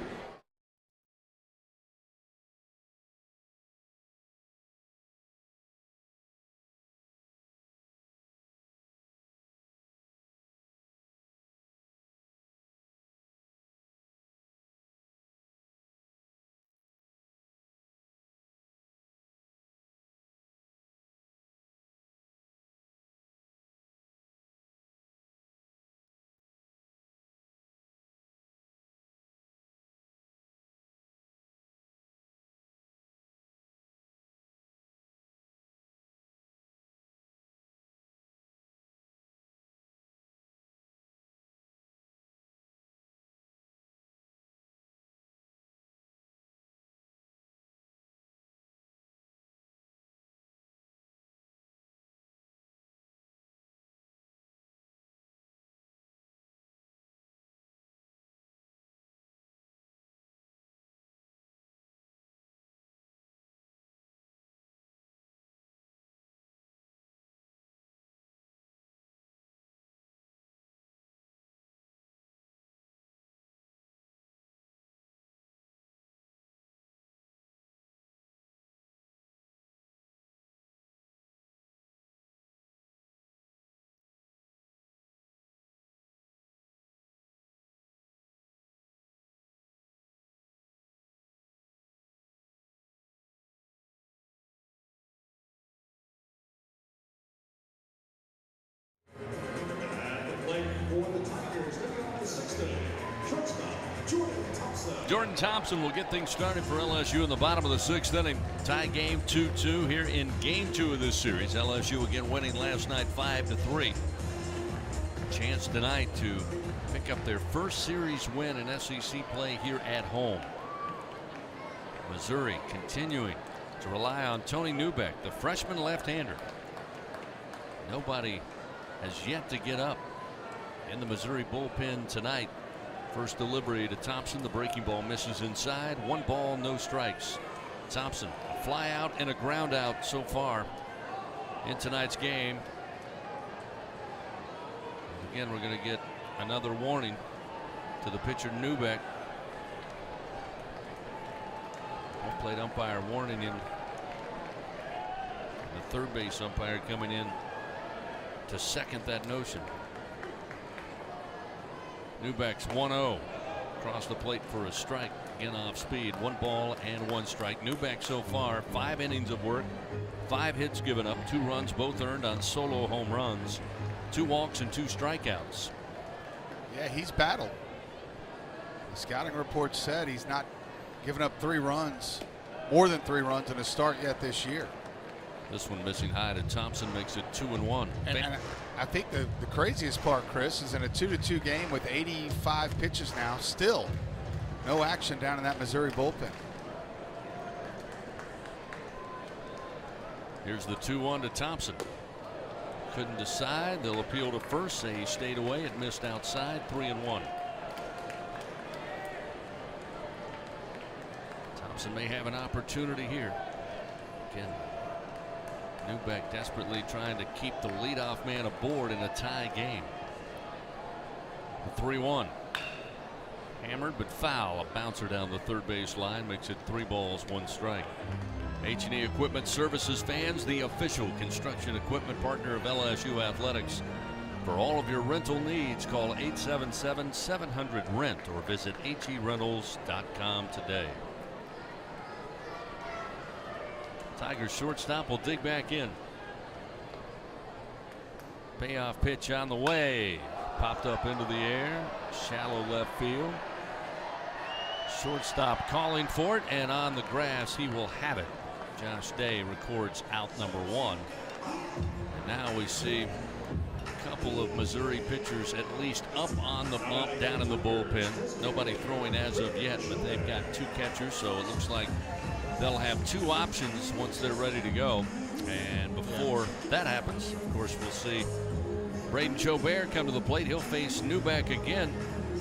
Jordan Thompson will get things started for LSU in the bottom of the 6th inning. Tie game 2-2 here in game 2 of this series. LSU again winning last night 5-3. Chance tonight to pick up their first series win in SEC play here at home. Missouri continuing to rely on Tony Newbeck, the freshman left-hander. Nobody has yet to get up in the Missouri bullpen tonight. First delivery to Thompson. The breaking ball misses inside. 1 ball, no strikes. Thompson, a fly out and a ground out so far in tonight's game. Again, we're going to get another warning to the pitcher Newbeck. plate umpire warning him. The third base umpire coming in to second that notion. Newbeck's 1-0. Across the plate for a strike. Again off speed. 1 ball and 1 strike. Newbeck so far 5 innings of work, 5 hits given up, 2 runs both earned on solo home runs, 2 walks and 2 strikeouts.
Yeah, he's battled. The scouting report said he's not given up 3 runs, more than 3 runs in a start yet this year.
This one missing high to Thompson makes it 2-1.
And I think the craziest part, Chris, is in a 2-2 game with 85 pitches now, still no action down in that Missouri bullpen.
Here's the 2-1 to Thompson. Couldn't decide. They'll appeal to first, say he stayed away. It missed outside. 3-1. Thompson may have an opportunity here. Again, Newbeck desperately trying to keep the leadoff man aboard in a tie game. 3-1. Hammered but foul. A bouncer down the third base line makes it 3 balls, 1 strike. H&E Equipment Services fans, the official construction equipment partner of LSU Athletics. For all of your rental needs, call 877-700-RENT or visit herentals.com today. Tigers shortstop will dig back in. Payoff pitch on the way. Popped up into the air. Shallow left field. Shortstop calling for it, and on the grass he will have it. Josh Day records out number 1. And now we see a couple of Missouri pitchers at least up on the bump down in the bullpen. Nobody throwing as of yet, but they've got 2 catchers, so it looks like they'll have 2 options once they're ready to go. And before that happens, of course, we'll see Braden Jobert come to the plate. He'll face Newbeck again.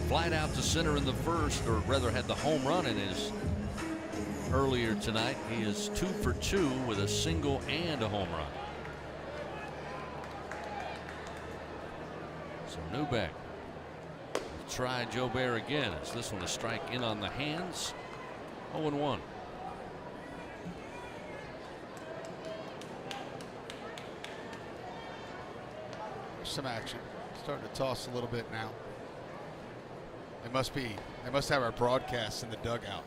Flied out to center in the first, or rather had the home run in his earlier tonight. He is 2 for 2 with a single and a home run. So Newbeck will try Jobert again. As this one a strike in on the hands. 0-1.
Some action. Starting to toss a little bit now. They must have our broadcast in the dugout.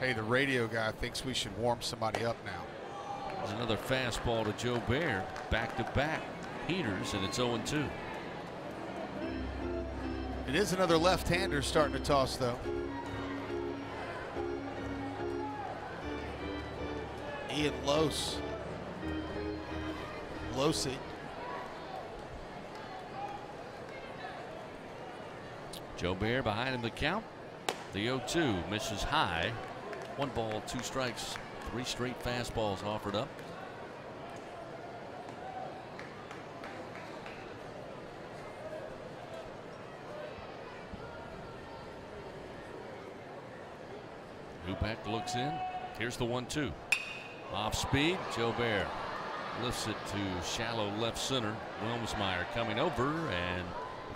Hey, the radio guy thinks we should warm somebody up now.
There's another fastball to Jobert. Back-to-back heaters, and it's 0-2.
It is another left-hander starting to toss, though. Ian Losey.
Jobert behind him the count. The 0-2 misses high. 1 ball, 2 strikes. 3 straight fastballs offered up. Newbeck looks in. Here's the 1-2. Off speed. Jobert lifts it to shallow left center. Wilmsmeyer coming over, and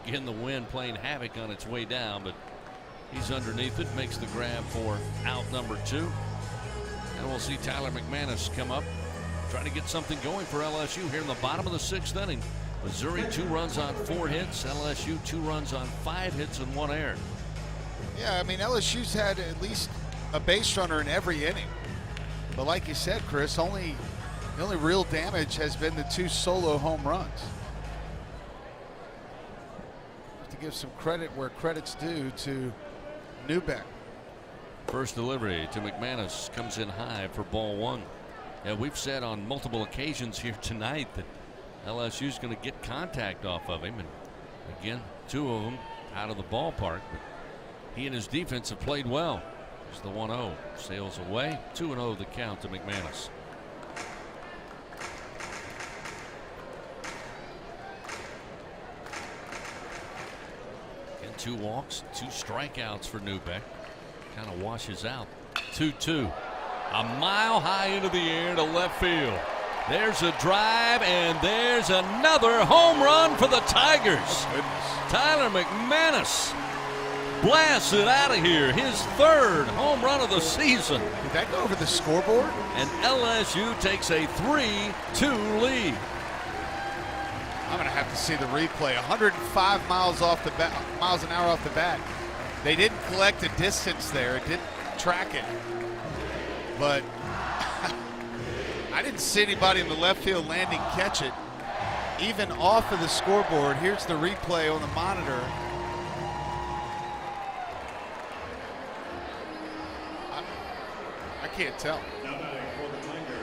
again the wind playing havoc on its way down, but he's underneath it. Makes the grab for out number 2. And we'll see Tyler McManus come up, try to get something going for LSU here in the bottom of the 6th inning. Missouri 2 runs on 4 hits. LSU 2 runs on 5 hits and 1 error.
Yeah, I mean, LSU's had at least a base runner in every inning. But like you said, Chris, the only real damage has been the 2 solo home runs. Have to give some credit where credit's due to Newbeck.
First delivery to McManus comes in high for ball 1. Yeah, we've said on multiple occasions here tonight that LSU's going to get contact off of him, and again 2 of them out of the ballpark, but he and his defense have played well. There's the 1-0. Sails away. 2-0 the count to McManus. And 2 walks, 2 strikeouts for Newbeck. Kind of washes out. 2-2. A mile high into the air to left field. There's a drive, and there's another home run for the Tigers.
Goodness.
Tyler McManus blasts it out of here. His 3rd home run of the season.
Did that go over the scoreboard?
And LSU takes a 3-2 lead.
I'm going to have to see the replay. 105 miles an hour off the bat. They didn't collect a distance there. It didn't track it. But I didn't see anybody in the left field landing catch it. Even off of the scoreboard, here's the replay on the monitor. I can't tell.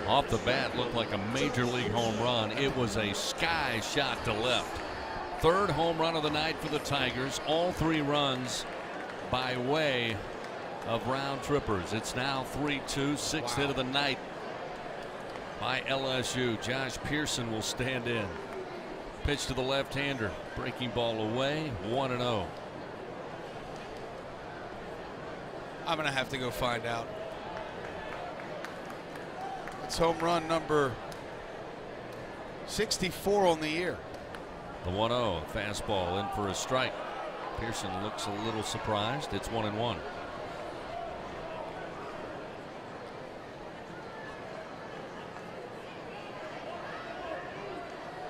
Off the bat, looked like a major league home run. It was a sky shot to left. 3rd home run of the night for the Tigers. All 3 runs by way of round trippers. It's now 3-2, 6th hit of the night by LSU. Josh Pearson will stand in. Pitch to the left-hander. Breaking ball away. 1-0.
I'm going to have to go find out. It's home run number 64 on the year.
The 1-0. Fastball in for a strike. Pearson looks a little surprised. It's 1-1.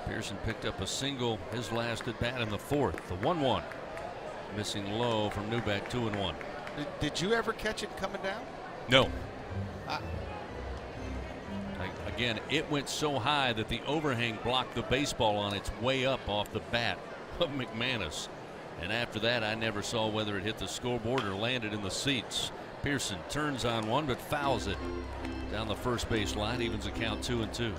Pearson picked up a single his last at bat in the 4th. The 1-1. Missing low from Newbeck. 2-1.
Did you ever catch it coming down?
No. Again, it went so high that the overhang blocked the baseball on its way up off the bat of McManus. And after that, I never saw whether it hit the scoreboard or landed in the seats. Pearson turns on one but fouls it down the first base line. Evens the count 2-2.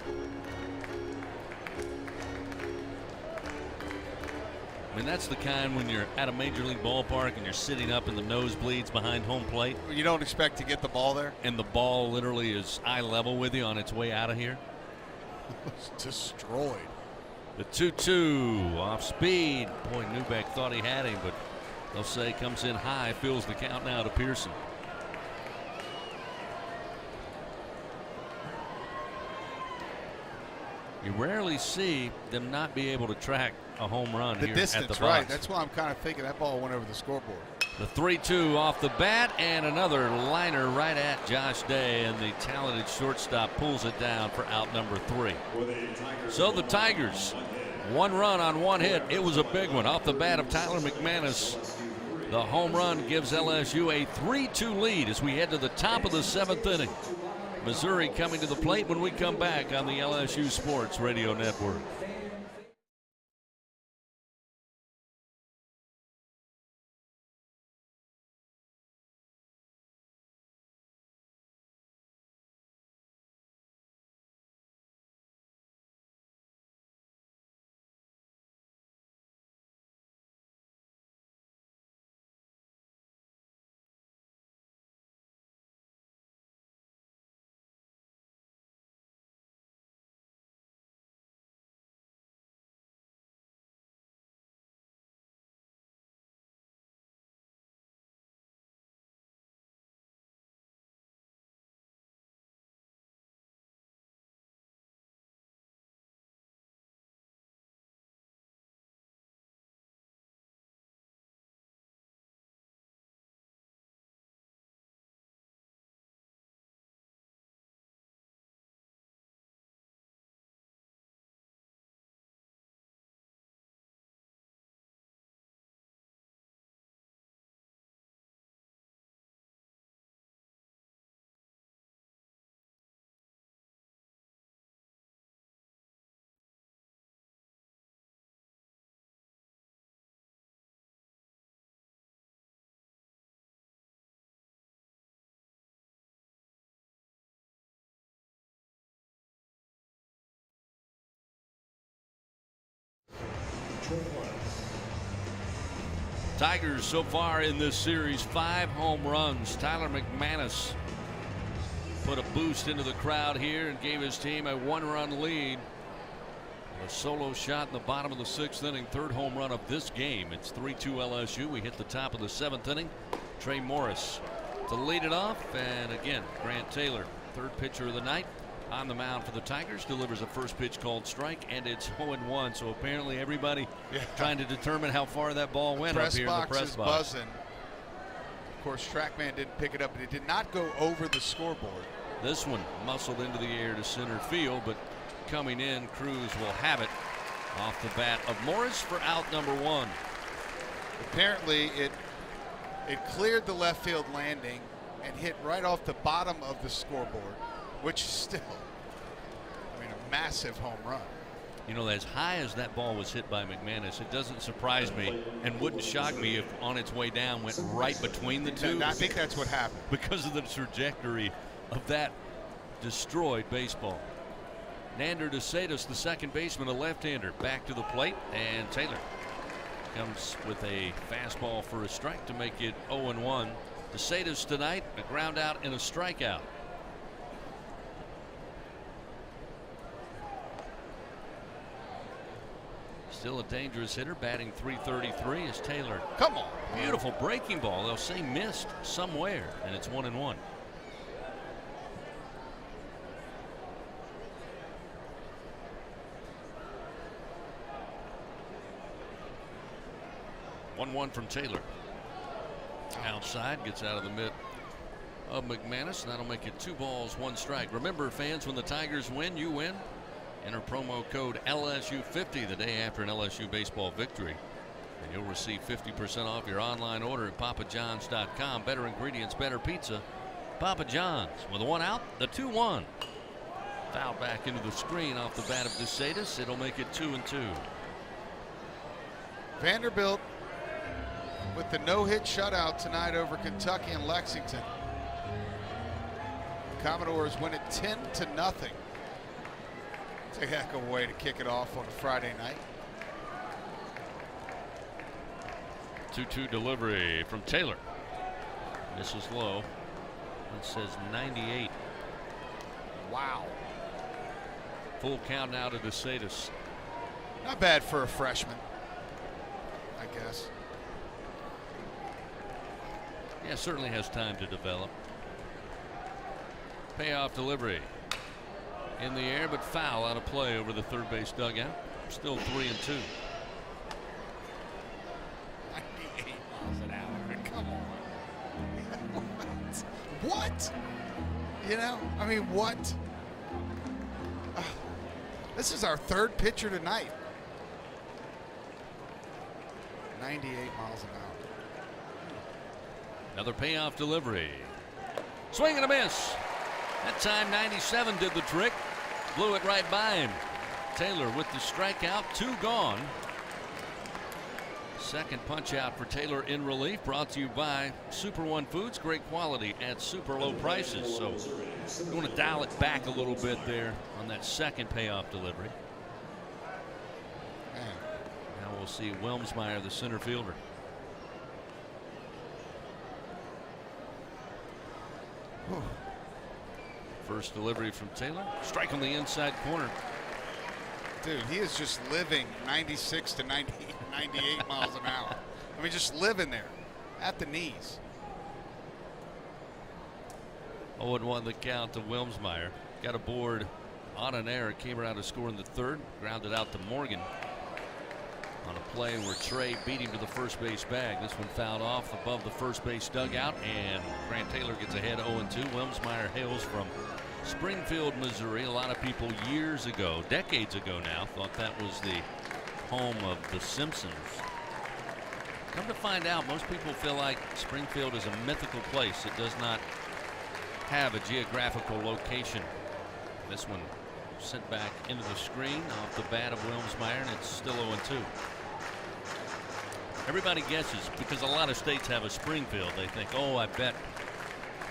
I mean, that's the kind when you're at a major league ballpark and you're sitting up in the nosebleeds behind home plate.
You don't expect to get the ball there?
And the ball literally is eye level with you on its way out of here.
It's destroyed.
The 2-2 off speed. Boy, Newbeck thought he had him, but they'll say comes in high, fills the count now to Pearson. You rarely see them not be able to track a home run
the
here
distance,
at the box.
right? That's why I'm kind of thinking that ball went over the scoreboard.
The 3-2 off the bat, and another liner right at Josh Day, and the talented shortstop pulls it down for out number 3. So the Tigers, 1 run on 1 hit. It was a big one off the bat of Tyler McManus. The home run gives LSU a 3-2 lead as we head to the top of the 7th inning. Missouri coming to the plate when we come back on the LSU Sports Radio Network. Tigers so far in this series, 5 home runs. Tyler McManus put a boost into the crowd here and gave his team a 1-run lead. A solo shot in the bottom of the 6th inning, 3rd home run of this game. It's 3-2 LSU. We hit the top of the 7th inning. Trey Morris to lead it off, and again Grant Taylor, 3rd pitcher of the night, on the mound for the Tigers, delivers a first pitch called strike, and it's 0-1. So apparently everybody trying to determine how far that ball went up here in the press box.
Buzzing. course, TrackMan didn't pick it up, and it did not go over the scoreboard.
This one muscled into the air to center field, but coming in, Cruz will have it off the bat of Morris for out number 1.
Apparently, it cleared the left field landing and hit right off the bottom of the scoreboard, which is still, I mean, a massive home run.
You know, as high as that ball was hit by McManus, it doesn't surprise me and wouldn't shock me if on its way down went right between the two.
I think that's what happened.
Because of the trajectory of that destroyed baseball. Nander DeSatis, the second baseman, a left-hander, back to the plate, and Taylor comes with a fastball for a strike to make it 0-1. DeSatis tonight, a ground out and a strikeout. Still a dangerous hitter, batting .333 is Taylor.
Come on.
Beautiful breaking ball. They'll say missed somewhere, and it's 1-1. One from Taylor. Outside, gets out of the mitt of McManus, and that'll make it 2 balls, 1 strike. Remember, fans, when the Tigers win, you win. Enter promo code LSU50 the day after an LSU baseball victory, and you'll receive 50% off your online order at papajohns.com. Better ingredients, better pizza. Papa John's. With a 1 out, the 2-1. Foul back into the screen off the bat of DeSatis. It'll make it 2-2.
Vanderbilt with the no-hit shutout tonight over Kentucky and Lexington. Commodores win it 10-0. It's a heck of a way to kick it off on a Friday night.
2-2 delivery from Taylor. This is low. It says 98.
Wow.
Full count now to DeSatis.
Not bad for a freshman, I guess.
Yeah, certainly has time to develop. Payoff delivery. In the air, but foul out of play over the third base dugout. Still 3-2.
98 miles an hour. Come on. What? You know, I mean, what? This is our third pitcher tonight. 98 miles an hour.
Another payoff delivery. Swing and a miss. That time 97 did the trick. Blew it right by him. Taylor with the strikeout, 2 gone. Second punch out for Taylor in relief, brought to you by Super One Foods. Great quality at super low prices. So you want to dial it back a little bit there on that second payoff delivery. Now we'll see Wilmsmeyer, the center fielder. First delivery from Taylor. Strike on the inside corner.
Dude, he is just living 96 to 98 miles an hour. I mean, just living there at the knees.
0-1 the count to Wilmsmeyer. Got a board on an error. Came around to score in the third. Grounded out to Morgan on a play where Trey beat him to the first base bag. This one fouled off above the first base dugout, and Grant Taylor gets ahead 0-2. Wilmsmeyer hails from Springfield, Missouri. A lot of people years ago, decades ago now, thought that was the home of the Simpsons. Come to find out, most people feel like Springfield is a mythical place. It does not have a geographical location. This one sent back into the screen off the bat of Wilmsmeyer, and it's still 0-2. Everybody guesses because a lot of states have a Springfield. They think, oh, I bet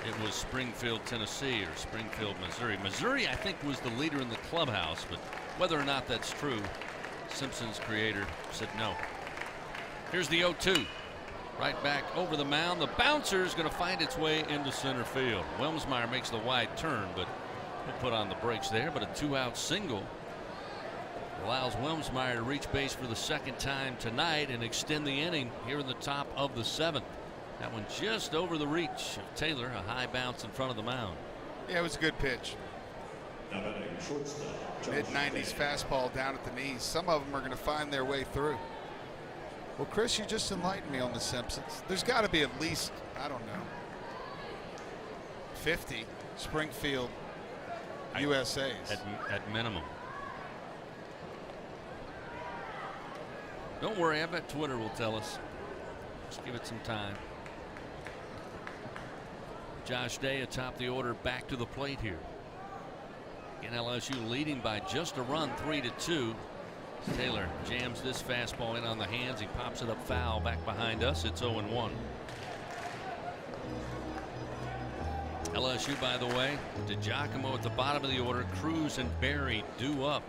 it was Springfield, Tennessee or Springfield, Missouri. Missouri, I think, was the leader in the clubhouse, but whether or not that's true, Simpsons creator said no. Here's the 0-2. Right back over the mound. The bouncer is going to find its way into center field. Wilmsmeyer makes the wide turn, but he'll put on the brakes there. But a 2-out single allows Wilmsmeyer to reach base for the second time tonight and extend the inning here in the top of the 7th. That one just over the reach of Taylor. A high bounce in front of the mound.
Yeah, it was a good pitch. Mid-90s fastball down at the knees. Some of them are going to find their way through. Well, Chris, you just enlightened me on The Simpsons. There's got to be at least, I don't know, 50 Springfield USAs.
At minimum. Don't worry, I bet Twitter will tell us. Just give it some time. Josh Day atop the order, back to the plate here. Again, LSU leading by just a run, 3-2. Taylor jams this fastball in on the hands. He pops it up foul back behind us. It's 0-1. LSU, by the way, DiGiacomo at the bottom of the order. Cruz and Berry due up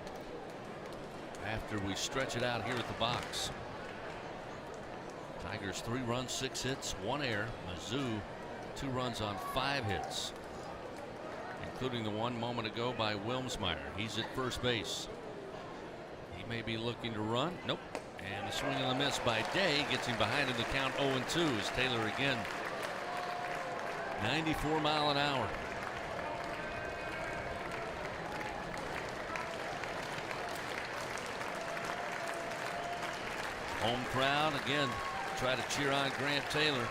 after we stretch it out here at the box. Tigers 3 runs, 6 hits, 1 error. Mizzou 2 runs on 5 hits, including the one moment ago by Wilmsmeyer. He's at first base. He may be looking to run. Nope. And the swing and the miss by Day gets him behind in the count. 0-2 as Taylor again. 94 mile an hour. Home crowd again try to cheer on Grant Taylor.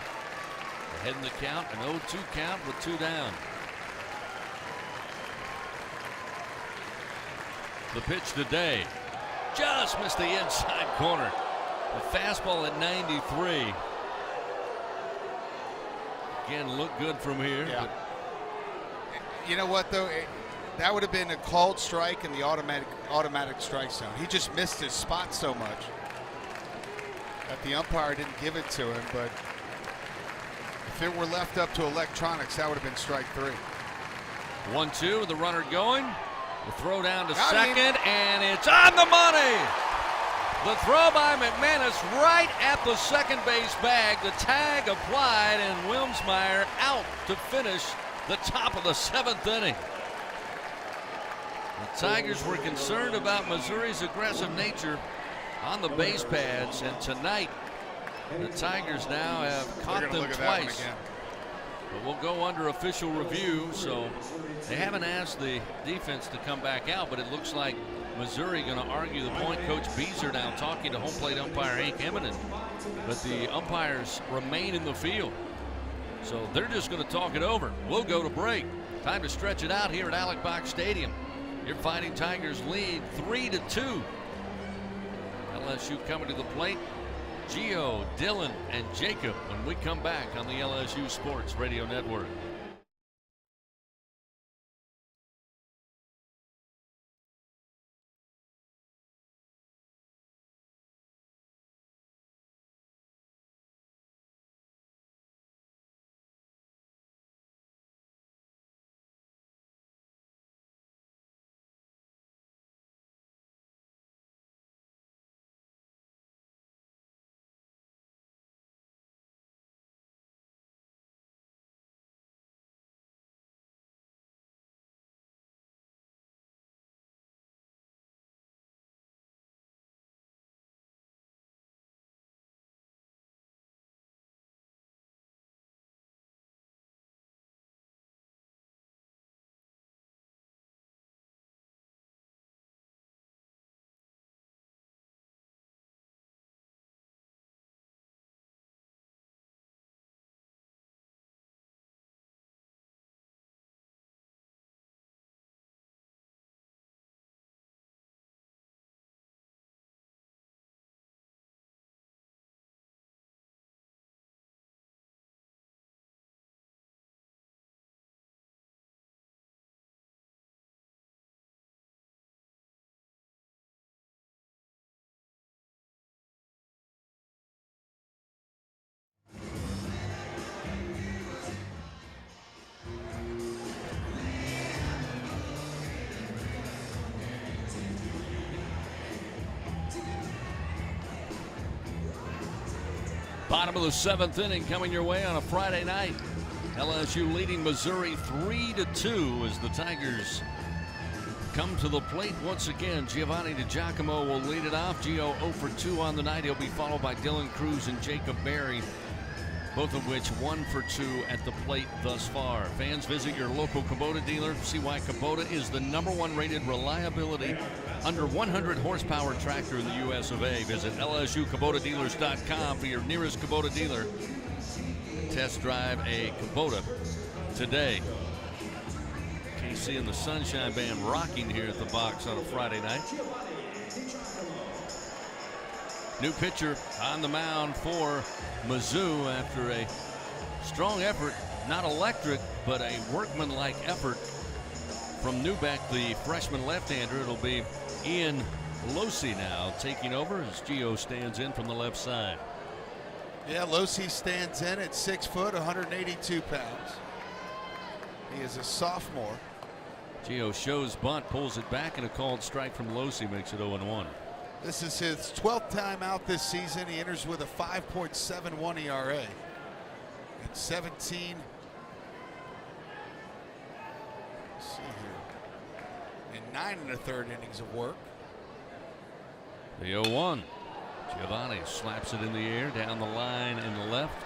Ahead in the count, an 0-2 count with 2 down. The pitch today just missed the inside corner. The fastball at 93. Again, look good from here.
Yeah. You know what, though? That would have been a called strike in the automatic strike zone. He just missed his spot so much that the umpire didn't give it to him. But if it were left up to electronics, that would have been strike 3.
1-2 with the runner going. The throw down to second, and it's on the money. The throw by McManus right at the second base bag. The tag applied, and Wilmsmeyer out to finish the top of the 7th inning. The Tigers were concerned about Missouri's aggressive nature on the base pads, and tonight the Tigers now have caught them twice. But we'll go under official review, so they haven't asked the defense to come back out, but it looks like Missouri going to argue the point. Coach Beezer now talking to home plate umpire Hank Eminen, but the umpires remain in the field, so they're just going to talk it over. We'll go to break. Time to stretch it out here at Alec Box Stadium. Your Fighting Tigers lead 3-2. LSU coming to the plate. Gio, Dylan, and Jacob when we come back on the LSU Sports Radio Network. Bottom of the 7th inning coming your way on a Friday night. LSU leading Missouri 3-2 as the Tigers come to the plate once again. Giovanni DiGiacomo will lead it off. Gio 0 for 2 on the night. He'll be followed by Dylan Cruz and Jacob Berry. both of which 1 for 2 at the plate thus far. Fans, visit your local Kubota dealer. See why Kubota is the #1 rated reliability under 100 horsepower tractor in the US of A. Visit LSUKubotaDealers.com for your nearest Kubota dealer. Test drive a Kubota today. KC and the Sunshine Band rocking here at the box on a Friday night. New pitcher on the mound for Mizzou after a strong effort, not electric, but a workmanlike effort from Newbeck, the freshman left-hander. It'll be Ian Losey now taking over as Gio stands in from the left side.
Yeah, Losey stands in at 6 foot, 182 pounds. He is a sophomore.
Gio shows bunt, pulls it back, and a called strike from Losey makes it 0-1.
This is his 12th time out this season. He enters with a 5.71 ERA. And 17. Let's see here. And 9 1/3 innings of work.
The 0-1. Giovanni slaps it in the air down the line in the left.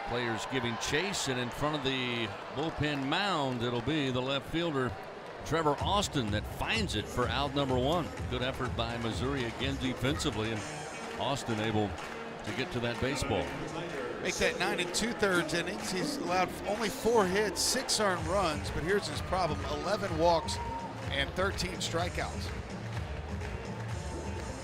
Players giving chase, and in front of the bullpen mound, it'll be the left fielder Trevor Austin that finds it for out #1. Good effort by Missouri again defensively, and Austin able to get to that baseball.
Make that 9 2/3 innings. He's allowed only 4 hits, 6 earned runs, but here's his problem: 11 walks and 13 strikeouts.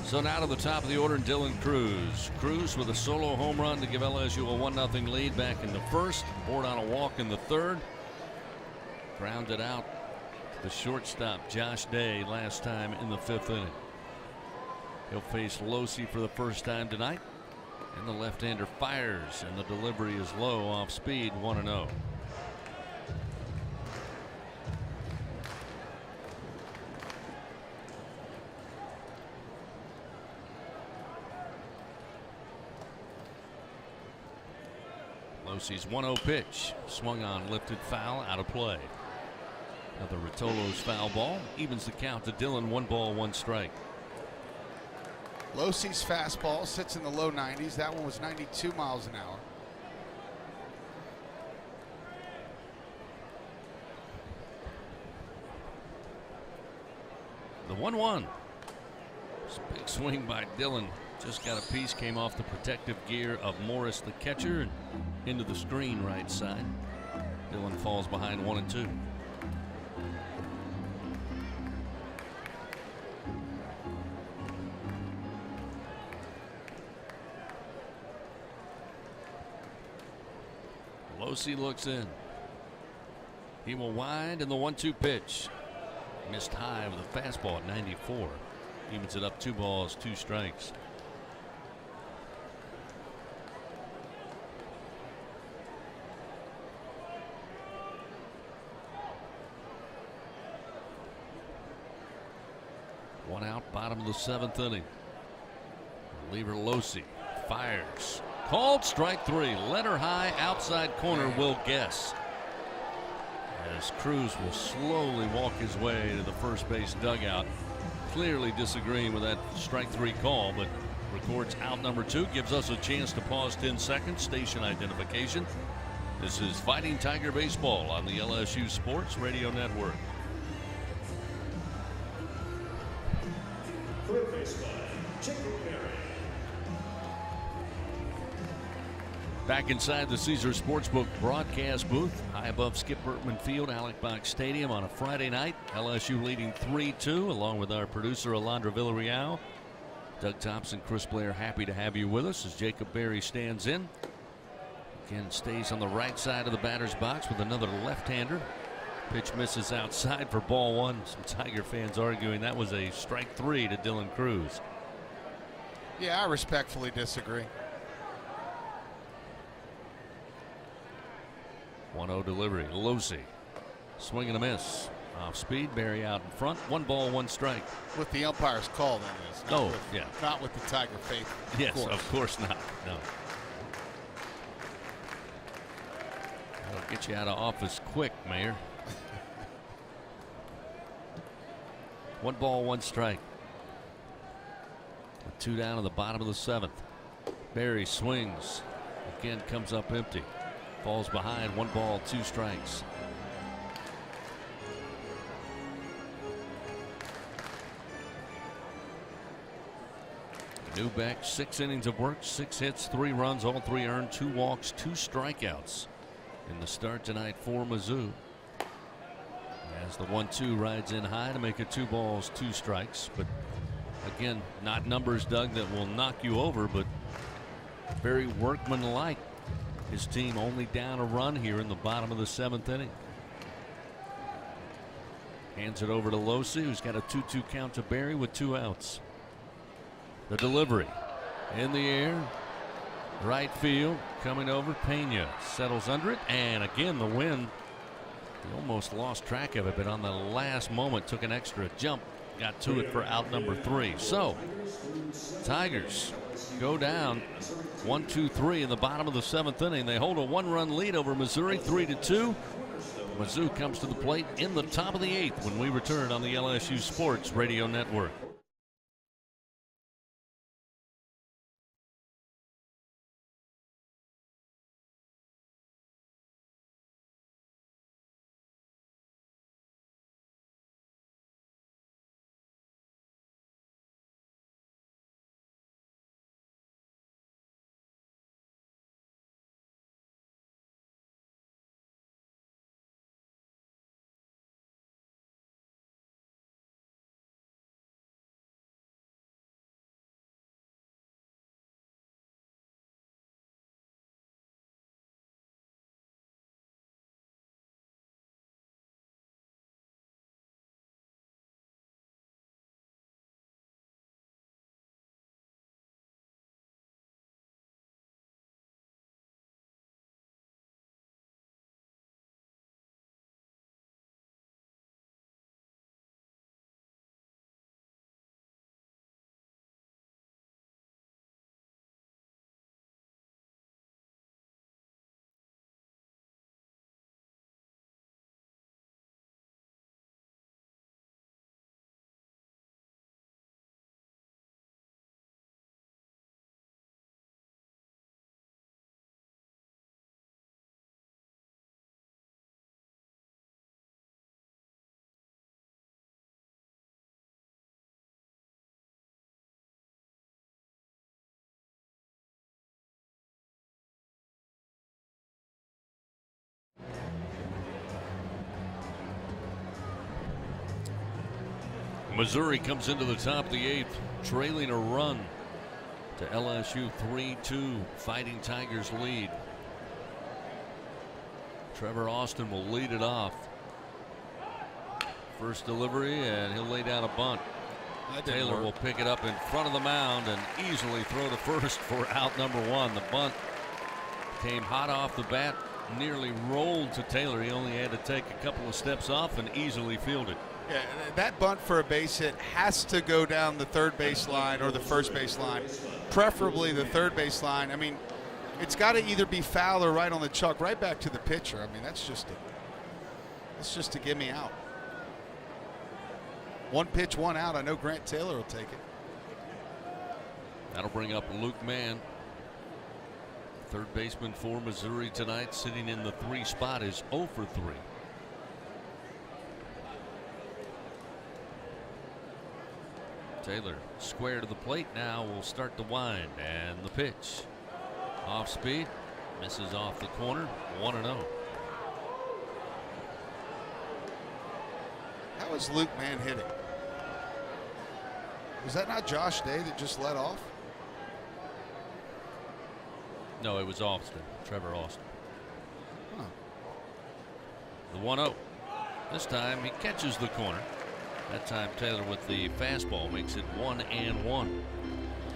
So now to the top of the order, Dylan Cruz. Cruz with a solo home run to give LSU a 1-0 lead back in the first. Board on a walk in the third. Grounded out the shortstop Josh Day last time in the 5th inning. He'll face Losey for the first time tonight, and the left-hander fires, and the delivery is low off speed. 1-0. Losey's 1-0 pitch swung on, lifted foul, out of play. Another Rotolo's foul ball evens the count to Dylan. 1 ball, 1 strike.
Losey's fastball sits in the low 90s. That one was 92 miles an hour.
The 1-1. Big swing by Dylan. Just got a piece, came off the protective gear of Morris, the catcher, and into the screen right side. Dylan falls behind 1-2. Losey looks in. He will wind in the 1-2 pitch. Missed high with a fastball at 94. Evens it up, 2 balls, 2 strikes. One out, bottom of the 7th inning. Reliever Losey fires. Called strike 3. Letter high, outside corner, will guess. As Cruz will slowly walk his way to the first base dugout. Clearly disagreeing with that strike 3 call, but records out #2. Gives us a chance to pause 10 seconds. Station identification. This is Fighting Tiger Baseball on the LSU Sports Radio Network. Back inside the Caesar Sportsbook broadcast booth, high above Skip Bertman Field, Alec Box Stadium on a Friday night. LSU leading 3-2, along with our producer Alondra Villarreal. Doug Thompson, Chris Blair, happy to have you with us as Jacob Berry stands in. Again, stays on the right side of the batter's box with another left-hander. Pitch misses outside for ball 1. Some Tiger fans arguing that was a strike 3 to Dylan Cruz.
Yeah, I respectfully disagree.
1-0 delivery. Losey. Swing and a miss. Off speed. Berry out in front. 1 ball, 1 strike.
With the umpire's call, that is.
Yeah.
Not with the Tiger faith.
Yes, of course not. No. That'll get you out of office quick, Mayor. 1 ball, 1 strike. With 2 down in the bottom of the 7th. Berry swings. again comes up empty. Falls behind, 1 ball, 2 strikes. Newbeck, 6 innings of work, 6 hits, 3 runs, all 3 earned, 2 walks, 2 strikeouts in the start tonight for Mizzou. As the 1-2 rides in high to make it 2 balls, 2 strikes. But again, not numbers, Doug, that will knock you over, but very workmanlike. His team only down a run here in the bottom of the 7th inning. Hands it over to Losi, who's got a 2-2 count to Berry with 2 outs. The delivery in the air, right field, coming over. Pena settles under it, and again the wind. He almost lost track of it, but on the last moment took an extra jump, got to it for out number 3. So Tigers go down 1-2-3 in the bottom of the 7th inning. They hold a 1-run lead over Missouri, 3-2. Mizzou comes to the plate in the top of the 8th when we return on the LSU Sports Radio Network. Missouri comes into the top of the 8th, trailing a run to LSU. 3-2. Fighting Tigers lead. Trevor Austin will lead it off. First delivery, and he'll lay down a bunt. Taylor will pick it up in front of the mound and easily throw to first for out number 1. The bunt came hot off the bat, nearly rolled to Taylor. He only had to take a couple of steps off and easily fielded.
Yeah, that bunt for a base hit has to go down the third base line or the first base line, preferably the third base line. I mean, it's got to either be foul or right on the chalk, right back to the pitcher. I mean, that's just to get me out. 1 pitch, 1 out. I know Grant Taylor will take it.
That'll bring up Luke Mann. Third baseman for Missouri tonight, sitting in the 3 spot, is 0 for 3. Taylor square to the plate now, will start the wind, and the pitch. Off speed, misses off the corner, 1-0.
How is Luke Mann hitting? Was that not Josh Day that just led off?
No, it was Austin, Trevor Austin.
Huh.
The 1-0. This time he catches the corner. That time Taylor with the fastball makes it 1-1.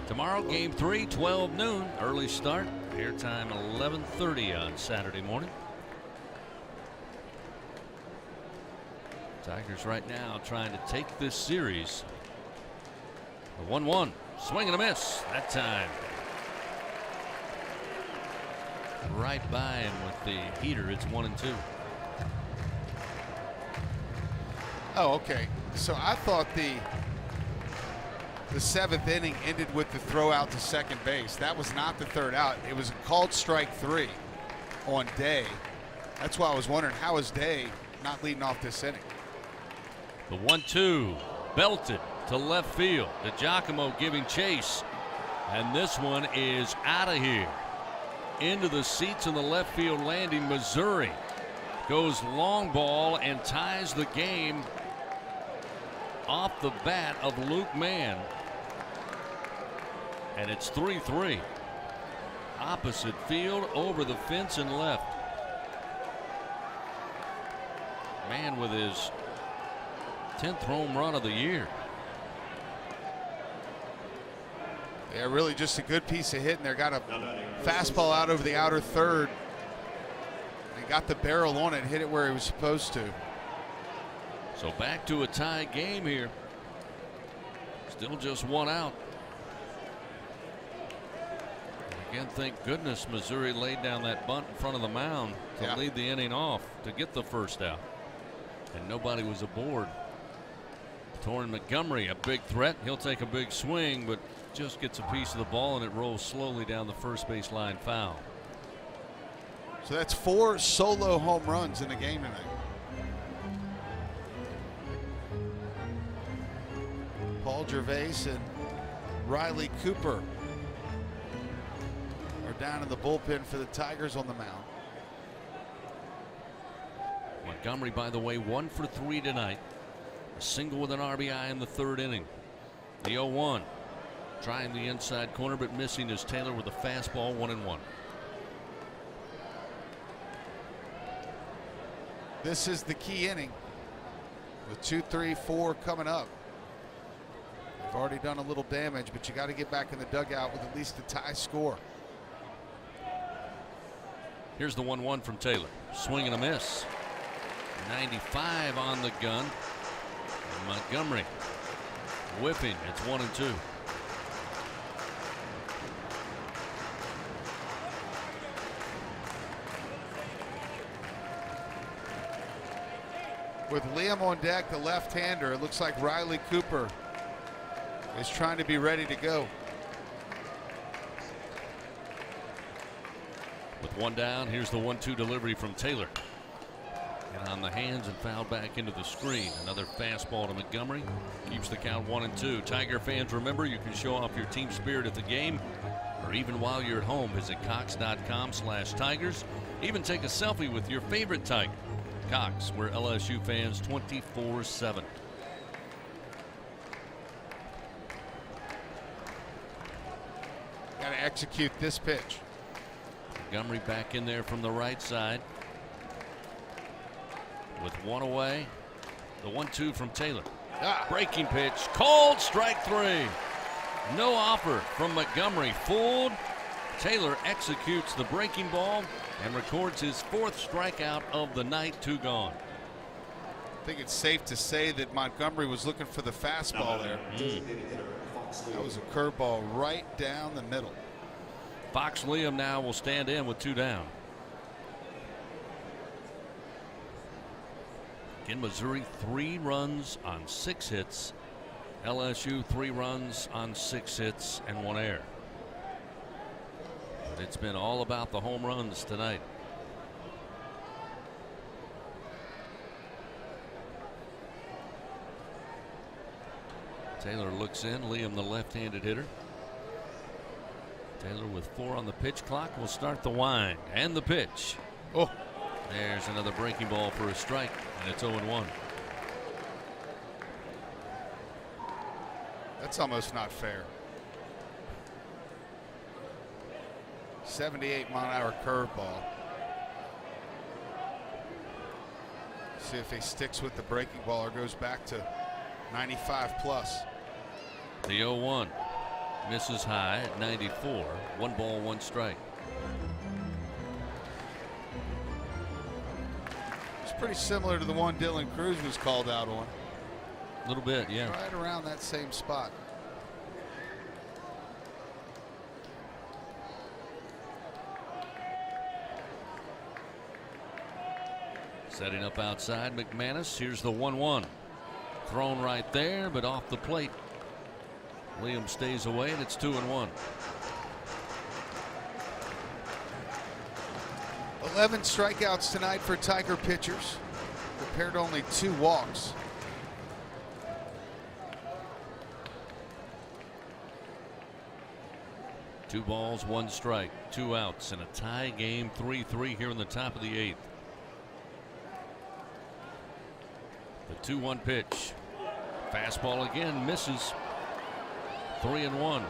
Tomorrow, game 3, 12 noon, early start. Airtime 11:30 on Saturday morning. Tigers right now trying to take this series. The 1-1, swing and a miss that time. Right by him with the heater. It's 1-2.
Oh, okay. So I thought the 7th inning ended with the throw out to second base. That was not the third out. It was a called strike 3 on Day. That's why I was wondering, how is Day not leading off this inning?
The 1-2 belted to left field. DiGiacomo giving chase. And this one is out of here. Into the seats in the left field landing. Missouri goes long ball and ties the game off the bat of Luke Mann. And it's 3-3. Opposite field, over the fence and left. Mann with his 10th home run of the year.
Yeah, really just a good piece of hitting there. Got a fastball out over the outer third. He got the barrel on it, hit it where he was supposed to.
So back to a tie game here. Still just 1 out. Again, thank goodness Missouri laid down that bunt in front of the mound to lead the inning off to get the first out. And nobody was aboard. Torrin Montgomery, a big threat. He'll take a big swing, but just gets a piece of the ball and it rolls slowly down the first base line, foul.
So that's 4 solo home runs in the game tonight. Paul Gervais and Riley Cooper are down in the bullpen for the Tigers on the mound.
Montgomery, by the way, 1 for 3 tonight. A single with an RBI in the 3rd inning. The 0-1. Trying the inside corner, but missing is Taylor with a fastball, 1-1.
This is the key inning with 2, 3, 4 coming up. They've already done a little damage, but you got to get back in the dugout with at least a tie score.
Here's the 1-1 from Taylor. Swing and a miss. 95 on the gun. And Montgomery whipping. It's 1-2.
With Liam on deck, the left-hander, it looks like Riley Cooper is trying to be ready to go.
With 1 down, here's the 1-2 delivery from Taylor. And on the hands and fouled back into the screen. Another fastball to Montgomery. Keeps the count 1-2. Tiger fans, remember, you can show off your team spirit at the game, or even while you're at home. Visit Cox.com/Tigers. Even take a selfie with your favorite Tiger. Cox, we're LSU fans 24/7.
Got to execute this pitch.
Montgomery back in there from the right side. With 1 away. The 1-2 from Taylor. Breaking pitch. Called strike 3. No offer from Montgomery. Fooled. Taylor executes the breaking ball and records his 4th strikeout of the night. 2 gone.
I think it's safe to say that Montgomery was looking for the fastball there. That was a curveball right down the middle.
Fox Liam now will stand in with 2 down. In Missouri, 3 runs on 6 hits. LSU 3 runs on 6 hits and 1 error. But it's been all about the home runs tonight. Taylor looks in. Liam, the left-handed hitter. Taylor with 4 on the pitch clock will start the wind and the pitch.
Oh,
there's another breaking ball for a strike, and it's 0-1.
that's almost not fair. 78-mile-an-hour curveball. See if he sticks with the breaking ball or goes back to 95 plus.
The 0-1 misses high at 94. 1 ball, 1 strike.
It's pretty similar to the one Dylan Cruz was called out on.
A little bit, yeah.
Right around that same spot.
Setting up outside, McManus. Here's the 1-1. Thrown right there, but off the plate. Liam stays away, and it's 2-1.
11 strikeouts tonight for Tiger pitchers, compared to only 2 walks.
Two balls, 1 strike, 2 outs, and a tie game, 3-3 here in the top of the 8th. The 2-1 pitch. Fastball again, misses. 3-1.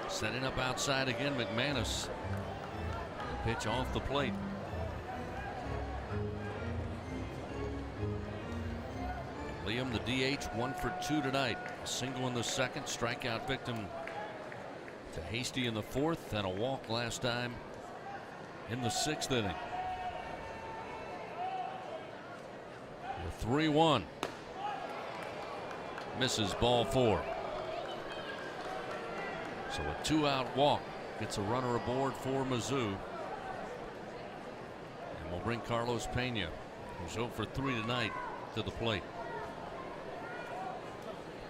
Setting up outside again, McManus. Pitch off the plate. Liam, the DH, 1 for 2 tonight. A single in the second, strikeout victim to Hasty in the 4th, and a walk last time in the 6th inning. The 3-1. Misses, ball 4. So a 2-out walk gets a runner aboard for Mizzou. And we'll bring Carlos Pena, who's 0 for 3 tonight, to the plate.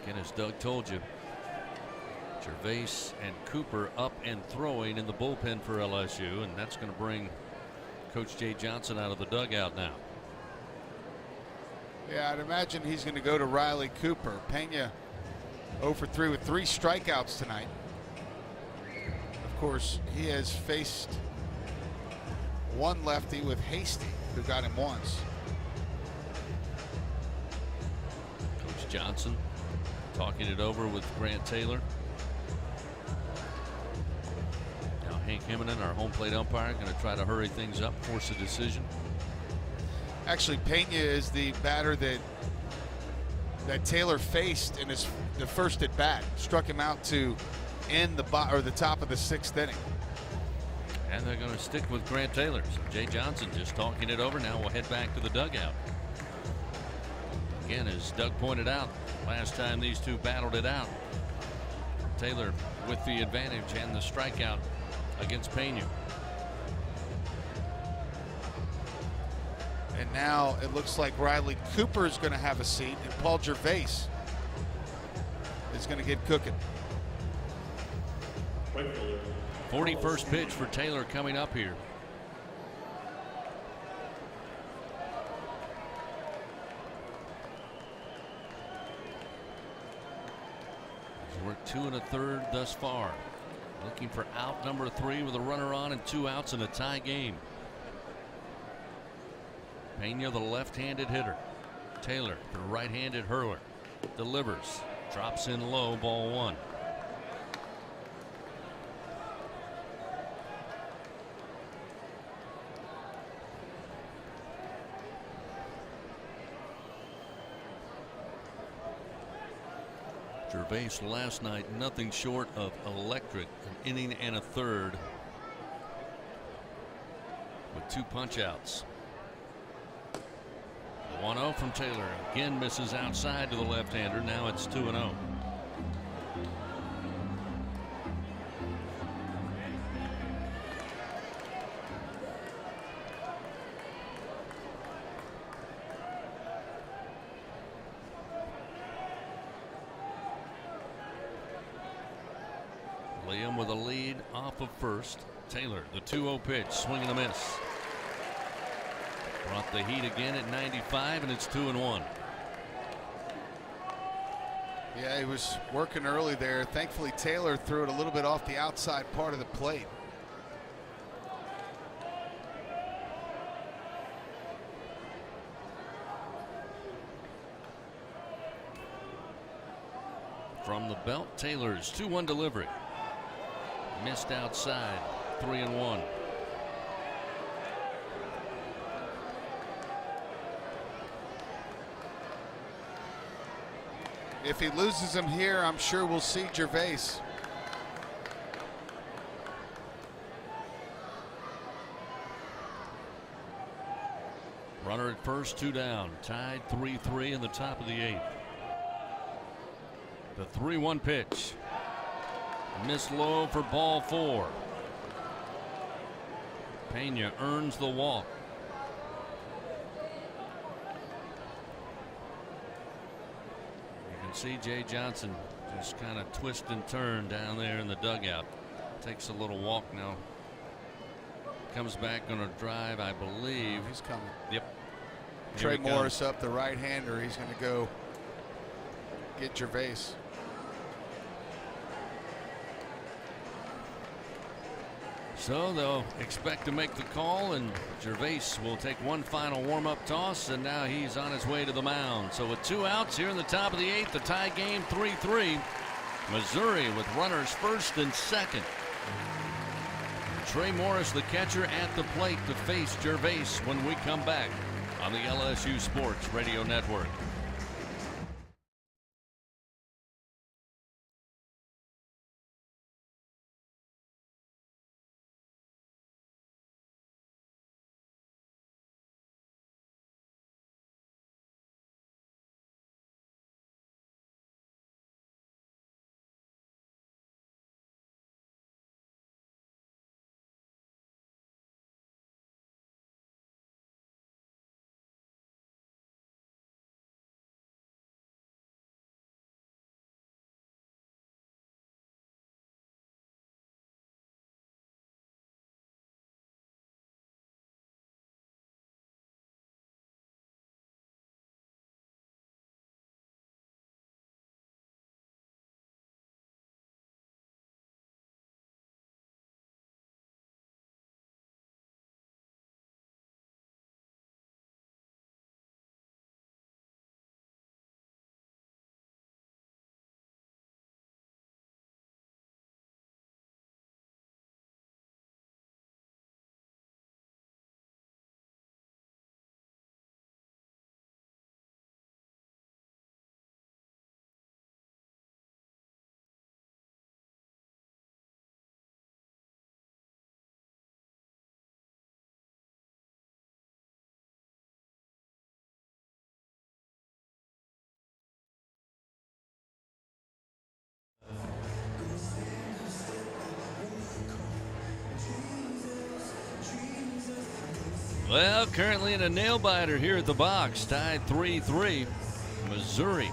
Again, as Doug told you, Gervais and Cooper up and throwing in the bullpen for LSU, and that's going to bring Coach Jay Johnson out of the dugout now.
Yeah, I'd imagine he's going to go to Riley Cooper. Pena 0 for 3 with 3 strikeouts tonight. Of course, he has faced one lefty with Hasty, who got him once.
Coach Johnson talking it over with Grant Taylor. Now Hank Himonen, our home plate umpire, going to try to hurry things up, force a decision.
Actually, Pena is the batter that Taylor faced in the first at bat. Struck him out to end the top of the 6th inning.
And they're going to stick with Grant Taylor. So Jay Johnson just talking it over. Now we'll head back to the dugout. Again, as Doug pointed out, last time these two battled it out, Taylor with the advantage and the strikeout against Pena.
And now it looks like Riley Cooper is going to have a seat, and Paul Gervais is going to get cooking.
41st pitch for Taylor coming up here. He's worked 2 1/3 thus far. Looking for out number 3 with a runner on and 2 outs in a tie game. Pena, the left-handed hitter. Taylor, the right-handed hurler. Delivers. Drops in low, ball 1. Gervais last night, nothing short of electric. An inning and a third with 2 punch-outs. 1-0 from Taylor. Again misses outside to the left-hander. Now it's 2-0. Liam with a lead off of first. Taylor, the 2-0 pitch, swing and a miss. Brought the heat again at 95, and it's 2-1.
Yeah, he was working early there. Thankfully, Taylor threw it a little bit off the outside part of the plate.
From the belt, Taylor's 2-1 delivery. Missed outside, 3-1.
If he loses him here, I'm sure we'll see Gervais.
Runner at first, 2 down. Tied 3-3 in the top of the 8th. The 3-1 pitch. Missed low for ball 4. Pena earns the walk. You can C.J. Johnson just kind of twist and turn down there in the dugout. Takes a little walk now. Comes back, going to drive, I believe.
He's coming.
Yep.
Trey Morris up, the right-hander. He's going to go get Gervais.
So they'll expect to make the call, and Gervais will take one final warm-up toss, and now he's on his way to the mound. So with 2 outs here in the top of the 8th, the tie game 3-3. Missouri with runners first and second. Trey Morris, the catcher, at the plate to face Gervais when we come back on the LSU Sports Radio Network. Well, currently in a nail biter here at the box, tied 3-3. Missouri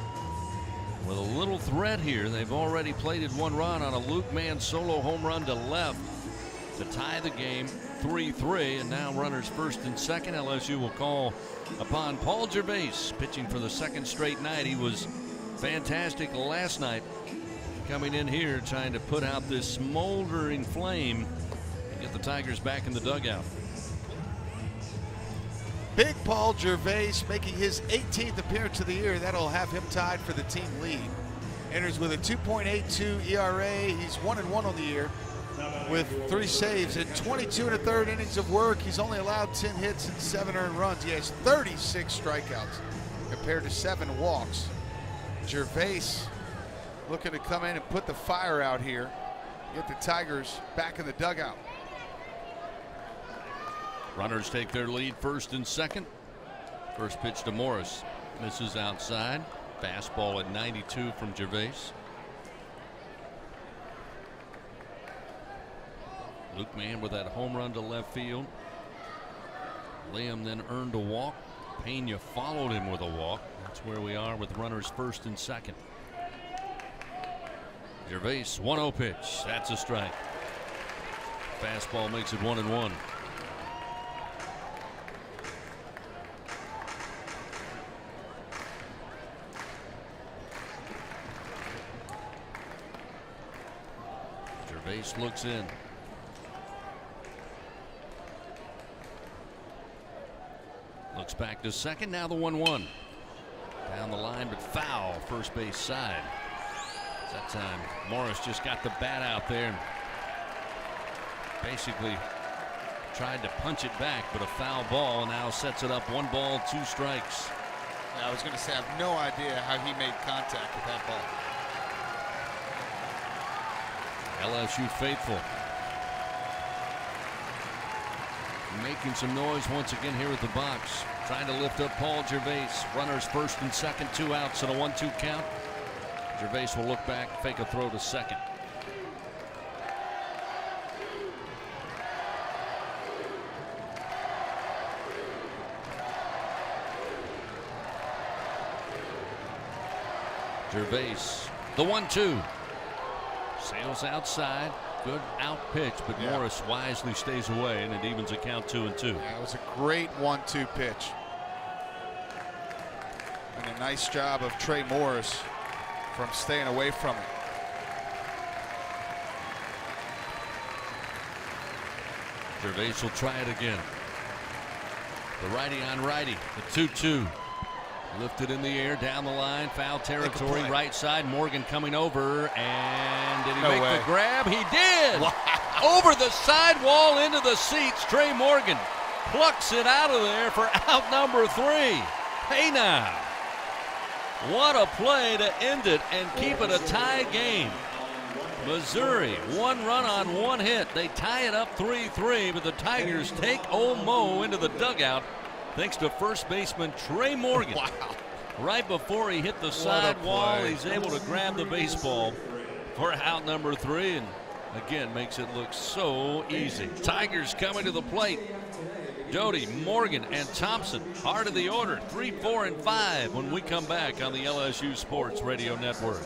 with a little threat here. They've already plated 1 run on a Luke Mann solo home run to left to tie the game 3-3, and now runners first and second. LSU will call upon Paul Gervais, pitching for the 2nd straight night. He was fantastic last night, coming in here trying to put out this smoldering flame and get the Tigers back in the dugout.
Big Paul Gervais making his 18th appearance of the year. That'll have him tied for the team lead. Enters with a 2.82 ERA. He's 1-1 on the year with 3 saves and 22 1/3 innings of work. He's only allowed 10 hits and 7 earned runs. He has 36 strikeouts compared to 7 walks. Gervais looking to come in and put the fire out here, get the Tigers back in the dugout.
Runners take their lead first and second. First pitch to Morris. Misses outside. Fastball at 92 from Gervais. Luke Mann with that home run to left field. Liam then earned a walk. Pena followed him with a walk. That's where we are with runners first and second. Gervais, 1-0 pitch. That's a strike. Fastball makes it 1-1. Gervais looks in. Looks back to second. Now the 1-1. Down the line, but foul. First base side. That time Morris just got the bat out there and basically tried to punch it back, but a foul ball now sets it up 1 ball, 2 strikes.
I was going to say, I have no idea how he made contact with that ball.
LSU faithful making some noise once again here at the box, trying to lift up Paul Gervais. Runners first and second, 2 outs and a 1-2 count. Gervais will look back, fake a throw to second. Gervais, the 1-2. Sails outside. Good out pitch, but Morris wisely stays away, and it evens a count 2-2.
Yeah, it was a great 1-2 pitch. And a nice job of Trey Morris from staying away from it.
Gervais will try it again. The righty on righty. The 2-2. Lifted in the air, down the line, foul territory, right side. Morgan coming over, and did he make the grab? He did!
Wow.
Over the sidewall into the seats. Trey Morgan plucks it out of there for out number 3. Hey now. What a play to end it and keep it a tie game. Missouri, 1 run on 1 hit. They tie it up 3-3, but the Tigers take Old Mo into the dugout thanks to first baseman Trey Morgan.
Wow.
Right before he hit the sidewall, he's able to grab the baseball for out number 3, and again makes it look so easy. Tigers coming to the plate. Doty, Morgan, and Thompson, heart of the order, 3, 4, and 5 when we come back on the LSU Sports Radio Network.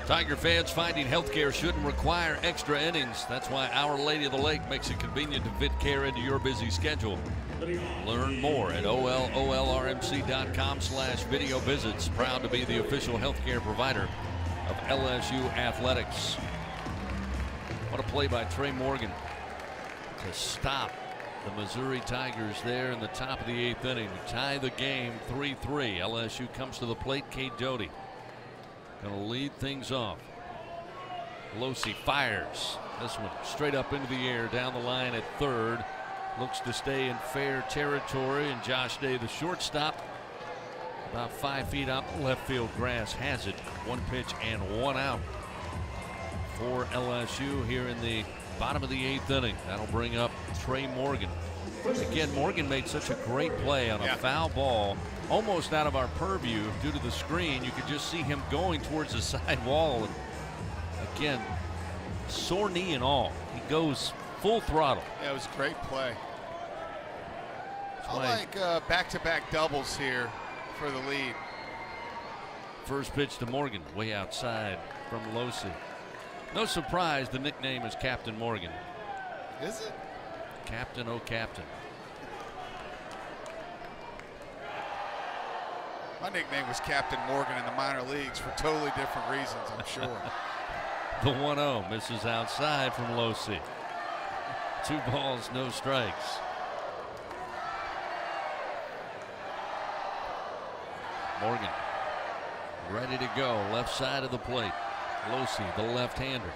Tiger fans finding healthcare shouldn't require extra innings. That's why Our Lady of the Lake makes it convenient to fit care into your busy schedule. Learn more at olrmc.com/video visits. Proud to be the official healthcare provider of LSU athletics. What a play by Trey Morgan to stop the Missouri Tigers there in the top of the 8th inning to tie the game 3-3. LSU comes to the plate. Cade Doty going to lead things off. Losi fires this one straight up into the air down the line at third. Looks to stay in fair territory, and Josh Day, the shortstop, about 5 feet out the left field grass, has it. 1 pitch and 1 out for LSU here in the bottom of the 8th inning. That'll bring up Trey Morgan. Again, Morgan made such a great play on a foul ball, almost out of our purview due to the screen. You could just see him going towards the side wall. And again, sore knee and all, he goes full throttle.
Yeah, it was a great play. I like back-to-back doubles here for the lead.
First pitch to Morgan, way outside from Losi. No surprise the nickname is Captain Morgan.
Is it?
Captain, oh Captain.
My nickname was Captain Morgan in the minor leagues for totally different reasons, I'm sure.
The 1-0 misses outside from Losi. 2 balls, no strikes. Morgan ready to go, left side of the plate. Losi, the left-hander,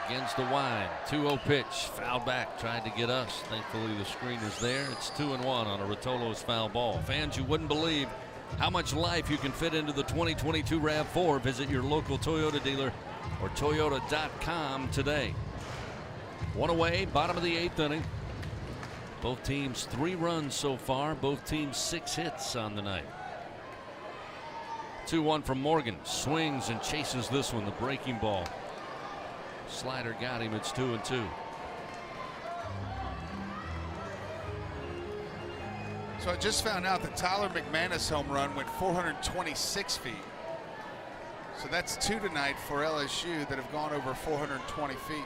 begins to wind. 2-0 pitch, fouled back, tried to get us. Thankfully the screen is there. It's 2-1 on a Rotolo's foul ball. Fans, you wouldn't believe how much life you can fit into the 2022 RAV4. Visit your local Toyota dealer or Toyota.com today. One away, bottom of the 8th inning. Both teams 3 runs so far. Both teams 6 hits on the night. 2-1 from Morgan. Swings and chases this one. The breaking ball. Slider got him. It's 2-2.
So I just found out that Tyler McManus' home run went 426 feet. So that's 2 tonight for LSU that have gone over 420 feet.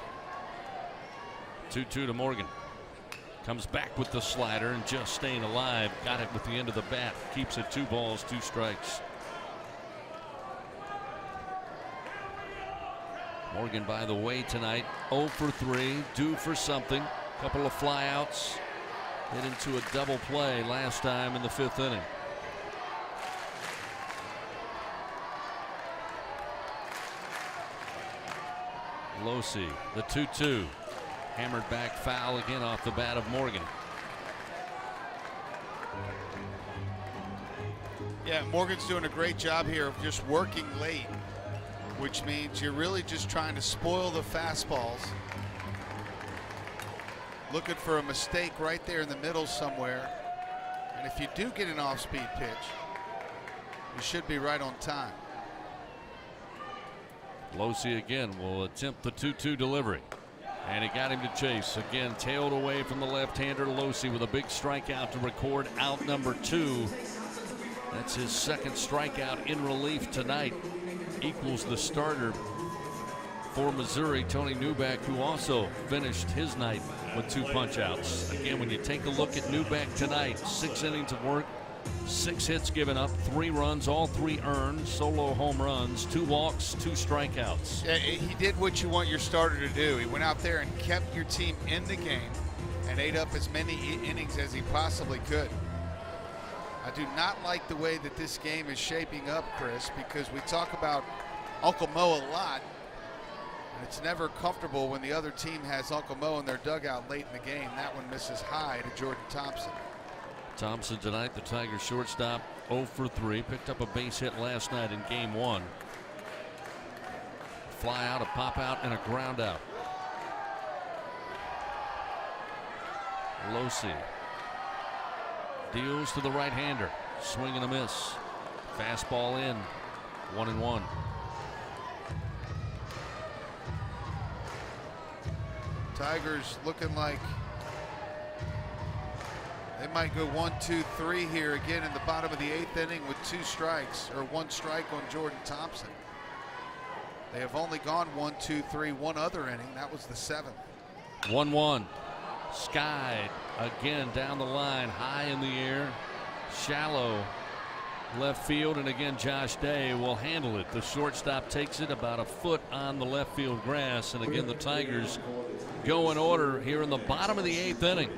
2-2 to Morgan. Comes back with the slider and just staying alive. Got it with the end of the bat. Keeps it 2 balls, 2 strikes. Morgan, by the way, tonight 0 for 3, due for something. Couple of flyouts. Hit into a double play last time in the 5th inning. Losi, the 2-2. Hammered back foul again off the bat of Morgan.
Yeah, Morgan's doing a great job here of just working late, which means you're really just trying to spoil the fastballs. Looking for a mistake right there in the middle somewhere. And if you do get an off-speed pitch, you should be right on time.
Losi again will attempt the 2-2 delivery. And he got him to chase. Again, tailed away from the left-hander. Losi with a big strikeout to record out number 2. That's his 2nd strikeout in relief tonight. Equals the starter for Missouri, Tony Newbeck, who also finished his night with 2 punch-outs. Again, when you take a look at Newbeck tonight, 6 innings of work, 6 hits given up, 3 runs, all 3 earned, solo home runs, 2 walks, 2 strikeouts.
Yeah, he did what you want your starter to do. He went out there and kept your team in the game and ate up as many innings as he possibly could. I do not like the way that this game is shaping up, Chris, because we talk about Uncle Mo a lot. It's never comfortable when the other team has Uncle Mo in their dugout late in the game. That one misses high to Jordan Thompson.
Thompson tonight, the Tigers shortstop, 0 for 3. Picked up a base hit last night in game 1. Fly out, a pop out, and a ground out. Losi deals to the right-hander. Swing and a miss. Fastball in. 1-1.
Tigers looking like they might go 1-2-3 here again in the bottom of the 8th inning with 2 strikes, or 1 strike on Jordan Thompson. They have only gone 1-2-3 one other inning. That was the 7th.
1-1. Skied again down the line, high in the air, shallow left field, and again Josh Day will handle it. The shortstop takes it about a foot on the left field grass, and again the Tigers go in order here in the bottom of the 8th inning.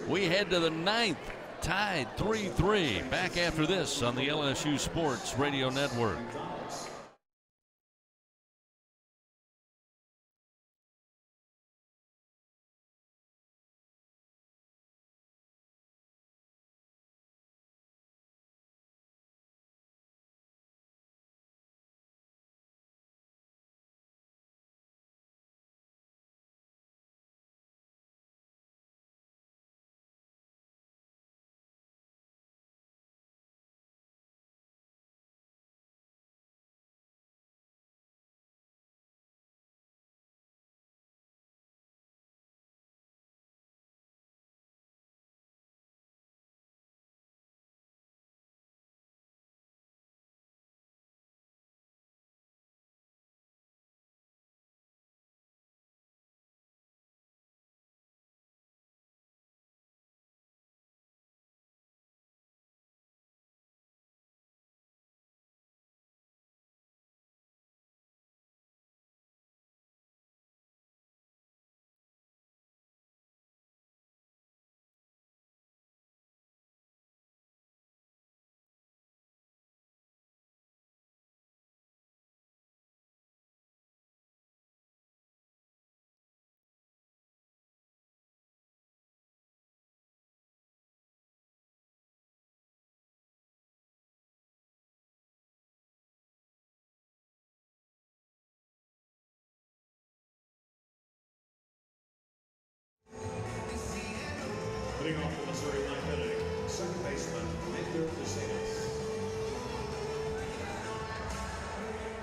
We head to the 9th, tied 3-3. Back after this on the LSU Sports Radio Network.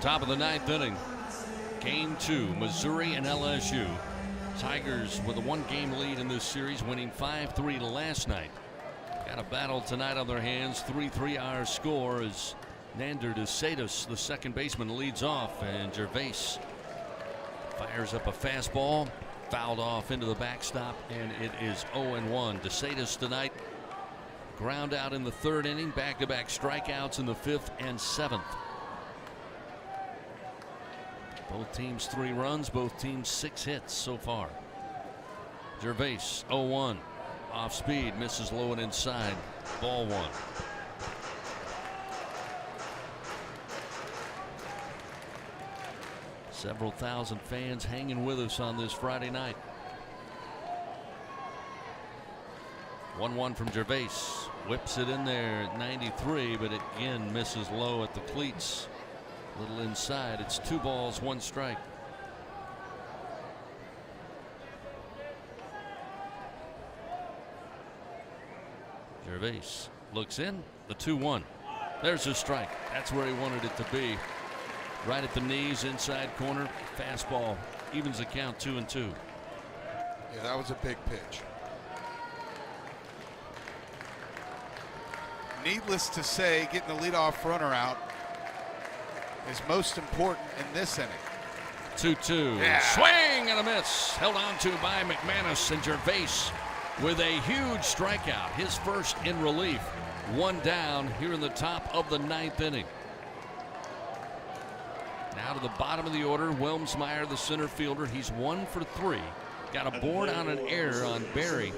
Top of the ninth inning. Game 2, Missouri and LSU. Tigers with a 1-game lead in this series, winning 5-3 last night. Got a battle tonight on their hands. 3-3 our score as Nander DeSatis, the second baseman, leads off, and Gervais fires up a fastball, fouled off into the backstop, and it is 0-1. DeSatis tonight ground out in the third inning, back-to-back strikeouts in the 5th and 7th. Both teams 3 runs, both teams 6 hits so far. Gervais 0-1. Off speed, misses low and inside. Ball 1. Several thousand fans hanging with us on this Friday night. 1-1 from Gervais. Whips it in there at 93, but it again misses low at the cleats. A little inside. It's 2 balls, 1 strike. Gervais looks in. The 2-1. There's a strike. That's where he wanted it to be. Right at the knees, inside corner. Fastball. Evens the count, 2-2.
Yeah, that was a big pitch. Needless to say, getting the leadoff runner out is most important in this inning.
2-2.
Yeah.
Swing and a miss. Held on to by McManus, and Gervais with a huge strikeout. His first in relief. 1 down here in the top of the 9th inning. Now to the bottom of the order, Wilmsmeyer, the center fielder. He's 1 for 3. Got a board on an error on Berry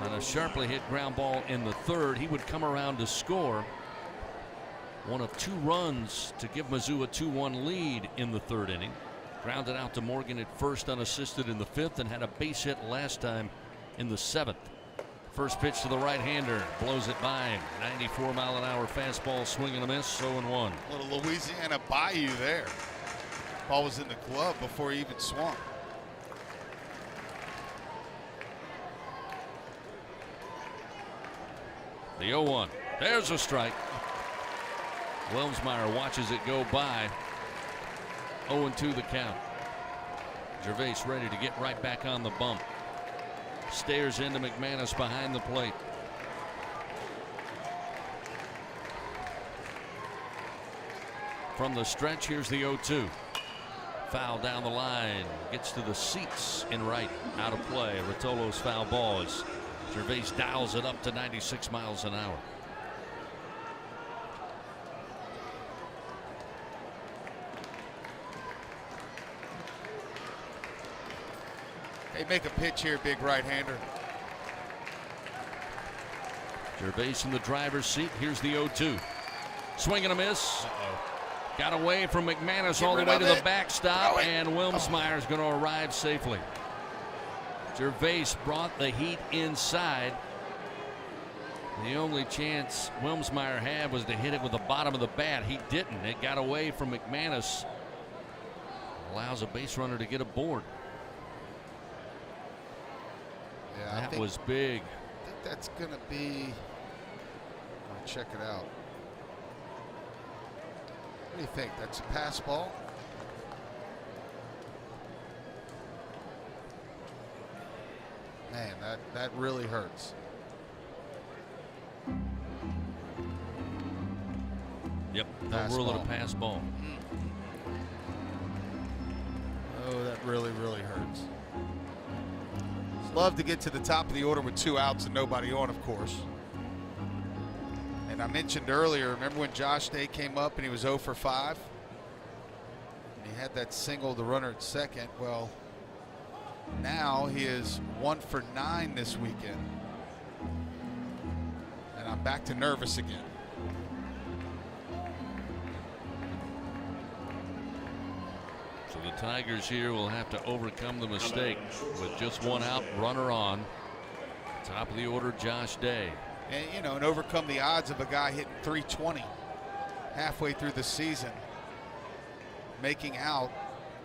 on a sharply hit ground ball in the 3rd. He would come around to score. 1 of 2 runs to give Mizzou a 2-1 lead in the 3rd inning. Grounded out to Morgan at first unassisted in the 5th, and had a base hit last time in the 7th. First pitch to the right-hander, blows it by. 94-mile-an-hour fastball, swing and a miss, 0-1.
Little Louisiana Bayou there. Ball was in the glove before he even swung.
The 0-1. There's a strike. Wilmsmeyer watches it go by. 0-2 the count. Gervais ready to get right back on the bump. Stares into McManus behind the plate. From the stretch, here's the 0-2. Foul down the line. Gets to the seats in right. Out of play. Rotolo's foul ball as Gervais dials it up to 96 miles an hour.
They make a pitch here, big right-hander.
Gervais in the driver's seat. Here's the 0-2. Swing and a miss. Got away from McManus all the way to the backstop, and Wilmsmeyer is going to arrive safely. Gervais brought the heat inside. The only chance Wilmsmeyer had was to hit it with the bottom of the bat. He didn't. It got away from McManus. Allows a base runner to get aboard.
Yeah,
that was big.
I think that's going to be. I'll check it out. What do you think? That's a pass ball? Man, that really hurts.
Yep, they'll rule it a pass ball.
Oh, that really, really hurts. Love to get to the top of the order with 2 outs and nobody on, of course. And I mentioned earlier, remember when Josh Day came up and he was 0 for 5? And he had that single, the runner at second. Well, now he is 1 for 9 this weekend. And I'm back to nervous again.
So the Tigers here will have to overcome the mistake with just 1 out, runner on. Top of the order, Josh Day.
And, you know, and overcome the odds of a guy hitting 320 halfway through the season, making out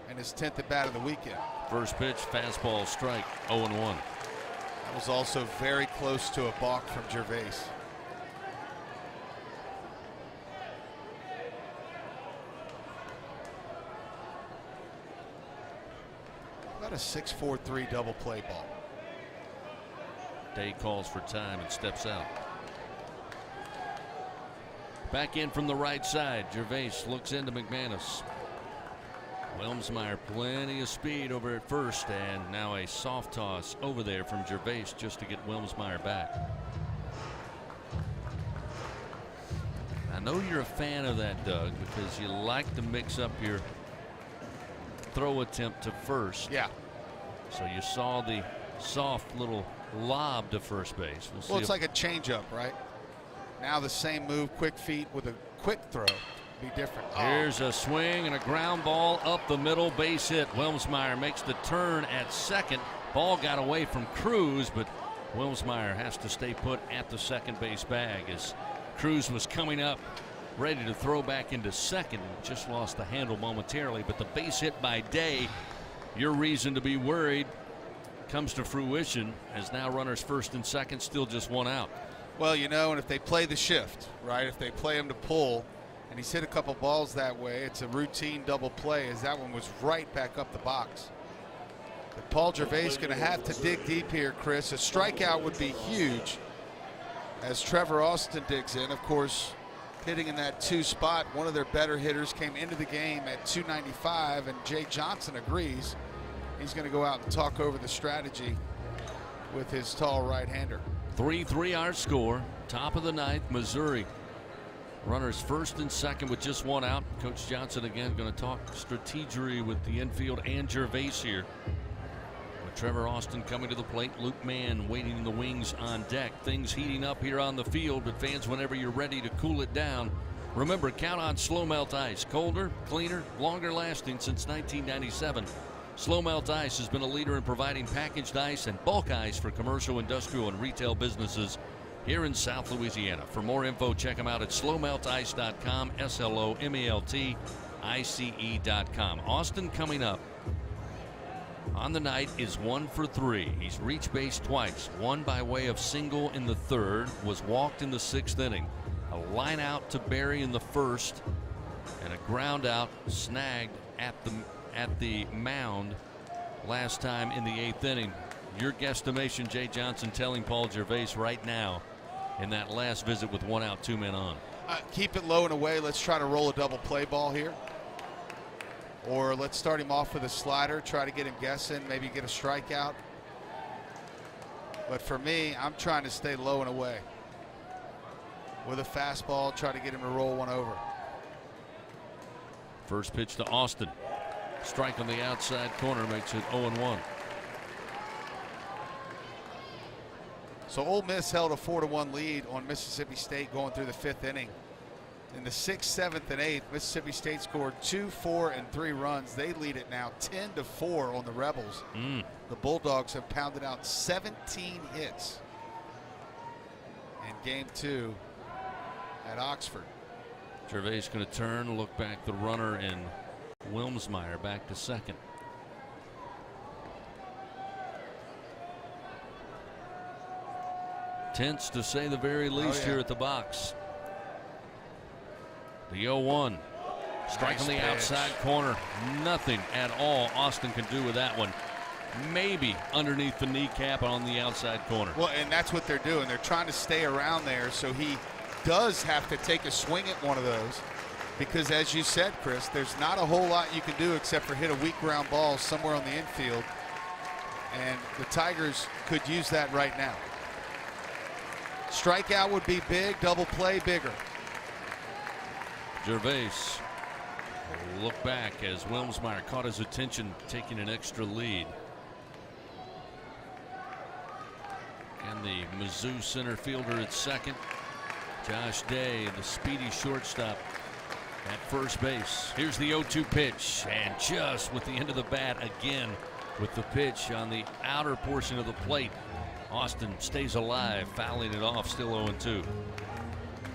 in his 10th at bat of the weekend.
First pitch, fastball, strike, 0-1.
That was also very close to a balk from Gervais. about a 6-4-3 double play ball?
Day calls for time and steps out. Back in from the right side. Gervais looks into McManus. Wilmsmeyer, plenty of speed over at first, and now a soft toss over there from Gervais just to get Wilmsmeyer back. I know you're a fan of that, Doug, because you like to mix up your throw attempt to first.
Yeah.
So you saw the soft little lob to first base.
Well, it's like a changeup, right? Now the same move, quick feet with a quick throw. Be different.
Here's a swing and a ground ball up the middle, base hit. Wilmsmeyer makes the turn at second. Ball got away from Cruz, but Wilmsmeyer has to stay put at the second base bag as Cruz was coming up ready to throw back into second and just lost the handle momentarily. But the base hit by Day, your reason to be worried, comes to fruition as now runners first and second, still just one out.
Well, you know, and if they play the shift, right, if they play him to pull, and he's hit a couple balls that way, it's a routine double play, as that one was right back up the box. But Paul Gervais is going to have to dig deep here, Chris. A strikeout would be huge as Trevor Austin digs in. Of course, hitting in that 2 spot, one of their better hitters came into the game at 295, and Jay Johnson agrees. He's going to go out and talk over the strategy with his tall right-hander.
3-3 our score. Top of the ninth, Missouri. Runners first and second with just one out. Coach Johnson again going to talk strategy with the infield and Gervais here. With Trevor Austin coming to the plate, Luke Mann waiting in the wings on deck. Things heating up here on the field, but fans, whenever you're ready to cool it down, remember, count on Slow Melt Ice. Colder, cleaner, longer lasting since 1997. Slow Melt Ice has been a leader in providing packaged ice and bulk ice for commercial, industrial, and retail businesses here in South Louisiana. For more info, check them out at slowmeltice.com, SLOMELTICE.com. Austin coming up on the night is 1 for 3. He's reached base twice, one by way of single in the third, was walked in the 6th inning. A line out to Barry in the first, and a ground out snagged at the mound last time in the 8th inning. Your guesstimation, Jay Johnson telling Paul Gervais right now in that last visit with 1 out, 2 men on.
Keep it low and away. Let's try to roll a double play ball here. Or let's start him off with a slider, try to get him guessing, maybe get a strikeout. But for me, I'm trying to stay low and away. With a fastball, try to get him to roll one over.
First pitch to Austin. Strike on the outside corner makes it 0-1.
So Ole Miss held a 4-1 lead on Mississippi State going through the 5th inning. In the 6th, 7th, and 8th, Mississippi State scored 2, 4, and 3 runs. They lead it now 10-4 on the Rebels. The Bulldogs have pounded out 17 hits in Game 2 at Oxford.
Gervais going to turn, look back the runner, and Wilmsmeyer back to second. Tense to say the very least here at the box. The 0-1. Strike
Nice
on the
pitch.
outside corner. Nothing at all Austin can do with that one. Maybe underneath the kneecap on the outside corner.
Well, and that's what they're doing. They're trying to stay around there, so he does have to take a swing at one of those. Because as you said, Chris, there's not a whole lot you can do except for hit a weak ground ball somewhere on the infield. And the Tigers could use that right now. Strikeout would be big, double play bigger.
Gervais will look back as Wilmsmeyer caught his attention, taking an extra lead. And the Mizzou center fielder at second. Josh Day, the speedy shortstop at first base. Here's the 0-2 pitch, and just with the end of the bat again with the pitch on the outer portion of the plate. Austin stays alive, fouling it off, still 0-2.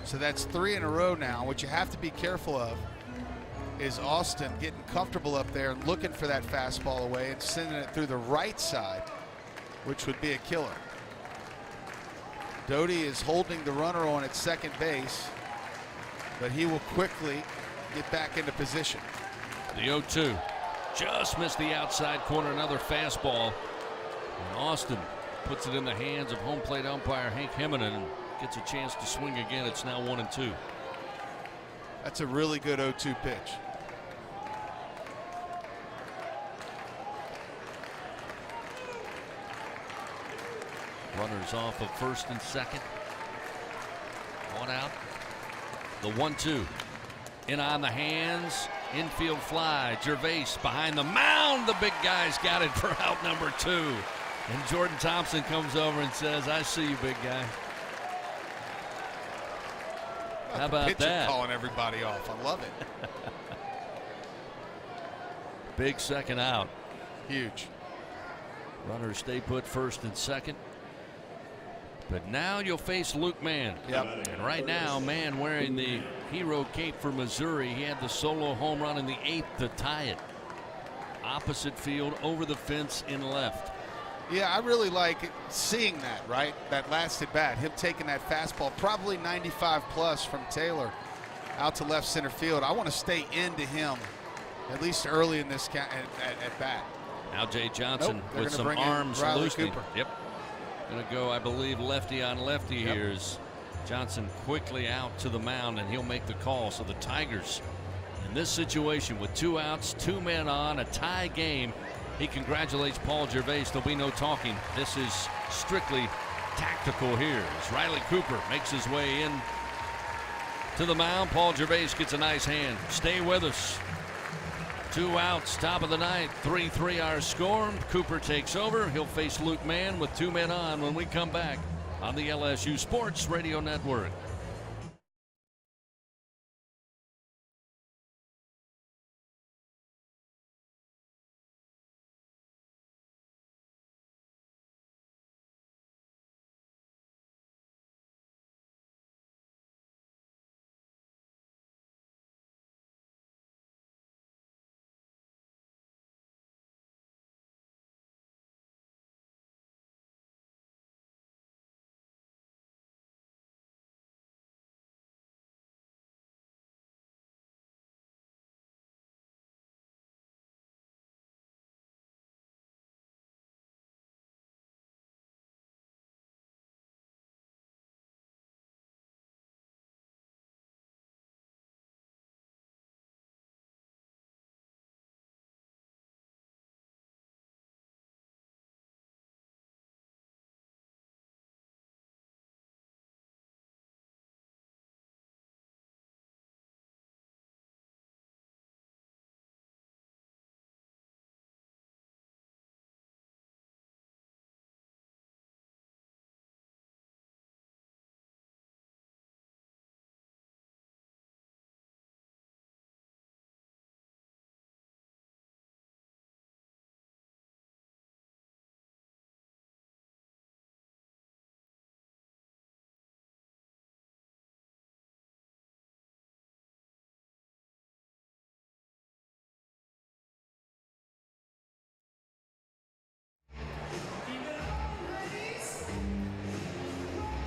So that's 3 in a row now. What you have to be careful of is Austin getting comfortable up there and looking for that fastball away and sending it through the right side, which would be a killer. Doty is holding the runner on at second base, but he will quickly get back into position.
The 0-2. just missed the outside corner. Another fastball. And Austin puts it in the hands of home plate umpire Hank Heminen and gets a chance to swing again. It's now 1-2.
That's a really good 0-2 pitch.
Runners off of first and second. One out. The 1-2. In on the hands. Infield fly. Gervais behind the mound. The big guy's got it for out number 2. And Jordan Thompson comes over and says, I see you, big guy. How about that?
Calling everybody off. I love it.
Big second out.
Huge.
Runners stay put first and second. But now you'll face Luke Mann.
Yep.
And right now, Mann wearing the hero cape for Missouri. He had the solo home run in the 8th to tie it. Opposite field, over the fence in left.
Yeah, I really like seeing that, right? That last at bat, him taking that fastball, probably 95 plus from Taylor out to left center field. I want to stay into him at least early in this at bat.
Now Jay Johnson with some arms loosening. Yep. Going to go, I believe, lefty on lefty here as Johnson quickly out to the mound, and he'll make the call. So the Tigers in this situation with 2 outs, 2 men on, a tie game. He congratulates Paul Gervais. There'll be no talking. This is strictly tactical here as Riley Cooper makes his way in to the mound. Paul Gervais gets a nice hand. Stay with us. 2 outs, top of the ninth, 3-3 our score. Cooper takes over. He'll face Luke Mann with 2 men on when we come back on the LSU Sports Radio Network.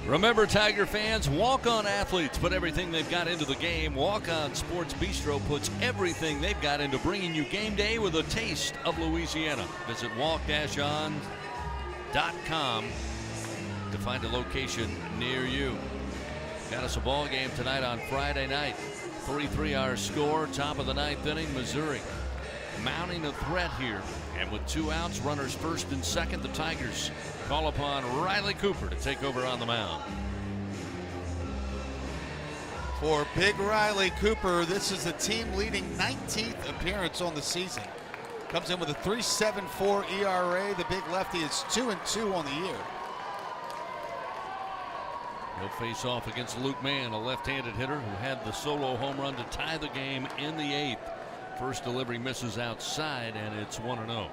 Remember, Tiger fans, walk-on athletes put everything they've got into the game. Walk-on Sports Bistro puts everything they've got into bringing you game day with a taste of Louisiana. Visit walk-on.com to find a location near you. Got us a ball game tonight on Friday night. 3-3 our score, top of the ninth inning. Missouri mounting a threat here. And with 2 outs, runners first and second, the Tigers call upon Riley Cooper to take over on the mound.
For big Riley Cooper, this is a team-leading 19th appearance on the season. Comes in with a 3.74 ERA. The big lefty is 2-2 on the year.
He'll face off against Luke Mann, a left-handed hitter who had the solo home run to tie the game in the 8th. First delivery misses outside, and it's 1-0.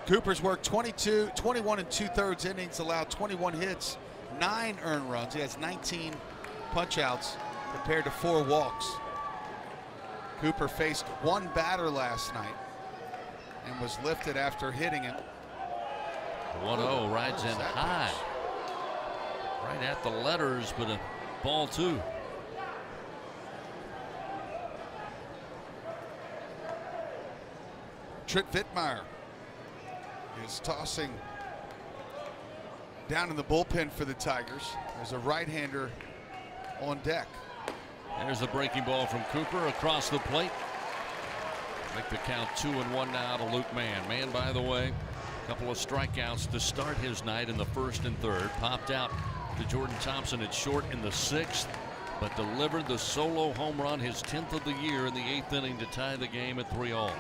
Cooper's worked 21 2/3 innings, allowed 21 hits, 9 earned runs. He has 19 punch-outs compared to 4 walks. Cooper faced 1 batter last night and was lifted after hitting him.
1-0 rides in high. Right at the letters, but a ball 2.
Trent Vittmeyer is tossing down in the bullpen for the Tigers. There's a right-hander on deck.
There's the breaking ball from Cooper across the plate. Make the count 2-1 now to Luke Mann. Mann, by the way, a couple of strikeouts to start his night in the first and third. Popped out to Jordan Thompson at short in the sixth, but delivered the solo home run, his 10th of the year, in the eighth inning to tie the game at 3-all.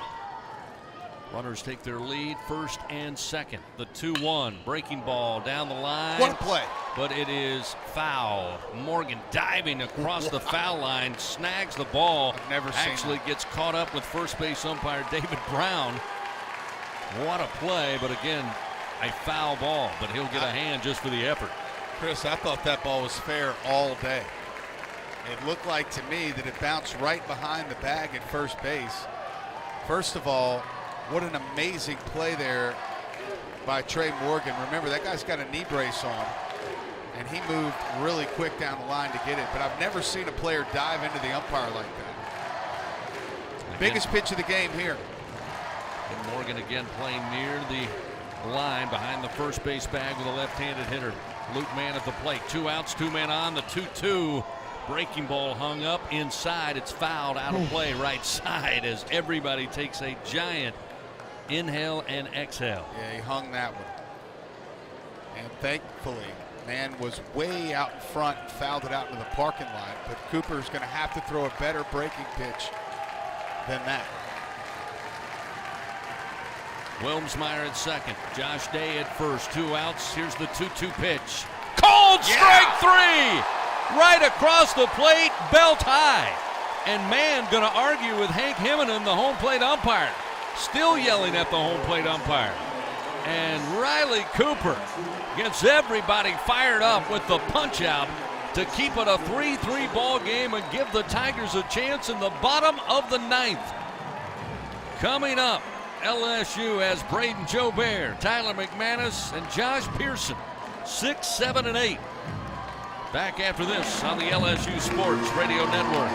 Runners take their lead, first and second. The 2-1 breaking ball down the line.
What a play.
But it is foul. Morgan diving across the foul line, snags the ball.
I've never seen
actually
that.
Gets caught up with first base umpire David Brown. What a play, but again, a foul ball, but he'll get a hand just for the effort.
Chris, I thought that ball was fair all day. It looked like to me that it bounced right behind the bag at first base. First of all, what an amazing play there by Trey Morgan. Remember, that guy's got a knee brace on, and he moved really quick down the line to get it. But I've never seen a player dive into the umpire like that.
Again,
Biggest pitch of the game here.
and Morgan again playing near the line behind the first base bag with a left-handed hitter. Luke Mann at the plate. 2 outs, 2 men on. The 2-2 breaking ball hung up inside. It's fouled out of play right side as everybody takes a giant inhale and exhale.
Yeah, he hung that one. And thankfully, Mann was way out in front and fouled it out into the parking lot. But Cooper's going to have to throw a better breaking pitch than that.
Wilmsmeyer at second. Josh Day at first. 2 outs. Here's the 2-2 pitch. Called strike 3! Right across the plate, belt high. And Mann going to argue with Hank Himonen, the home plate umpire. Still yelling at the home plate umpire. And Riley Cooper gets everybody fired up with the punch out to keep it a 3-3 ball game and give the Tigers a chance in the bottom of the ninth. Coming up, LSU has Braden Jobert, Tyler McManus, and Josh Pearson. 6, 7, and 8. Back after this on the LSU Sports Radio Network.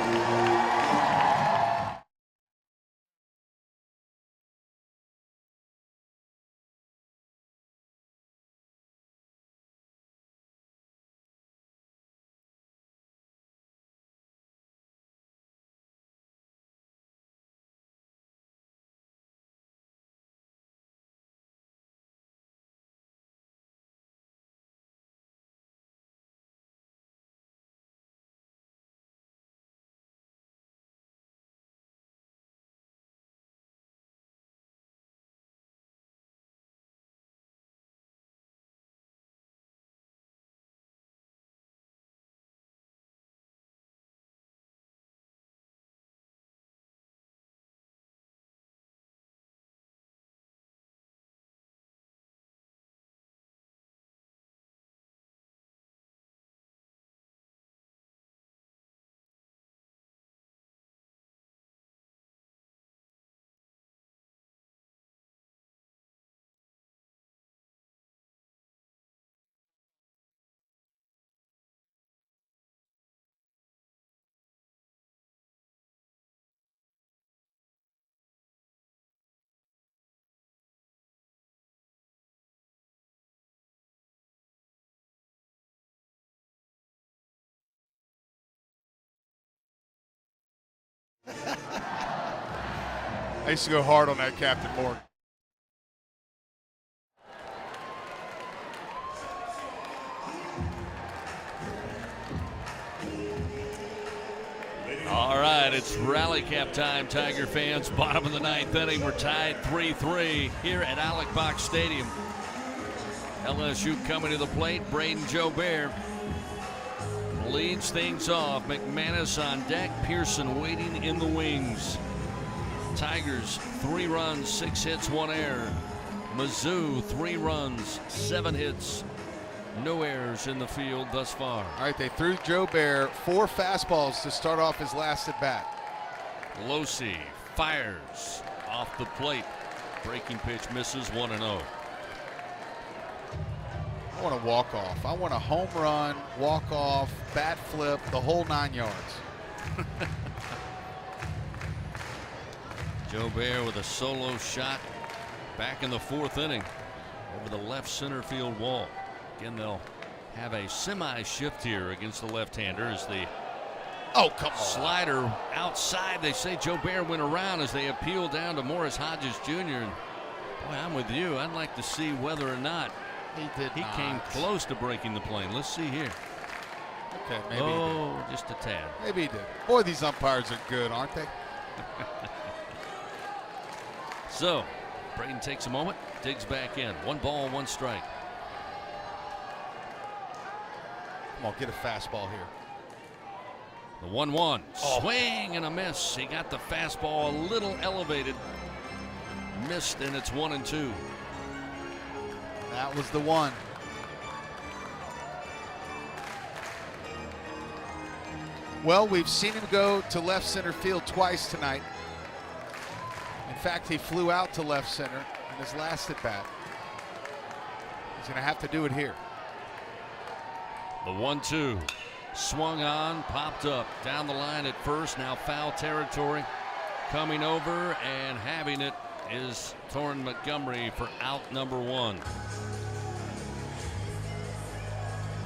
I used to go hard on that Captain Morgan.
All right, it's rally cap time, Tiger fans. Bottom of the ninth inning. We're tied 3-3 here at Alec Box Stadium. LSU coming to the plate. Braden Jobert leads things off. McManus on deck. Pearson waiting in the wings. Tigers 3 runs, 6 hits, 1 error. Mizzou 3 runs, 7 hits, no errors in the field thus far.
All right, they threw Jobert 4 fastballs to start off his last at bat.
Losi fires off the plate. Breaking pitch misses, 1-0.
I want a walk-off. I want a home run, walk-off, bat flip, the whole 9 yards.
Joe Bear with a solo shot back in the 4th inning over the left center field wall. Again, they'll have a semi-shift here against the left-hander as the slider outside. They say Joe Bear went around as they appeal down to Morris Hodges Jr. And boy, I'm with you. I'd like to see whether or not he came close to breaking the plane. Let's see here.
Okay, maybe he did.
Just a tad.
Maybe he did. Boy, these umpires are good, aren't they?
So, Braden takes a moment, digs back in. 1 ball, 1 strike.
Come on, get a fastball here.
The 1-1. Swing and a miss. He got the fastball a little elevated. Missed, and it's 1-2.
That was the one. Well, we've seen him go to left center field twice tonight. In fact, he flew out to left center in his last at bat. He's going to have to do it here.
The 1-2. Swung on, popped up, down the line at first, now foul territory. Coming over and having it is Torrin Montgomery for out number 1.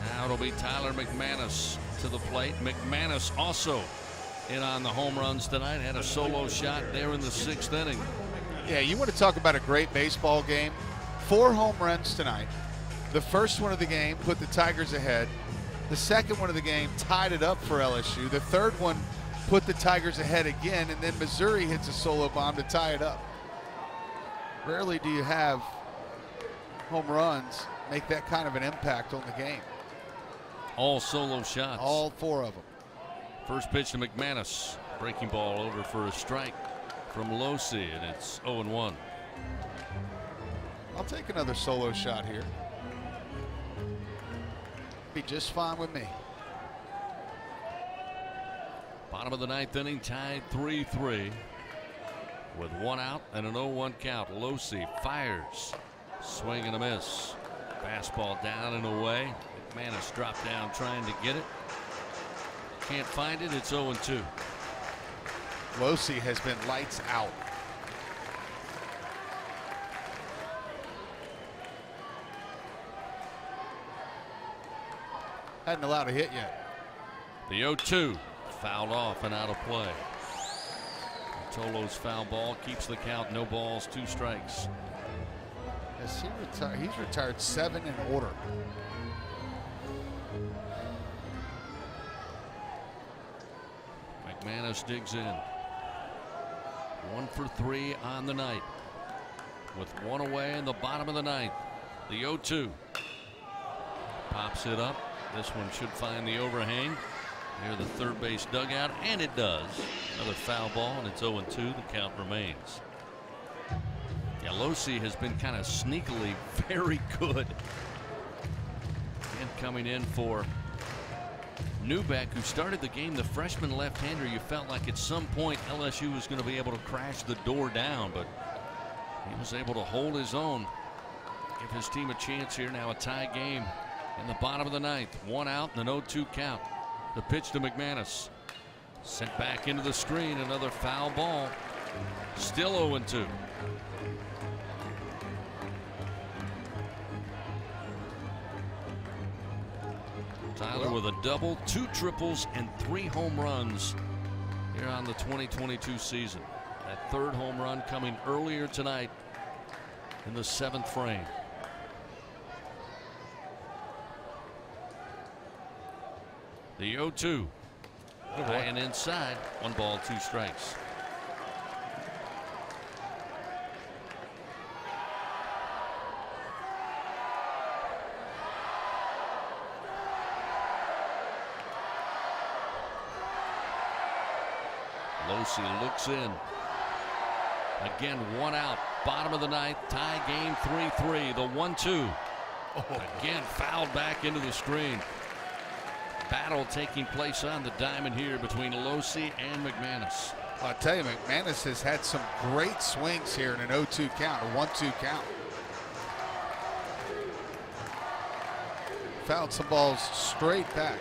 Now it'll be Tyler McManus to the plate. McManus also in on the home runs tonight. Had a solo shot there in the 6th inning.
Yeah, you want to talk about a great baseball game. 4 home runs tonight. The first one of the game put the Tigers ahead. The second one of the game tied it up for LSU. The third one put the Tigers ahead again, and then Missouri hits a solo bomb to tie it up. Rarely do you have home runs make that kind of an impact on the game.
All solo shots.
All 4 of them.
First pitch to McManus. Breaking ball over for a strike from Losi, and it's 0-1.
I'll take another solo shot here. Be just fine with me.
Bottom of the 9th inning, tied 3-3 with 1 out and an 0-1 count. Losi fires, swing and a miss. Fastball down and away. McManus dropped down trying to get it. Can't find it. It's 0-2.
Losi has been lights out. Hadn't allowed a hit yet.
The 0-2 fouled off and out of play. Tolo's foul ball keeps the count. No balls, 2 strikes.
Yes, he's retired 7 in order.
McManus digs in. 1 for 3 on the night. With 1 away in the bottom of the 9th. The 0-2. Pops it up. This one should find the overhang near the third base dugout, and it does. Another foul ball, and it's 0-2. The count remains. Yeah, Losi has been kind of sneakily very good. And coming in for Newbeck, who started the game, the freshman left-hander. You felt like at some point LSU was going to be able to crash the door down, but he was able to hold his own. Give his team a chance here. Now a tie game in the bottom of the 9th. 1 out and an 0-2 count. The pitch to McManus. Sent back into the screen. Another foul ball. Still 0-2. Tyler with a double, 2 triples, and 3 home runs here on the 2022 season. That 3rd home run coming earlier tonight in the 7th frame. The 0-2. High and inside. 1 ball, 2 strikes. Losi looks in. Again, 1 out. Bottom of the 9th. Tie game 3-3. The 1-2. Again fouled back into the screen. Battle taking place on the diamond here between Losi and McManus.
I'll tell you, McManus has had some great swings here in an 0-2 count, a 1-2 count. Fouled some balls straight back.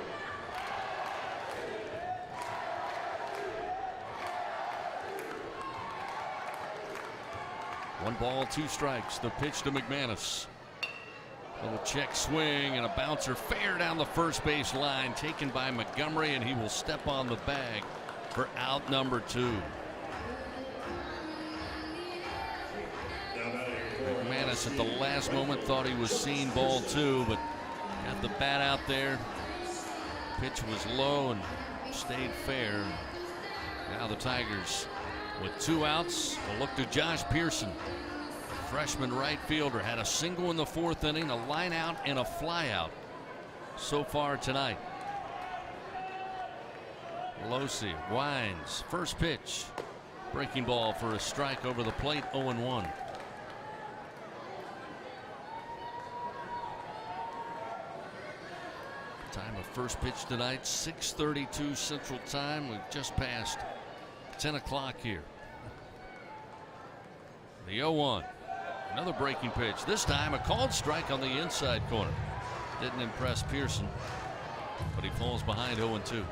1 ball, 2 strikes. The pitch to McManus. Little check swing and a bouncer fair down the first base line, taken by Montgomery, and he will step on the bag for out number 2. McManus at the last moment thought he was seeing ball 2, but got the bat out there. Pitch was low and stayed fair. Now the Tigers with 2 outs will look to Josh Pearson. Freshman right fielder had a single in the 4th inning, a line out and a fly out so far tonight. Losi winds, first pitch, breaking ball for a strike over the plate, 0-1. Time of first pitch tonight, 6:32 Central Time. We've just passed 10 o'clock here. The 0-1. Another breaking pitch. This time a called strike on the inside corner. Didn't impress Pearson, but he falls behind 0-2.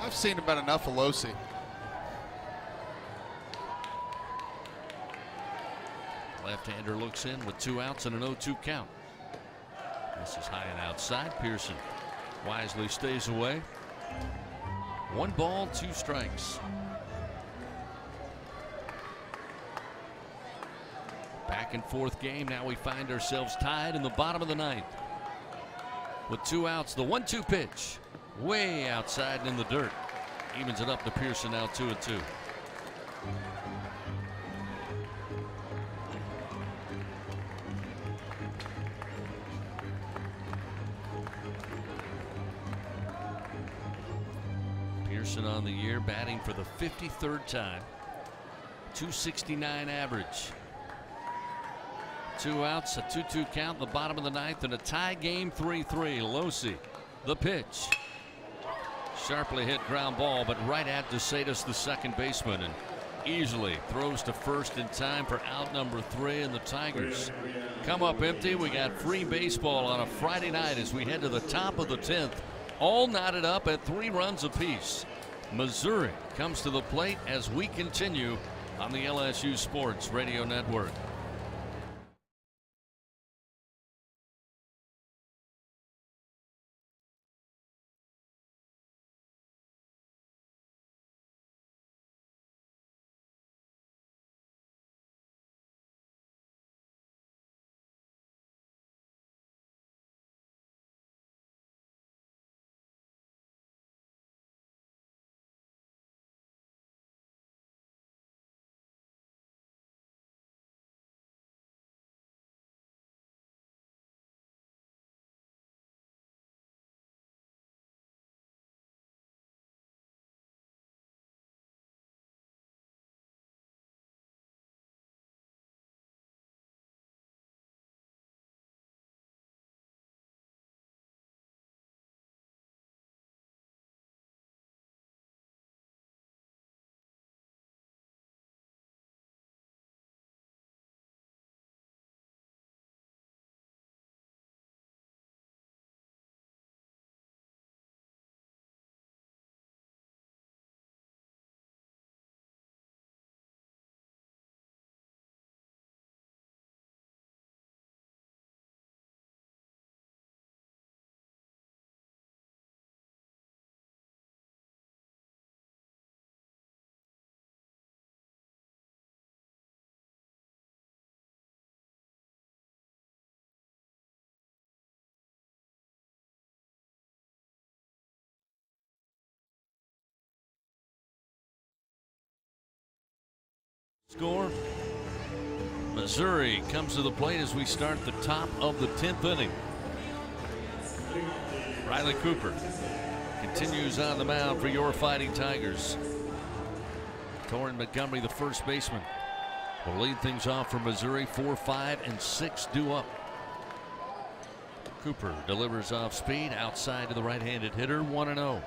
I've seen about enough of Losi.
Left-hander looks in with 2 outs and an 0-2 count. This is high and outside. Pearson wisely stays away. 1 ball, 2 strikes. Back and forth game. Now we find ourselves tied in the bottom of the 9th. With 2 outs, the 1-2 pitch. Way outside and in the dirt. Evens it up to Pearson now 2-2. Pearson on the year batting for the 53rd time. .269 average. 2 outs, a 2-2 count in the bottom of the 9th, and a tie game 3-3. Losi, the pitch. Sharply hit ground ball, but right at DeSatis, the second baseman, and easily throws to first in time for out number 3. And the Tigers come up empty. We got free baseball on a Friday night as we head to the top of the 10th. All knotted up at 3 runs apiece. Missouri comes to the plate as we continue on the LSU Sports Radio Network. Score. Missouri comes to the plate as we start the top of the 10th inning. Riley Cooper continues on the mound for your Fighting Tigers. Torrin Montgomery, the first baseman, will lead things off for Missouri. 4, 5, and 6 due up. Cooper delivers off speed outside to the right-handed hitter. 1-0.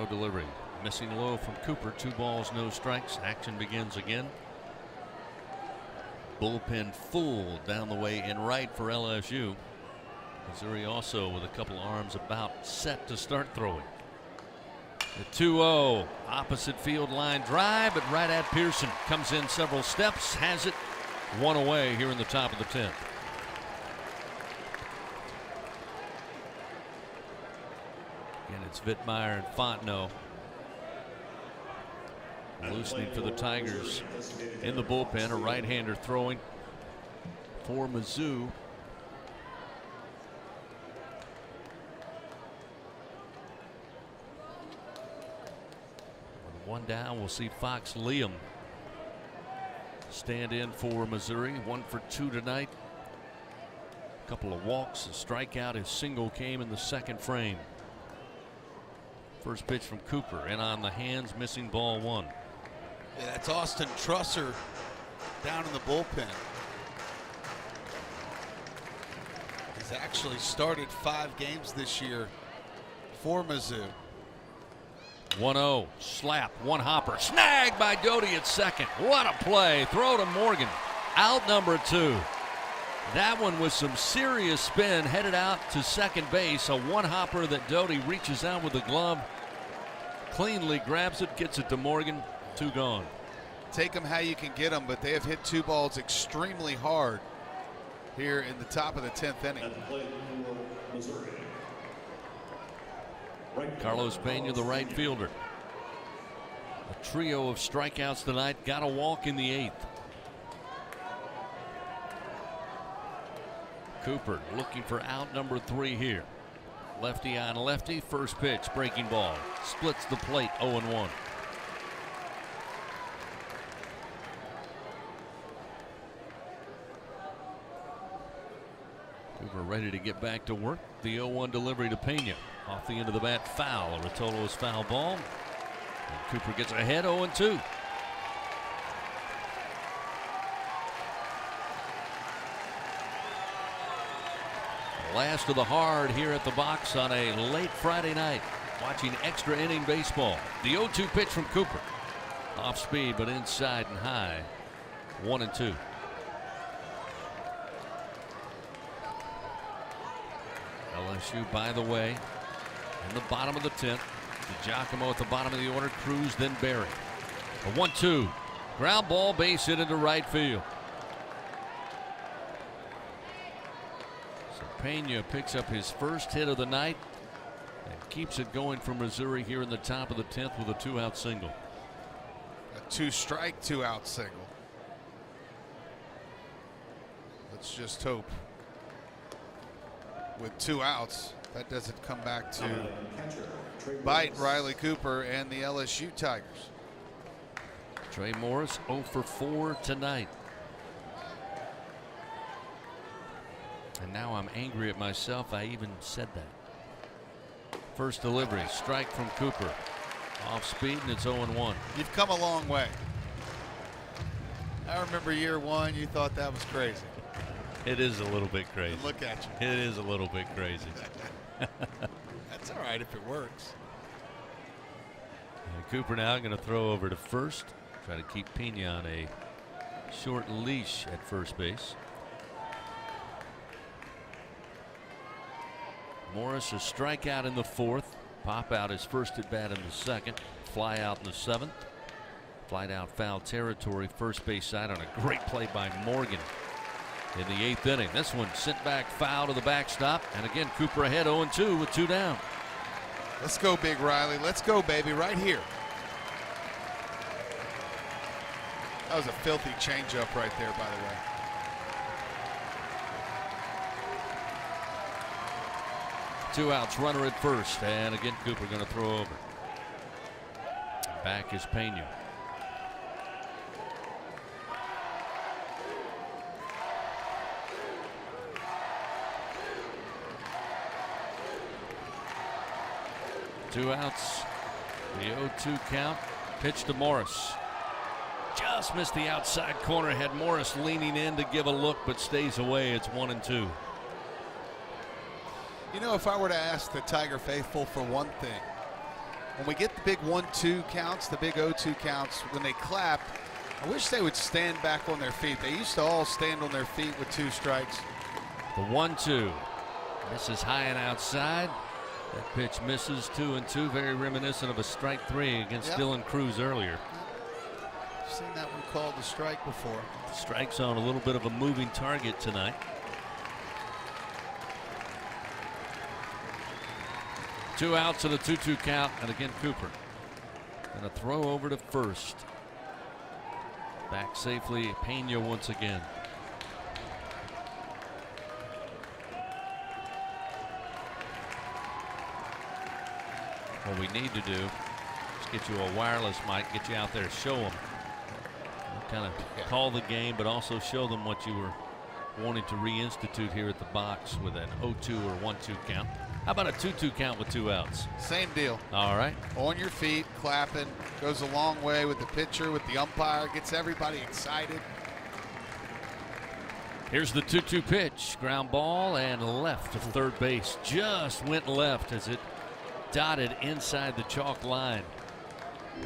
Delivery. Missing low from Cooper. 2 balls, no strikes. Action begins again. bullpen full down the way in right for LSU. Missouri also with a couple arms about set to start throwing. The 2-0 opposite field line drive, but right at Pearson. Comes in several steps, has it one away here in the top of the 10th. Again, it's Vittmeyer and Fontenot loosening for the Tigers in the bullpen. A right-hander throwing for Mizzou. One down, we'll see Fox Liam stand in for Missouri. 1 for 2 tonight. A couple of walks, a strikeout. His single came in the second frame. First pitch from Cooper, and on the hands, missing ball 1.
Yeah, that's Austin Trusser down in the bullpen. He's actually started 5 games this year for Mizzou.
1-0, slap, one hopper, snag by Doty at second. What a play, throw to Morgan. Out number 2. That one with some serious spin, headed out to second base. A one hopper that Doty reaches out with the glove, cleanly grabs it, gets it to Morgan. 2 gone.
Take them how you can get them, but they have hit 2 balls extremely hard here in the top of the 10th inning.
Carlos Pena, the right fielder. A trio of strikeouts tonight. Got a walk in the 8th. Cooper looking for out number 3 here. Lefty on lefty. First pitch, breaking ball. Splits the plate, 0-1. Cooper ready to get back to work. The 0-1 delivery to Pena. Off the end of the bat, foul. A Rotolo's foul ball. And Cooper gets ahead, 0-2. Last of the hard here at the box on a late Friday night. Watching extra inning baseball. The 0-2 pitch from Cooper. Off speed, but inside and high. 1-2. LSU, by the way, in the bottom of the 10th. DiGiacomo at the bottom of the order. Cruz, then Berry. A 1-2. Ground ball, base hit into right field. So Pena picks up his first hit of the night and keeps it going for Missouri here in the top of the 10th with a 2-out single.
A 2-strike, 2-out single. Let's just hope with 2 outs that doesn't come back to bite Riley Cooper and the LSU Tigers.
Trey Morris 0 for 4 tonight. And now I'm angry at myself. I even said that. First delivery, strike from Cooper. Off speed, and it's 0-1.
You've come a long way. I remember year 1, you thought that was crazy.
It is a little bit crazy.
And look at you.
It is a little bit crazy.
That's all right if it works.
And Cooper now going to throw over to first. Try to keep Pena on a short leash at first base. Morris a strikeout in the 4th. Pop out his first at bat in the 2nd. Fly out in the 7th. Flight out foul territory, first base side on a great play by Morgan in the 8th inning. This one sent back foul to the backstop, and again Cooper ahead 0-2 with 2 down.
Let's go, Big Riley. Let's go, baby, right here. That was a filthy changeup right there, by the way.
Two outs, runner at first, and again Cooper going to throw over. Back is Pena. Two outs, the 0-2 count. Pitch to Morris. Just missed the outside corner. Had Morris leaning in to give a look, but stays away. It's 1-2.
You know, if I were to ask the Tiger faithful for one thing, when we get the big 1-2 counts, the big 0-2 counts, when they clap, I wish they would stand back on their feet. They used to all stand on their feet with 2 strikes.
The 1-2. Misses high and outside. That pitch misses 2-2. Very reminiscent of a strike 3 against Dylan Cruz earlier.
I've seen that one called a strike before.
Strikes on a little bit of a moving target tonight. 2 outs and a 2-2 count, and again Cooper. And a throw over to first. Back safely, Pena once again. What we need to do is get you a wireless mic, get you out there, show them. Kind of call the game, but also show them what you were wanting to reinstitute here at the box with an 0-2 or 1-2 count. How about a 2-2 count with 2 outs?
Same deal.
All right.
On your feet, clapping. Goes a long way with the pitcher, with the umpire. Gets everybody excited.
Here's the 2-2 pitch. Ground ball and left of third base. Just went left as it dotted inside the chalk line.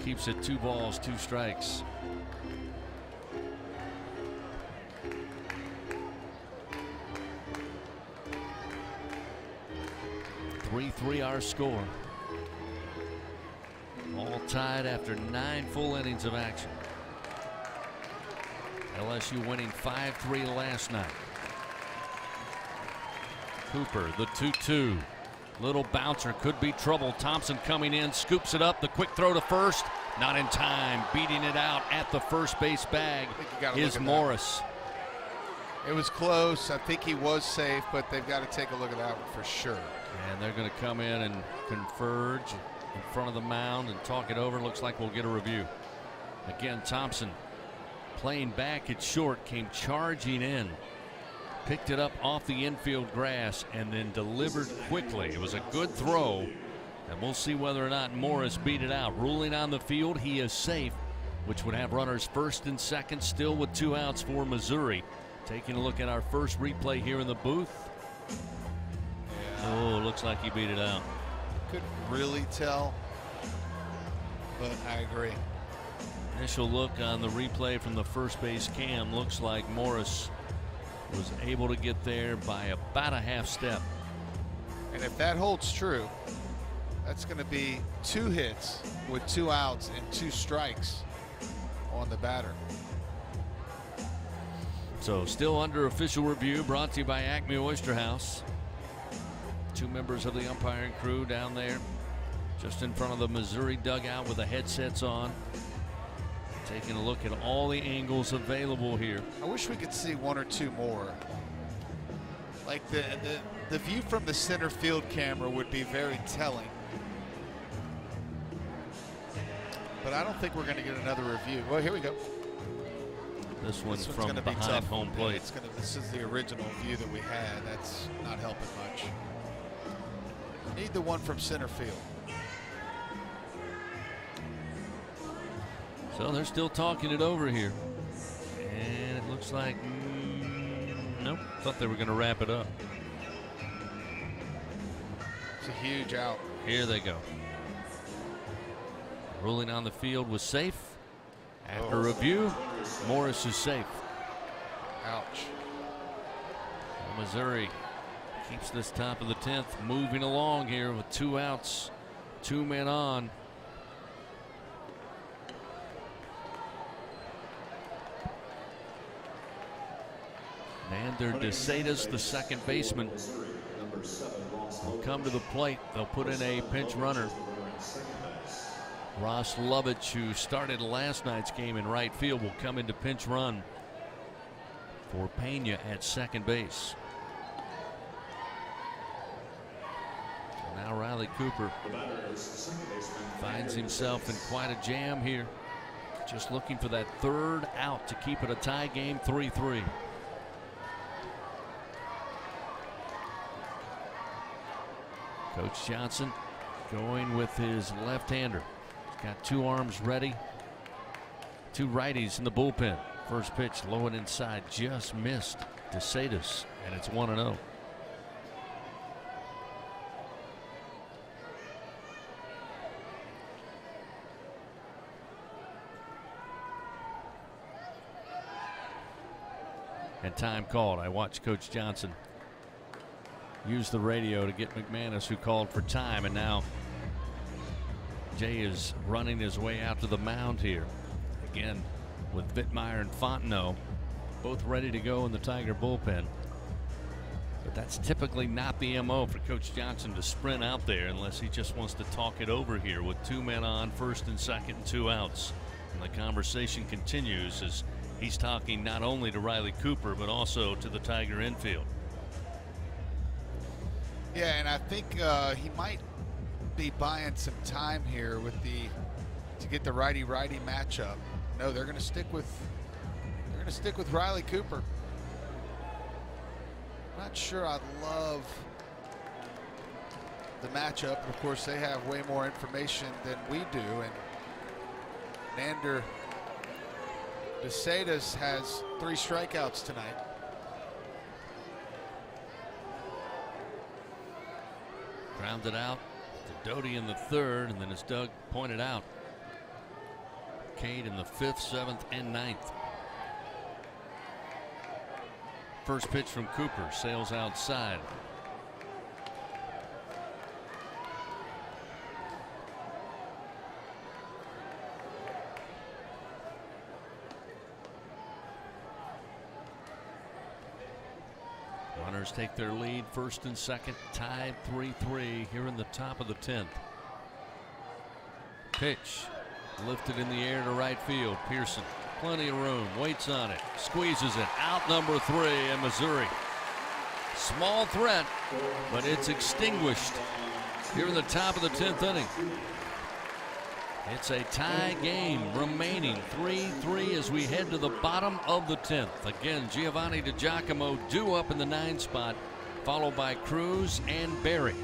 Keeps it 2 balls, 2 strikes. Our score. All tied after 9 full innings of action. LSU winning 5-3 last night. Cooper, the 2-2. Little bouncer, could be trouble. Thompson coming in, scoops it up. The quick throw to first. Not in time. Beating it out at the first base bag is Morris.
It was close. I think he was safe, but they've got to take a look at that one for sure.
And they're going to come in and converge in front of the mound and talk it over. Looks like we'll get a review. Again, Thompson playing back at short, came charging in, picked it up off the infield grass, and then delivered quickly. It was a good throw, and we'll see whether or not Morris beat it out. Ruling on the field, he is safe, which would have runners first and second, still with 2 outs for Missouri. Taking a look at our first replay here in the booth. Oh, looks like he beat it out.
Couldn't really tell, but I agree.
Initial look on the replay from the first base cam looks like Morris was able to get there by about a half step.
And if that holds true, that's going to be 2 hits with 2 outs and 2 strikes on the batter.
So still under official review, brought to you by Acme Oyster House. 2 members of the umpiring crew down there just in front of the Missouri dugout with the headsets on, taking a look at all the angles available here.
I wish we could see 1 or 2 more. Like the view from the center field camera would be very telling, but I don't think we're going to get another review. Well, here we go.
This one's from
gonna
behind
be tough.
home plate.
This is the original view that we had. That's not helping much. Need the one from center field.
So they're still talking it over here. And it looks like, nope, thought they were going to wrap it up.
It's a huge out.
Here they go. Ruling on the field was safe. After review, Morris is safe.
Ouch.
Missouri keeps this top of the 10th moving along here with 2 outs, 2 men on. Nander DeSatis, the second baseman, will come to the plate. They'll put in a pinch runner. Ross Lovich, who started last night's game in right field, will come into pinch run for Pena at second base. Now Riley Cooper finds himself in quite a jam here. Just looking for that 3rd out to keep it a tie game, 3-3. Coach Johnson going with his left-hander. Got 2 arms ready. 2 righties in the bullpen. First pitch low and inside, just missed DeSatis, and it's 1-0. and time called. I watched Coach Johnson use the radio to get McManus, who called for time, and now Jay is running his way out to the mound here. Again, with Vittmeyer and Fontenot both ready to go in the Tiger bullpen. But that's typically not the MO for Coach Johnson, to sprint out there unless he just wants to talk it over here with 2 men on, first and second and 2 outs. And the conversation continues as he's talking not only to Riley Cooper but also to the Tiger infield.
Yeah, and I think he might be buying some time here with to get the righty-righty matchup. No, they're going to stick with Riley Cooper. Not sure I love the matchup. Of course, they have way more information than we do, and Nander DeSadas has 3 strikeouts tonight.
Grounded out to Doty in the 3rd, and then as Doug pointed out, Cade in the 5th, 7th, and 9th. First pitch from Cooper, sails outside. Runners take their lead, first and second, tied 3-3 here in the top of the 10th. Pitch lifted in the air to right field. Pearson, plenty of room, waits on it, squeezes it, out number 3, and Missouri. Small threat, but it's extinguished here in the top of the 10th inning. It's a tie game remaining, 3-3 as we head to the bottom of the 10th. Again, Giovanni DiGiacomo due up in the 9 spot, followed by Cruz and Berry.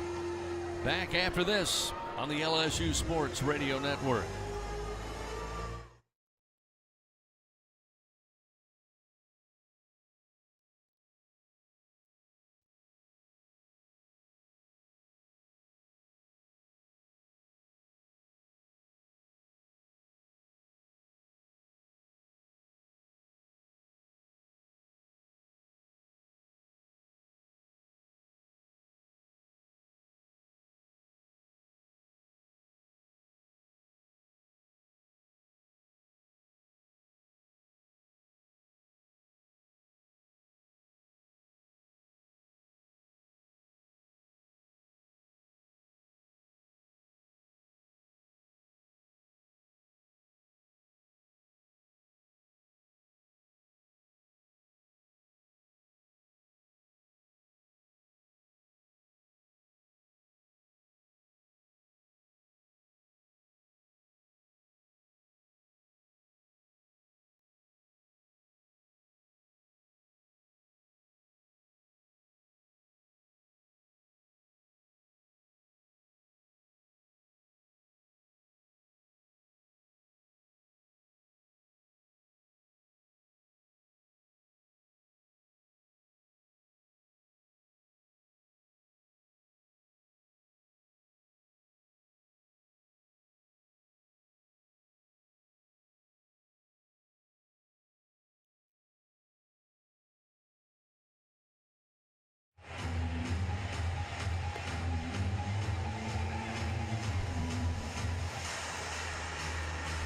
Back after this on the LSU Sports Radio Network.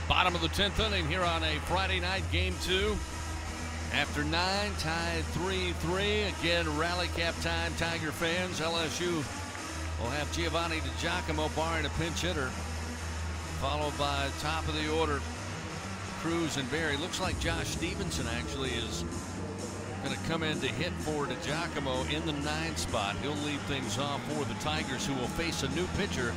Bottom of the 10th inning here on a Friday night, game 2. After 9, tied 3-3. Again, rally cap time, Tiger fans. LSU will have Giovanni DiGiacomo barring a pinch hitter, followed by top of the order Cruz and Berry. Looks like Josh Stevenson actually is going to come in to hit for DiGiacomo in the 9 spot. He'll lead things off for the Tigers, who will face a new pitcher.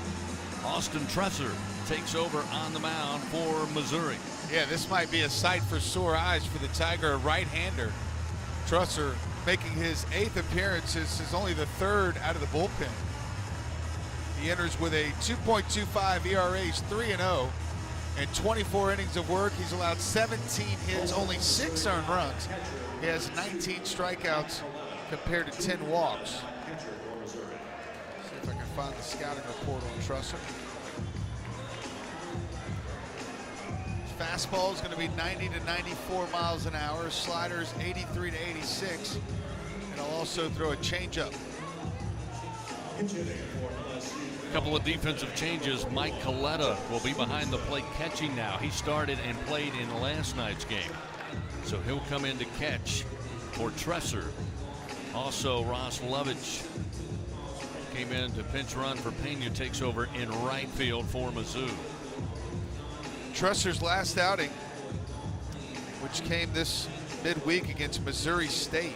Austin Trusser takes over on the mound for Missouri.
Yeah, this might be a sight for sore eyes for the Tiger, a right-hander. Trusser making his 8th appearance. This is only the 3rd out of the bullpen. He enters with a 2.25 ERA, 3-0, and 24 innings of work. He's allowed 17 hits, only 6 earned runs. He has 19 strikeouts compared to 10 walks. See if I can find the scouting report on Trusser. Fastball is going to be 90 to 94 miles an hour. Sliders 83 to 86. And I'll also throw a changeup.
A couple of defensive changes. Mike Coletta will be behind the plate catching now. He started and played in last night's game, so he'll come in to catch for Tresser. Also, Ross Lovich came in to pinch run for Pena, takes over in right field for Mizzou.
Tresser's last outing, which came this midweek against Missouri State.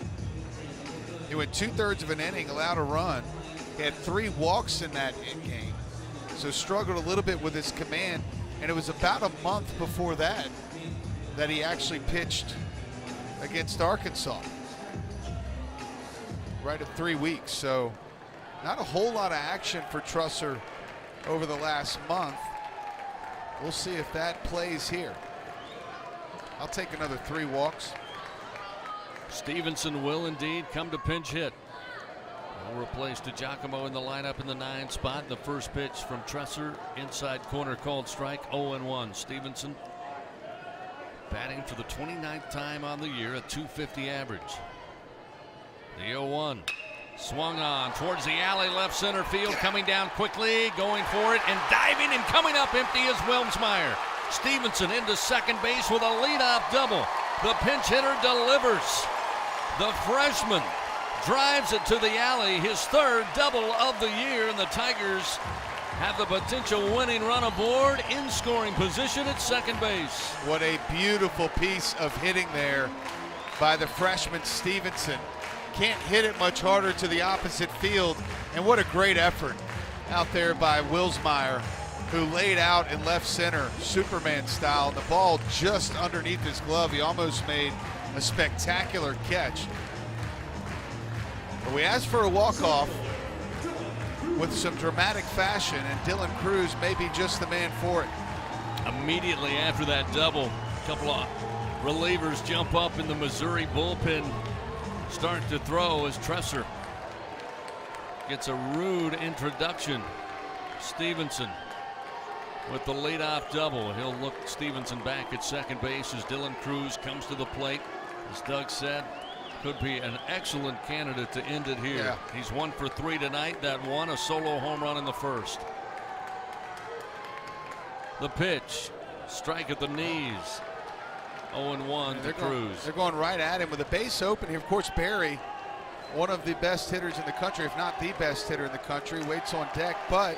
He went 2/3 of an inning, allowed a run. He had 3 walks in that game, so struggled a little bit with his command. And it was about a month before that he actually pitched against Arkansas. Right at 3 weeks, so not a whole lot of action for Tresser over the last month. We'll see if that plays here. I'll take another 3 walks.
Stevenson will indeed come to pinch hit. He'll replace DiGiacomo in the lineup in the 9 spot. The first pitch from Tresser, inside corner, called strike. 0-1. Stevenson batting for the 29th time on the year, a .250 average. The 0-1 swung on towards the alley, left center field, coming down quickly, going for it and diving and coming up empty is Wilmsmeyer. Stevenson into second base with a leadoff double. The pinch hitter delivers. The freshman drives it to the alley, his 3rd double of the year, and the Tigers have the potential winning run aboard in scoring position at second base.
What a beautiful piece of hitting there by the freshman Stevenson. Can't hit it much harder to the opposite field, and what a great effort out there by Wilmsmeyer, who laid out in left center, Superman style, and the ball just underneath his glove. He almost made a spectacular catch. But we asked for a walk-off with some dramatic fashion, and Dylan Cruz may be just the man for it.
Immediately after that double, a couple of relievers jump up in the Missouri bullpen, start to throw as Tresser gets a rude introduction. Stevenson with the leadoff double. He'll look Stevenson back at second base as Dylan Cruz comes to the plate. As Doug said, could be an excellent candidate to end it here.
Yeah.
He's 1 for 3 tonight. That one, a solo home run in the first. The pitch, strike at the knees. 0-1 to Cruz.
They're going right at him with a base open here. Of course, Barry, one of the best hitters in the country, if not the best hitter in the country, waits on deck. But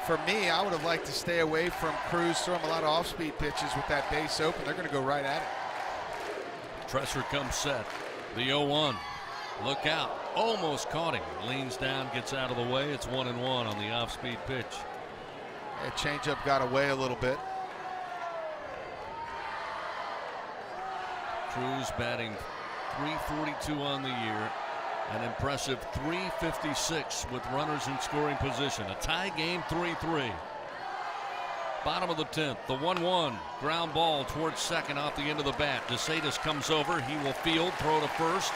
for me, I would have liked to stay away from Cruz, throw him a lot of off-speed pitches with that base open. They're going to go right at it.
Tresser comes set. The 0-1. Look out. Almost caught him. Leans down, gets out of the way. It's 1-1 on the off-speed pitch.
That changeup got away a little bit.
Cruz batting .342 on the year. An impressive .356 with runners in scoring position. A tie game, 3-3. Bottom of the 10th, the 1-1 ground ball towards second off the end of the bat. DeSatis comes over. He will field, throw to first.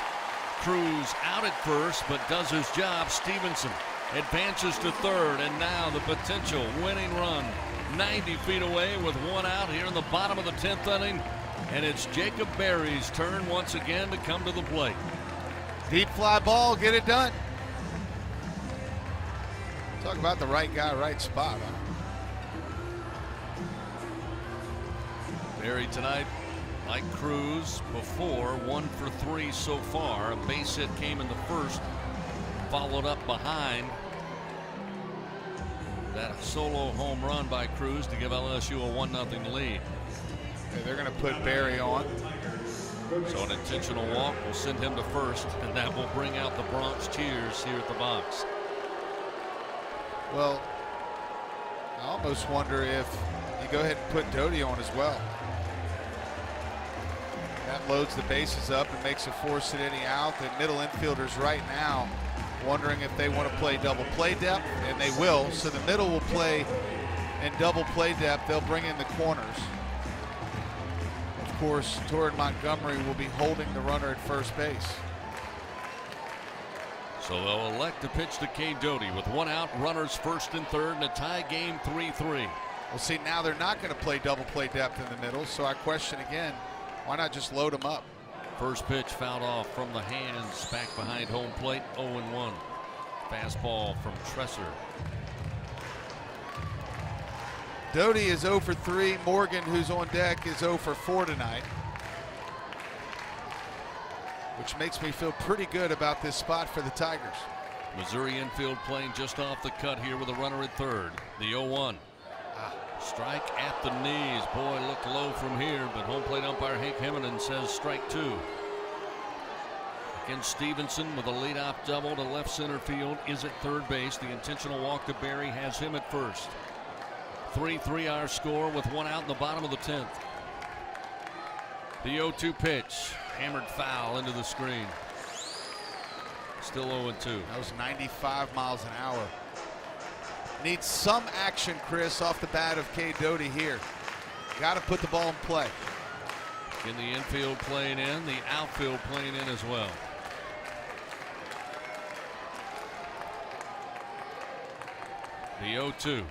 Cruz out at first, but does his job. Stevenson advances to third, and now the potential winning run 90 feet away with 1 out here in the bottom of the 10th inning. And it's Jacob Berry's turn once again to come to the plate.
Deep fly ball, get it done. Talk about the right guy, right spot, huh?
Berry tonight, like Cruz before, 1 for 3 so far. A base hit came in the first, followed up behind that solo home run by Cruz to give LSU a 1-0 lead.
They're going to put Barry on.
So an intentional walk will send him to first, and that will bring out the Bronx cheers here at the box.
Well, I almost wonder if you go ahead and put Doty on as well. That loads the bases up and makes a 4-sit inning out. The middle infielders right now wondering if they want to play double play depth, and they will. So the middle will play in double play depth. They'll bring in the corners. Of course, Torrin Montgomery will be holding the runner at first base.
So they'll elect to pitch to K. Doty with 1 out, runners first and third, and a tie game 3-3.
Well, see, now they're not going to play double play depth in the middle, so I question again, why not just load them up?
First pitch fouled off from the hands, back behind home plate, 0-1. Fastball from Tresser.
Doty is 0 for 3. Morgan, who's on deck, is 0 for 4 tonight, which makes me feel pretty good about this spot for the Tigers.
Missouri infield playing just off the cut here with a runner at third. The 0-1. Strike at the knees. Boy, look low from here, but home plate umpire Hank Heminen says strike 2. Again, Stevenson with a leadoff double to left center field is at third base. The intentional walk to Berry has him at first. 3-3 our score with 1 out in the bottom of the 10th. The 0-2 pitch, hammered foul into the screen. Still 0-2.
That was 95 miles an hour. Needs some action, Chris, off the bat of Cade Doty here. Got to put the ball in play.
In the infield playing in, the outfield playing in as well. The 0-2.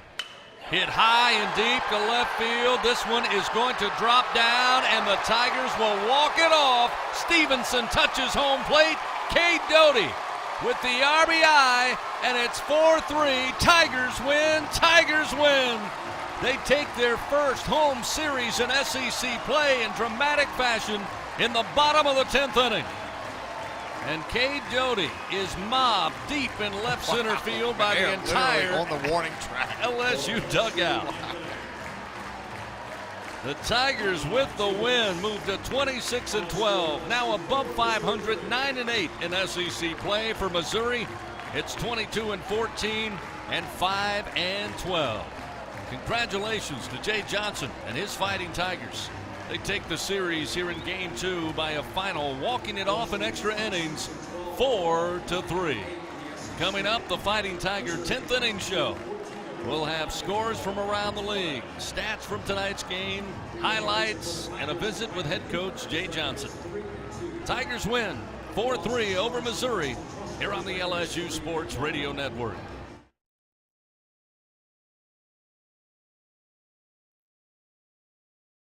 Hit high and deep to left field. This one is going to drop down, and the Tigers will walk it off. Stevenson touches home plate. Cade Doty with the RBI, and it's 4-3. Tigers win. Tigers win. They take their first home series in SEC play in dramatic fashion in the bottom of the 10th inning. And Cade Doty is mobbed deep in left center field by the entire
on the warning track.
LSU dugout. The Tigers with the win move to 26-12, now above 500, 9-8 in SEC play. For Missouri, it's 22-14 and 5-12. Congratulations to Jay Johnson and his Fighting Tigers. They take the series here in Game 2 by a final, walking it off in extra innings, 4-3. Coming up, the Fighting Tiger 10th inning show. We'll have scores from around the league, stats from tonight's game, highlights, and a visit with head coach Jay Johnson. Tigers win 4-3 over Missouri here on the LSU Sports Radio Network.